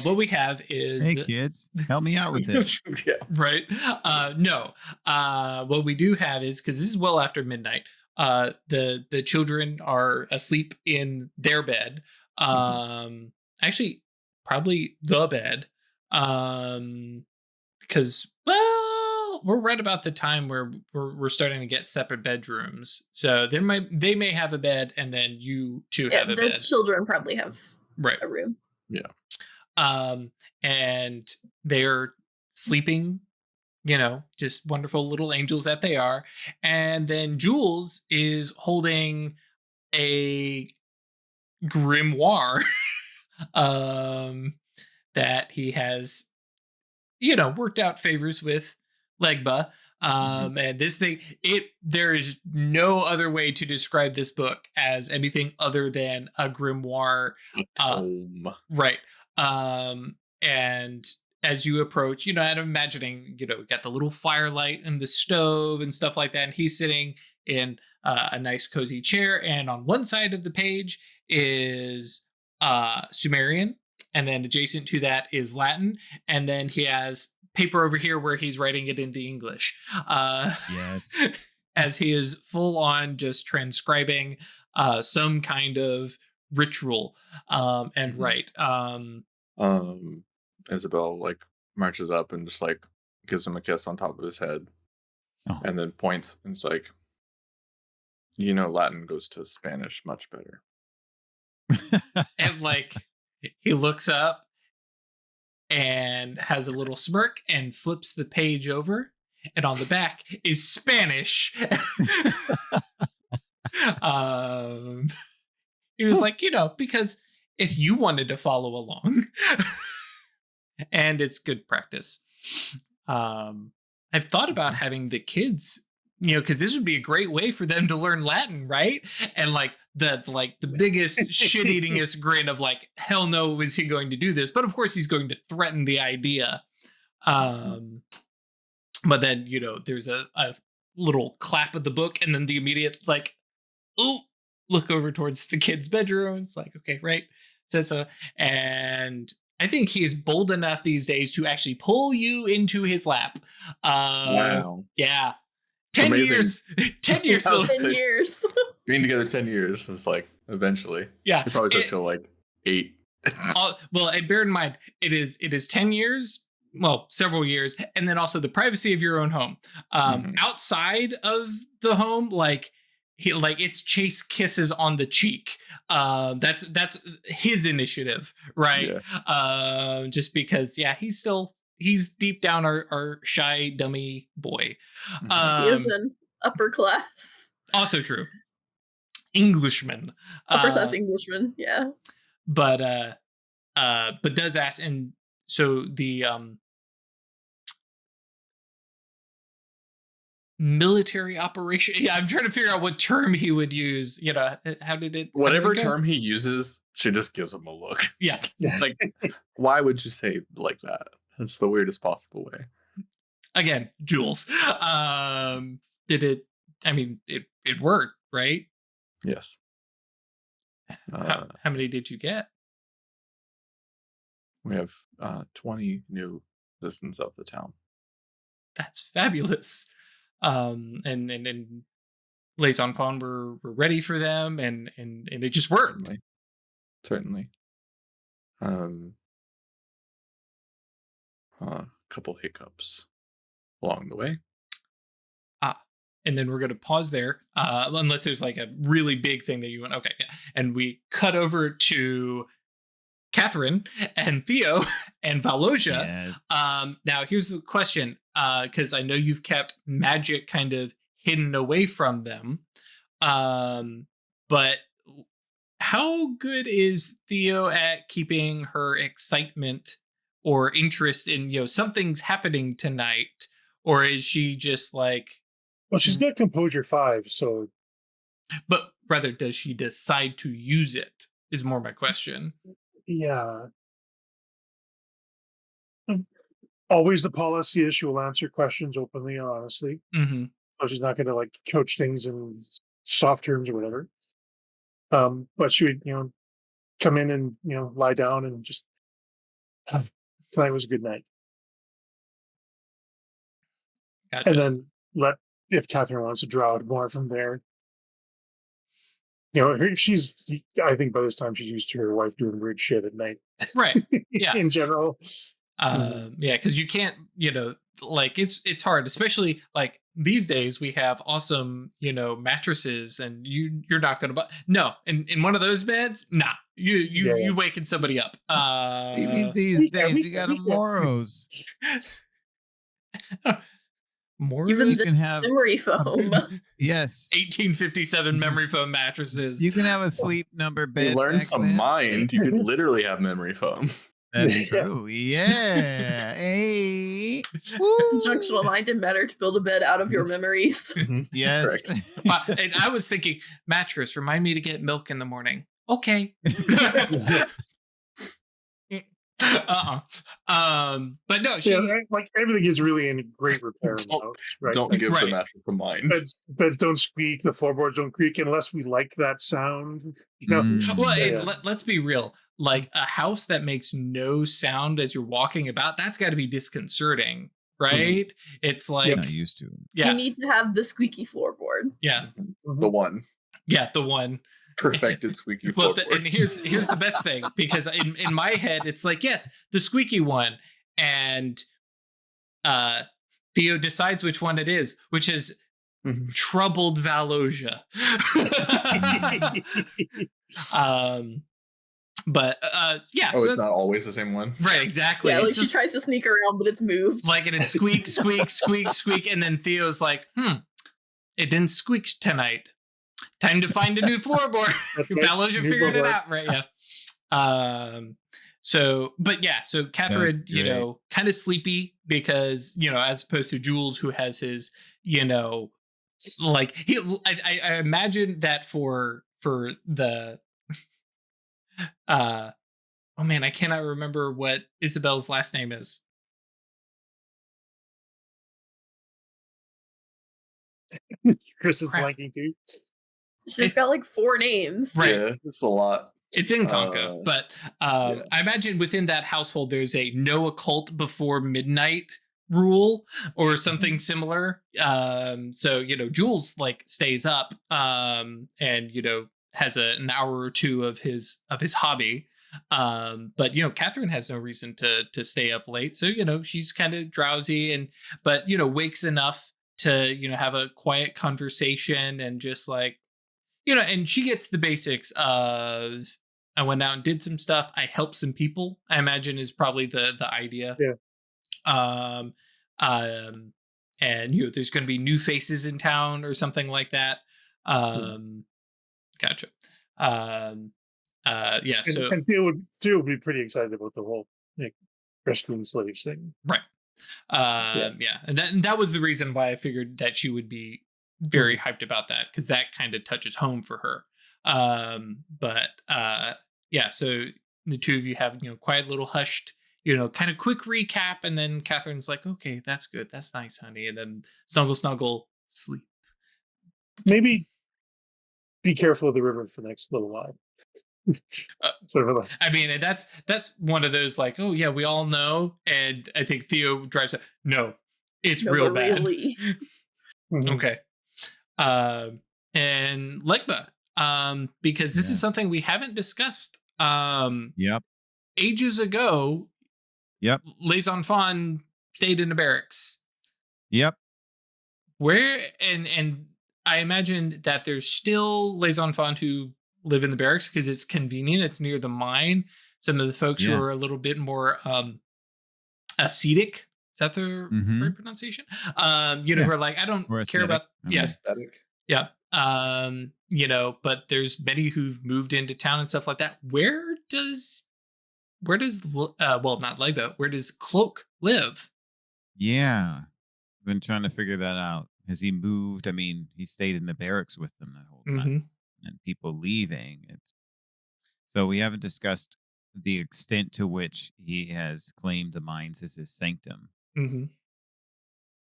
What we have is Hey, kids, help me out with this. Yeah. right. No. What we do have is, because this is well after midnight. The children are asleep in their bed. Actually, probably the bed. Because well, we're right about the time where we're starting to get separate bedrooms. So they may have a bed, and then you two Yeah, have a the bed. children probably have Right. a room. And they're sleeping, just wonderful little angels that they are. And then Jules is holding a grimoire that he has, worked out favors with Legba. And this thing, there is no other way to describe this book as anything other than a grimoire. Tome. Right. And as you approach, and I'm imagining, we got the little firelight and the stove and stuff like that. And he's sitting in a nice cozy chair. And on one side of the page is Sumerian. And then adjacent to that is Latin. And then he has paper over here where he's writing it into English. Yes. As he is full on just transcribing some kind of ritual and right. Isabel marches up and just gives him a kiss on top of his head, and then points and it's like, Latin goes to Spanish much better. And he looks up and has a little smirk and flips the page over, and on the back is Spanish. He was like, because if you wanted to follow along, and it's good practice. I've thought about having the kids, because this would be a great way for them to learn Latin, right? And the biggest shit-eatingest grin of like, hell no, is he going to do this? But of course he's going to threaten the idea. But then, there's a little clap of the book, and then the immediate like, oh, look over towards the kid's bedroom. It's like, okay, right. Says so. And I think he is bold enough these days to actually pull you into his lap. Wow. Yeah. 10 Amazing. years. 10 years. So, 10 years. Being together 10 years is like eventually. yeah. It probably took till like 8. Well, and bear in mind, it is 10 years. Well, several years, and then also the privacy of your own home. Outside of the home, it's chase kisses on the cheek. That's his initiative, right? Yeah. Just because, he's deep down our shy dummy boy. He is an upper class. Also true. Englishman. Upper class Englishman, yeah. But does ask, and so the military operation. Yeah, I'm trying to figure out what term he would use. How did it? Whatever term he uses, she just gives him a look. Yeah. Like, why would you say it like that? That's the weirdest possible way. Again, Jules. Did it? I mean, it worked, right? Yes. How many did you get? We have 20 new citizens of the town. That's fabulous. And Les Enfants were ready for them, and it just worked. Certainly. A couple hiccups along the way. And then we're going to pause there, unless there's like a really big thing that you want. Okay, yeah. And we cut over to Catherine and Theo and Valosia. Yes. Now here's the question, because I know you've kept magic kind of hidden away from them, but how good is Theo at keeping her excitement or interest in something's happening tonight, or is she just like? Well, she's got composure 5, so. But rather, does she decide to use it? Is more my question. Yeah. Always the policy is she will answer questions openly and honestly. Mm-hmm. So she's not going to like coach things in soft terms or whatever. But she would, come in and lie down and just. Tonight was a good night. Gotcha. And then if Catherine wants to draw out more from there. She's. I think by this time she's used to her wife doing weird shit at night. Right. Yeah. In general. Yeah, because you can't, like it's hard, especially like these days we have awesome, mattresses, and you're not gonna buy in one of those beds. Nah, you waking somebody up. Maybe these days we got Moros. More Even You can have memory foam. yes. 1857 memory foam mattresses. You can have a sleep number bed. You learn back some then. mind. You could literally have memory foam. That's true. Yeah. Hey. Conjunctional mind and matter to build a bed out of your memories. Yes. Correct. And I was thinking, mattress, remind me to get milk in the morning. Okay. But no, she like everything is really in great repair now, right? Don't give the mattress a mind. Beds don't squeak, the floorboards don't creak unless we like that sound. Well, let's be real. Like a house that makes no sound as you're walking about, that's got to be disconcerting, right? It's like You're not used to it. Yeah, You need to have the squeaky floorboard. yeah, The one the one. perfected squeaky Well, floorboard. and here's the best thing, because in my head it's like, yes, the squeaky one, and Theo decides which one it is, which is troubled Valosia. But yeah, Oh, so it's that's not always the same one. right, exactly. Yeah, like It's she just tries to sneak around, but it's moved. like, and it squeak, squeak, squeak, squeak, and then Theo's like, it didn't squeak tonight. Time to find a new floorboard. That's right. Fellows, you New figured it floorboard. out, right? Yeah. So Catherine, That's great. kind of sleepy because, as opposed to Jules, who has his, like I imagine that for the oh man, I cannot remember what Isabel's last name is. Chris is Crap. blanking too. She's got like 4 names. Right. Yeah, it's a lot. It's in Conco, but yeah. I imagine within that household there's a no occult before midnight rule or something similar. So Jules like stays up and has an hour or two of his hobby. But Catherine has no reason to stay up late, so she's kind of drowsy but wakes enough to have a quiet conversation and just like and she gets the basics of I went out and did some stuff. I helped some people, I imagine is probably the idea. Yeah. And there's going to be new faces in town or something like that. Gotcha. Yeah. So And Theo would be pretty excited about the whole rescuing slaves thing. right. Yeah. And that was the reason why I figured that she would be very hyped about that, because that kind of touches home for her. Yeah, so the two of you have quiet little hushed kind of quick recap, and then Catherine's like, okay, that's good, that's nice, honey, and then snuggle sleep. Maybe be careful of the river for the next little while. Sort of like, I mean, that's one of those like, oh yeah, we all know, and I think Theo drives no, it's No, real but bad. really. Okay. And Legba, because this is Yes. something we haven't discussed. Yep. Ages ago, Yep. Les Enfants stayed in the barracks. Yep. Where and I imagine that there's still Les Enfants who live in the barracks because it's convenient. It's near the mine. Some of the folks who Yeah. are a little bit more ascetic. Is that the Mhm. right pronunciation? Yeah. Who are like, I don't Or care aesthetic. about I mean, yes. Aesthetic. Yeah. But there's many who've moved into town and stuff like that. Where does not Legba, where does Cloak live? Yeah. I've been trying to figure that out. Has he moved? I mean, he stayed in the barracks with them that whole time. And people leaving. So we haven't discussed the extent to which he has claimed the mines as his sanctum.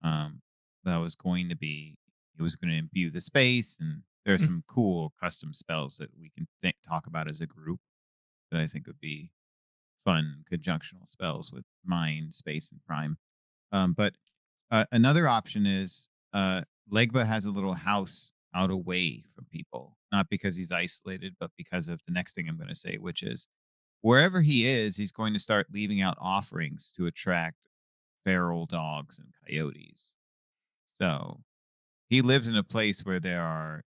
That was going to be, he was going to imbue the space, and there are some cool custom spells that we can talk about as a group that I think would be fun conjunctional spells with mind, space, and prime. But another option is Legba has a little house out away from people, not because he's isolated, but because of the next thing I'm going to say, which is wherever he is, he's going to start leaving out offerings to attract feral dogs and coyotes. So he lives in a place where there are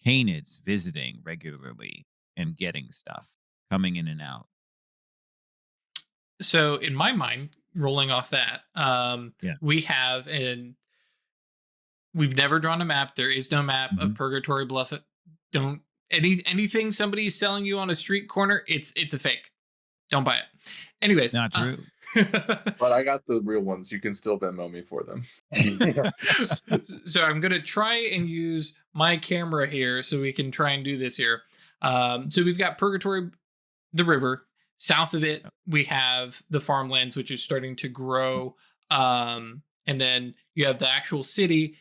canids visiting regularly and getting stuff, coming in and out. So in my mind, rolling off that, we have we've never drawn a map. There is no map of Purgatory Bluff. Don't anything somebody's selling you on a street corner, it's a fake. Don't buy it. Anyways, Not true. But I got the real ones. You can still Venmo me for them. So I'm gonna try and use my camera here so we can try and do this here. So we've got Purgatory, the river. South of it, we have the farmlands, which is starting to grow. And then you have the actual city,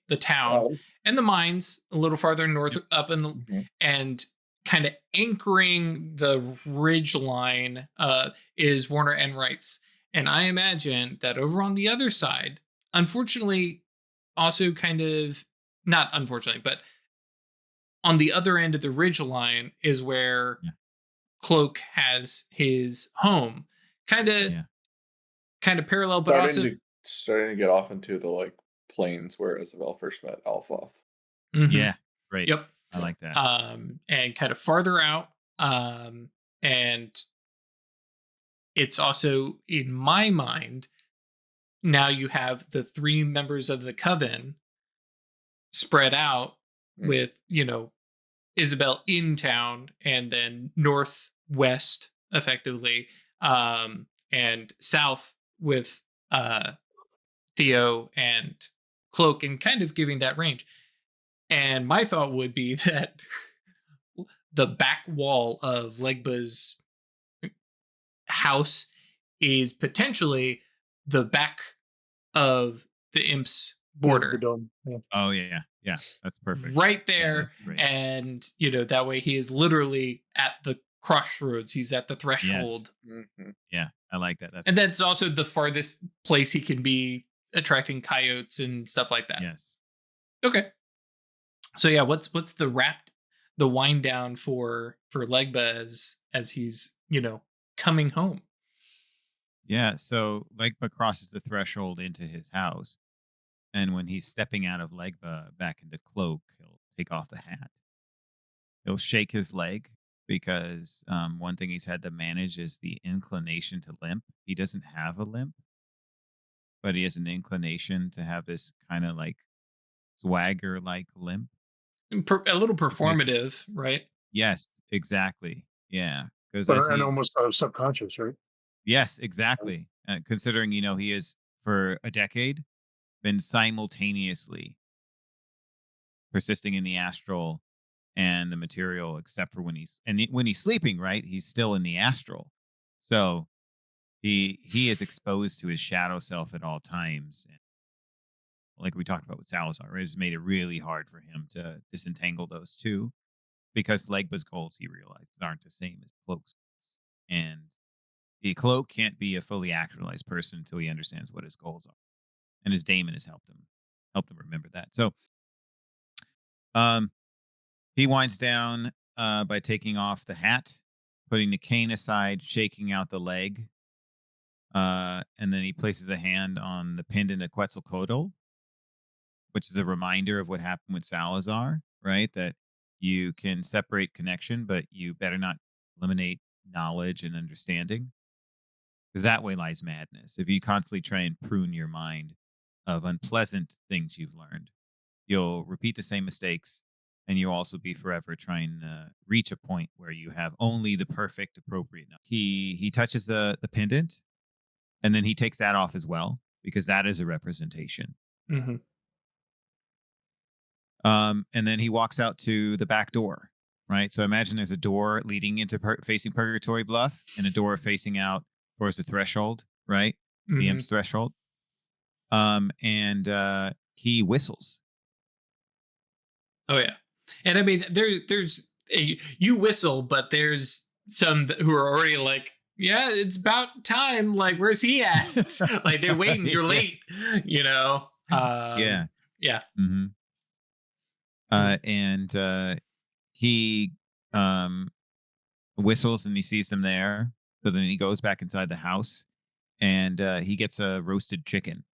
the town, and the mines a little farther north up and kind of anchoring the ridge line is Warner Enright's. And I imagine that over on the other side, unfortunately, also kind of, not unfortunately, but on the other end of the ridge line is where Cloak has his home. Kind of parallel, but starting to get off into the like plains where Isabel first met Alphoth. Yeah, right. Yep. I like that. And kind of farther out And it's also, in my mind, now you have the 3 members of the Coven spread out Mm. with, Isabel in town and then northwest effectively, and south with Theo and Cloak, and kind of giving that range. And my thought would be that the back wall of Legba's house is potentially the back of the Imp's The border. dome. Yeah. Oh yeah, that's perfect. Right Yeah, there. that's great. And, that way he is literally at the crossroads. He's at the threshold. Mhm. Yeah, I like that. That's And that's also the farthest place he can be attracting coyotes and stuff like that. yes. Okay. So yeah, what's the wind down for Legba as he's, coming home? Yeah, so Legba crosses the threshold into his house, and when he's stepping out of Legba back into Cloak, he'll take off the hat. He'll shake his leg because one thing he's had to manage is the inclination to limp. He doesn't have a limp, but he has an inclination to have this kind of like swagger like limp. A little performative, right? Yes, exactly. Yeah, because But as and he's almost subconscious, right? yes, exactly. Considering he is for a decade been simultaneously persisting in the astral and the material, except for when when he's sleeping, right? He's still in the astral, so he is exposed to his shadow self at all times. And like we talked about with Salazar, it has made it really hard for him to disentangle those two because Legba's goals, he realized, aren't the same as Cloak's goals. And the Cloak can't be a fully actualized person until he understands what his goals are. And his daemon has helped him remember that. So he winds down by taking off the hat, putting the cane aside, shaking out the leg. And then he places a hand on the pendant of Quetzalcoatl, which is a reminder of what happened with Salazar, right? That you can separate connection, but you better not eliminate knowledge and understanding, because that way lies madness. If you constantly try and prune your mind of unpleasant things you've learned, you'll repeat the same mistakes, and you'll also be forever trying to reach a point where you have only the perfect, appropriate knowledge. He touches the pendant, and then he takes that off as well, because that is a representation. Mm-hmm. And then he walks out to the back door, right? So imagine there's a door leading into facing Purgatory Bluff, and a door facing out towards the threshold, right? Mm-hmm. The Imp's threshold. And he whistles. Oh yeah, and I mean there's you whistle, but there's some who are already like, yeah, it's about time. Like, where's he at? Like, they're waiting. You're late. Yeah. Yeah. Mm-hmm. And he whistles, and he sees them there. So then he goes back inside the house, and he gets a roasted chicken,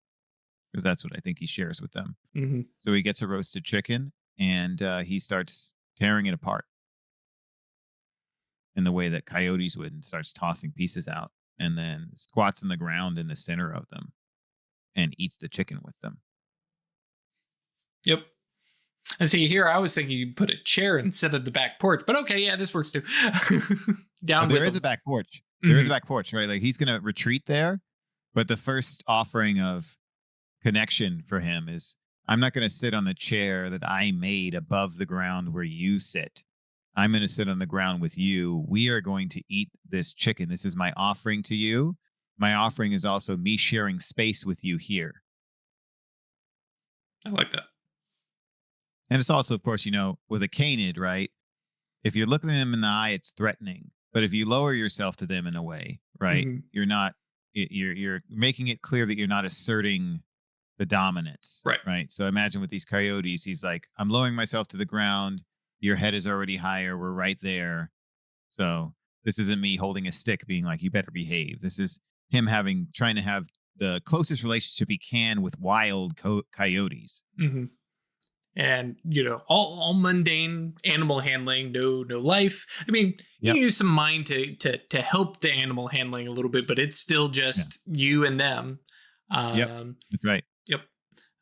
because that's what I think he shares with them. Mm-hmm. So he gets a roasted chicken, and he starts tearing it apart in the way that coyotes would, and starts tossing pieces out, and then squats on the ground in the center of them and eats the chicken with them. Yep. And see, here I was thinking you put a chair instead of the back porch, but okay, yeah, this works too. Down But with there is them. a back porch. Mhm. There is a back porch, right? Like, he's going to retreat there, but the first offering of connection for him is, I'm not going to sit on the chair that I made above the ground where you sit. I'm going to sit on the ground with you. We are going to eat this chicken. This is my offering to you. My offering is also me sharing space with you here. I like that. And it's also, of course, with a canid, right? If you're looking at them in the eye, it's threatening. But if you lower yourself to them in a way, right, Mhm. you're not, you're making it clear that you're not asserting the dominance. Right. So imagine with these coyotes, he's like, I'm lowering myself to the ground. Your head is already higher. We're right there. So this isn't me holding a stick being like, you better behave. This is him trying to have the closest relationship he can with wild coyotes. Mm-hmm. and all mundane animal handling, no life. I mean, Yep. you use some mind to help the animal handling a little bit, but it's still just you and them. Yep. That's right. Yep.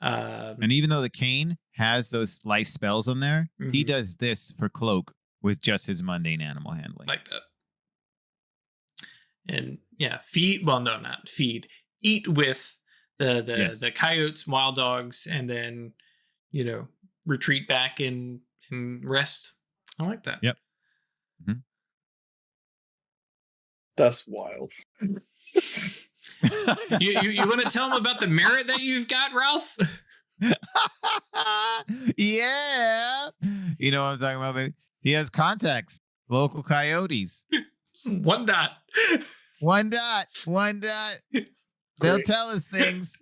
And even though the cane has those life spells on there, he does this for Cloak with just his mundane animal handling. Like that. And feed. Well, no, not feed. Eat with the coyotes, wild dogs, and then retreat back and rest. I like that. Yep. That's wild. You want to tell them about the merit that you've got, Ralph? Yeah. You know what I'm talking about, baby? He has contacts. Local coyotes. One dot. They'll tell us things.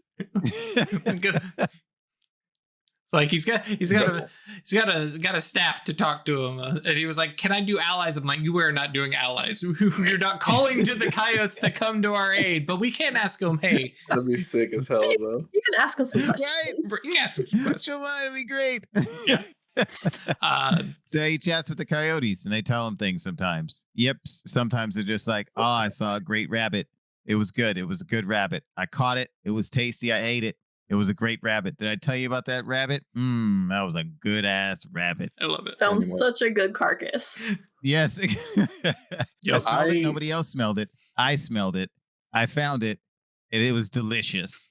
It's like he's got a staff to talk to him, and he was like, "Can I do allies?" I'm like, "You are not doing allies. You're not calling to the coyotes to come to our aid, but we can ask them. Hey, That'd be sick as hell, though. You can ask us some questions. Right? you can ask them some questions." Come on, it'd be great. Yeah. So he chats with the coyotes, and they tell him things sometimes. Yep. Sometimes they're just like, "Oh, I saw a great rabbit. It was good. It was a good rabbit. I caught it. It was tasty. I ate it. It was a great rabbit. Did I tell you about that rabbit? That was a good ass rabbit. I love it. Sounds such a good carcass. Yes. I smelled it. I- Nobody else smelled it. I smelled it. I found it, and it was delicious.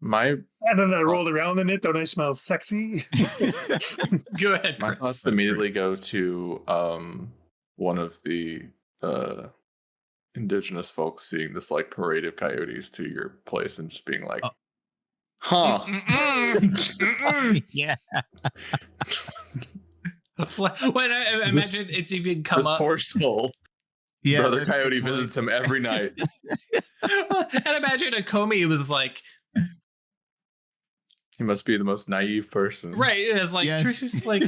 My And then I rolled around in it. Don't I smell sexy? Go ahead, my Chris. thoughts immediately go to one of the indigenous folks seeing this like parade of coyotes to your place and just being like, huh. Yeah. When I imagine it's even come This up. poor soul. Yeah. Brother that's Coyote the point. visits him every night. And imagine a Comey was like, He must be the most naive person. right? It's like Yes. Trish like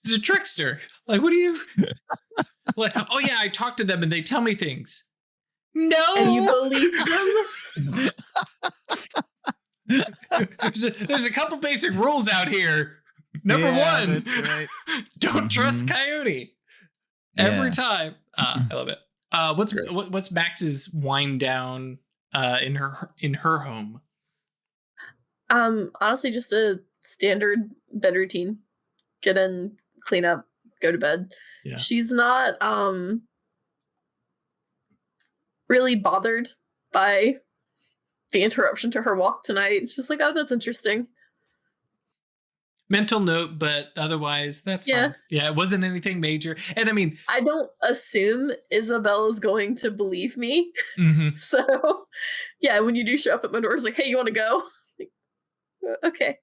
he's a trickster. Like, what do you like? Oh yeah, I talk to them and they tell me things. No, And you believe them? there's a couple basic rules out here. Number Yeah, one, that's right. don't trust Coyote every Yeah. time. I love it. What's Great. what's Max's wind down in her home? Honestly, just a standard bed routine. Get in, clean up, go to bed. Yeah. She's not really bothered by the interruption to her walk tonight. She's like, oh, that's interesting. Mental note, but otherwise that's Yeah. fine. Yeah, it wasn't anything major. And I mean, I don't assume Isabel is going to believe me. mhm. So, yeah, when you do show up at my door, it's like, hey, you want to go? Okay.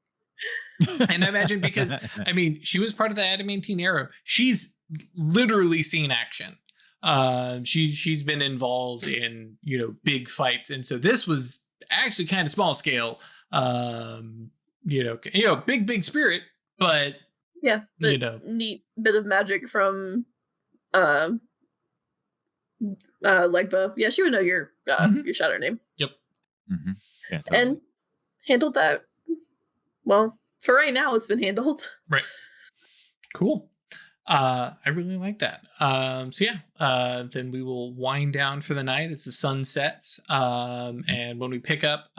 And I imagine because I mean she was part of the adamantine era. She's literally seen action. She's been involved in big fights, and so this was actually kind of small scale. Big spirit, but Yeah. But neat bit of magic from Legba. Yeah, she would know your shadow name. Yep. Mhm. Yeah, totally. And handled that. Well, for right now, it's been handled. Right. Cool. I really like that. Then we will wind down for the night as the sun sets. And when we pick up,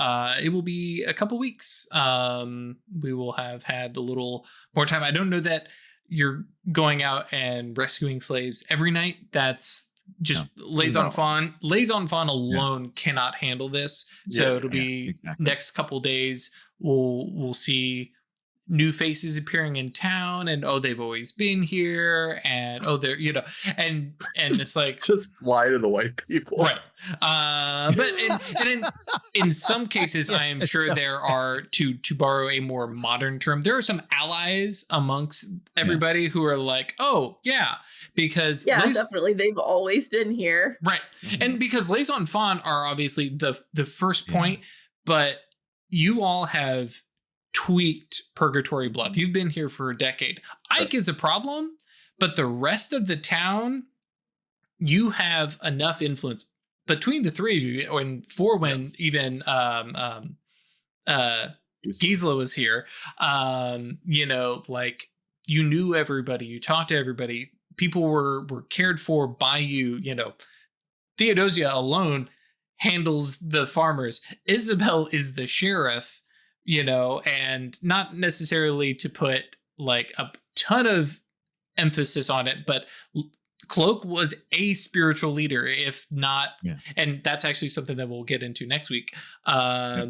it will be a couple weeks. We will have had a little more time. I don't know that you're going out and rescuing slaves every night. That's just Les Enfants. Les Enfants alone cannot handle this. So it'll be exactly. next couple days. We'll see new faces appearing in town, and they've always been here, and they're and it's like Just lie to the white people. right. But in some cases, I am sure there are to borrow a more modern term. There are some allies amongst everybody who are like, oh yeah, because Definitely, they've always been here. right, and because Les Enfants are obviously the first point, but you all have tweaked Purgatory Bluff. You've been here for a decade. Ike is a problem, but the rest of the town, you have enough influence between the three of you, and four when even Gisela was here. You know, like you knew everybody, you talked to everybody, people were cared for by you. You know, Theodosia alone handles the farmers. Isabel is the sheriff, you know, and not necessarily to put like a ton of emphasis on it, but Cloak was a spiritual leader, if not, and that's actually something that we'll get into next week,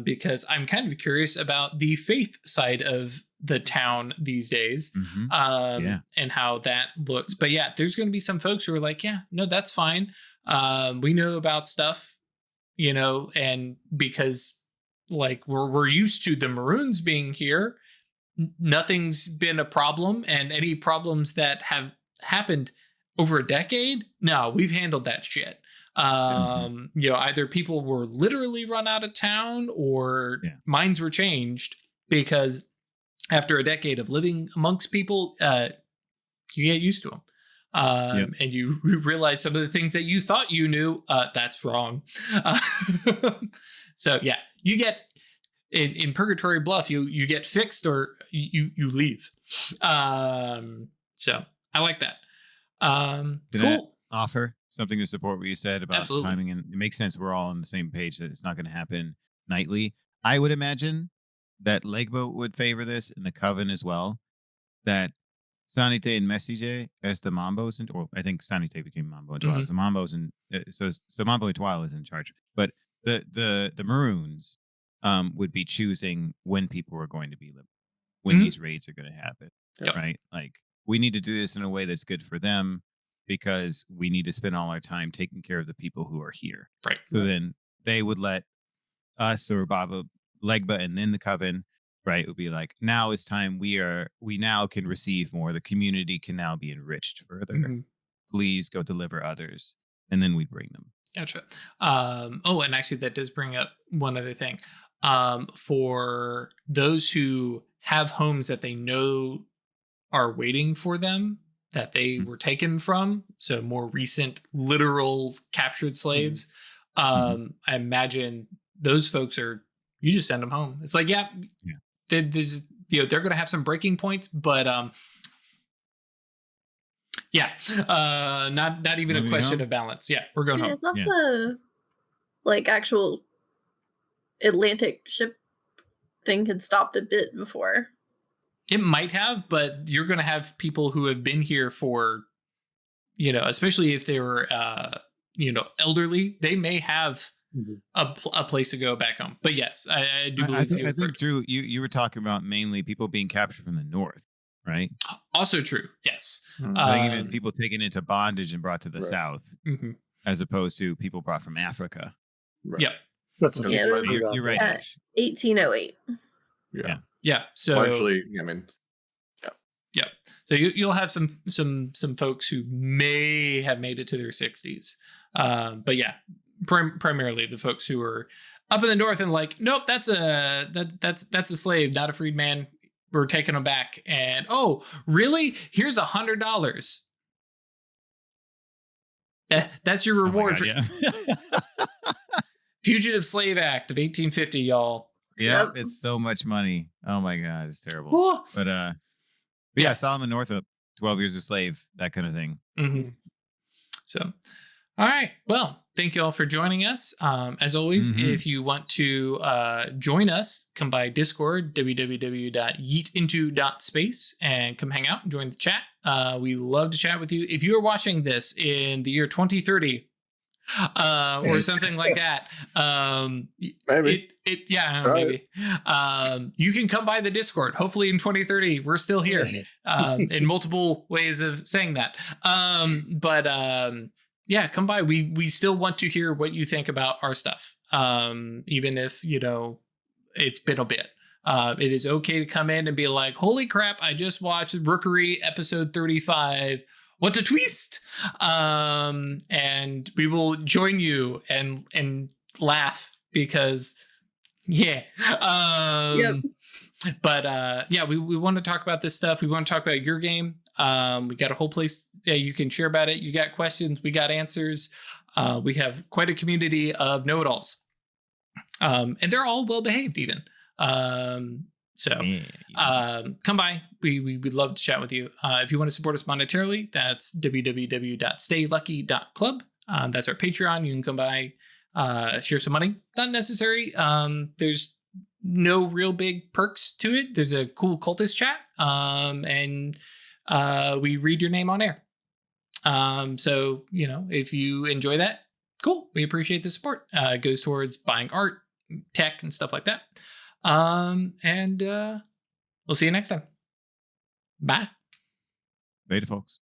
because I'm kind of curious about the faith side of the town these days, and how that looks. But yeah, there's going to be some folks who are like, yeah, no, that's fine. We know about stuff, you know, and because like we're used to the Maroons being here, nothing's been a problem, and any problems that have happened over a decade, no, we've handled that shit. You know, either people were literally run out of town or minds were changed, because after a decade of living amongst people, you get used to them. And you realize some of the things that you thought you knew, that's wrong. So yeah, you get in Purgatory Bluff, you get fixed or you leave. So I like that. Did Cool. I offer something to support what you said about Absolutely. timing? And it makes sense. We're all on the same page that it's not going to happen nightly. I would imagine that Legba would favor this, and the Coven as well. That Sanite and Messige as the Mambos, or I think Sanite became Mambo and Twala. So Mambo's and so Mambo and Twala is in charge. But the Maroons would be choosing when people were going to be living, when these raids are going to happen, right? Like, we need to do this in a way that's good for them, because we need to spend all our time taking care of the people who are here. Right. So then they would let us or Baba, Legba, and then the Coven, right? It would be like, now it's time. We now can receive more. The community can now be enriched further. Please go deliver others. And then we'd bring them. Gotcha. Oh, and actually that does bring up one other thing. For those who have homes that they know are waiting for them, that they were taken from, so more recent literal captured slaves, I imagine those folks you just send them home. It's like, there's, you know, they're going to have some breaking points, but not even a question of balance. Yeah, we're going home. I thought the like actual Atlantic ship thing had stopped a bit before. It might have, but you're going to have people who have been here for, you know, especially if they were, you know, elderly, they may have a place to go back home. But yes, I do believe I think, Drew, you were talking about mainly people being captured from the north, right? Also true. Yes. I think even people taken into bondage and brought to the south, as opposed to people brought from Africa. Right. Yep. That's You're right. 1808. Yeah. So well, actually, I mean, yeah. So you'll have some folks who may have made it to their 60s, but yeah, primarily the folks who are up in the north and like, nope, that's a slave, not a freed man. We're taking them back. And oh, really? Here's $100. That's your reward for Fugitive Slave Act of 1850, y'all. Yep, it's so much money. Oh my God, it's terrible. Oh. But yeah, Solomon Northup, 12 years a slave, that kind of thing. So, all right. Well, thank you all for joining us. As always, if you want to join us, come by Discord, www.yeetinto.space, and come hang out and join the chat. We love to chat with you. If you are watching this in the year 2030, or something like that, maybe maybe you can come by the Discord. Hopefully in 2030 we're still here, in multiple ways of saying that, but yeah, come by. We still want to hear what you think about our stuff, even if, you know, it's been a bit. It is okay to come in and be like, holy crap, I just watched Rookery episode 35. What a twist! And we will join you and laugh because, yeah. But yeah, we want to talk about this stuff. We want to talk about your game. We got a whole place you can share about it. You got questions, we got answers. We have quite a community of know-it-alls, and they're all well behaved even. So Yeah. come by. We'd love to chat with you. If you want to support us monetarily, that's www.staylucky.club. That's our Patreon. You can come by, share some money. Not necessary. There's no real big perks to it. There's a cool cultist chat, and we read your name on air. So, you know, if you enjoy that, cool. We appreciate the support. It goes towards buying art, tech, and stuff like that. And we'll see you next time. Bye. Later, folks.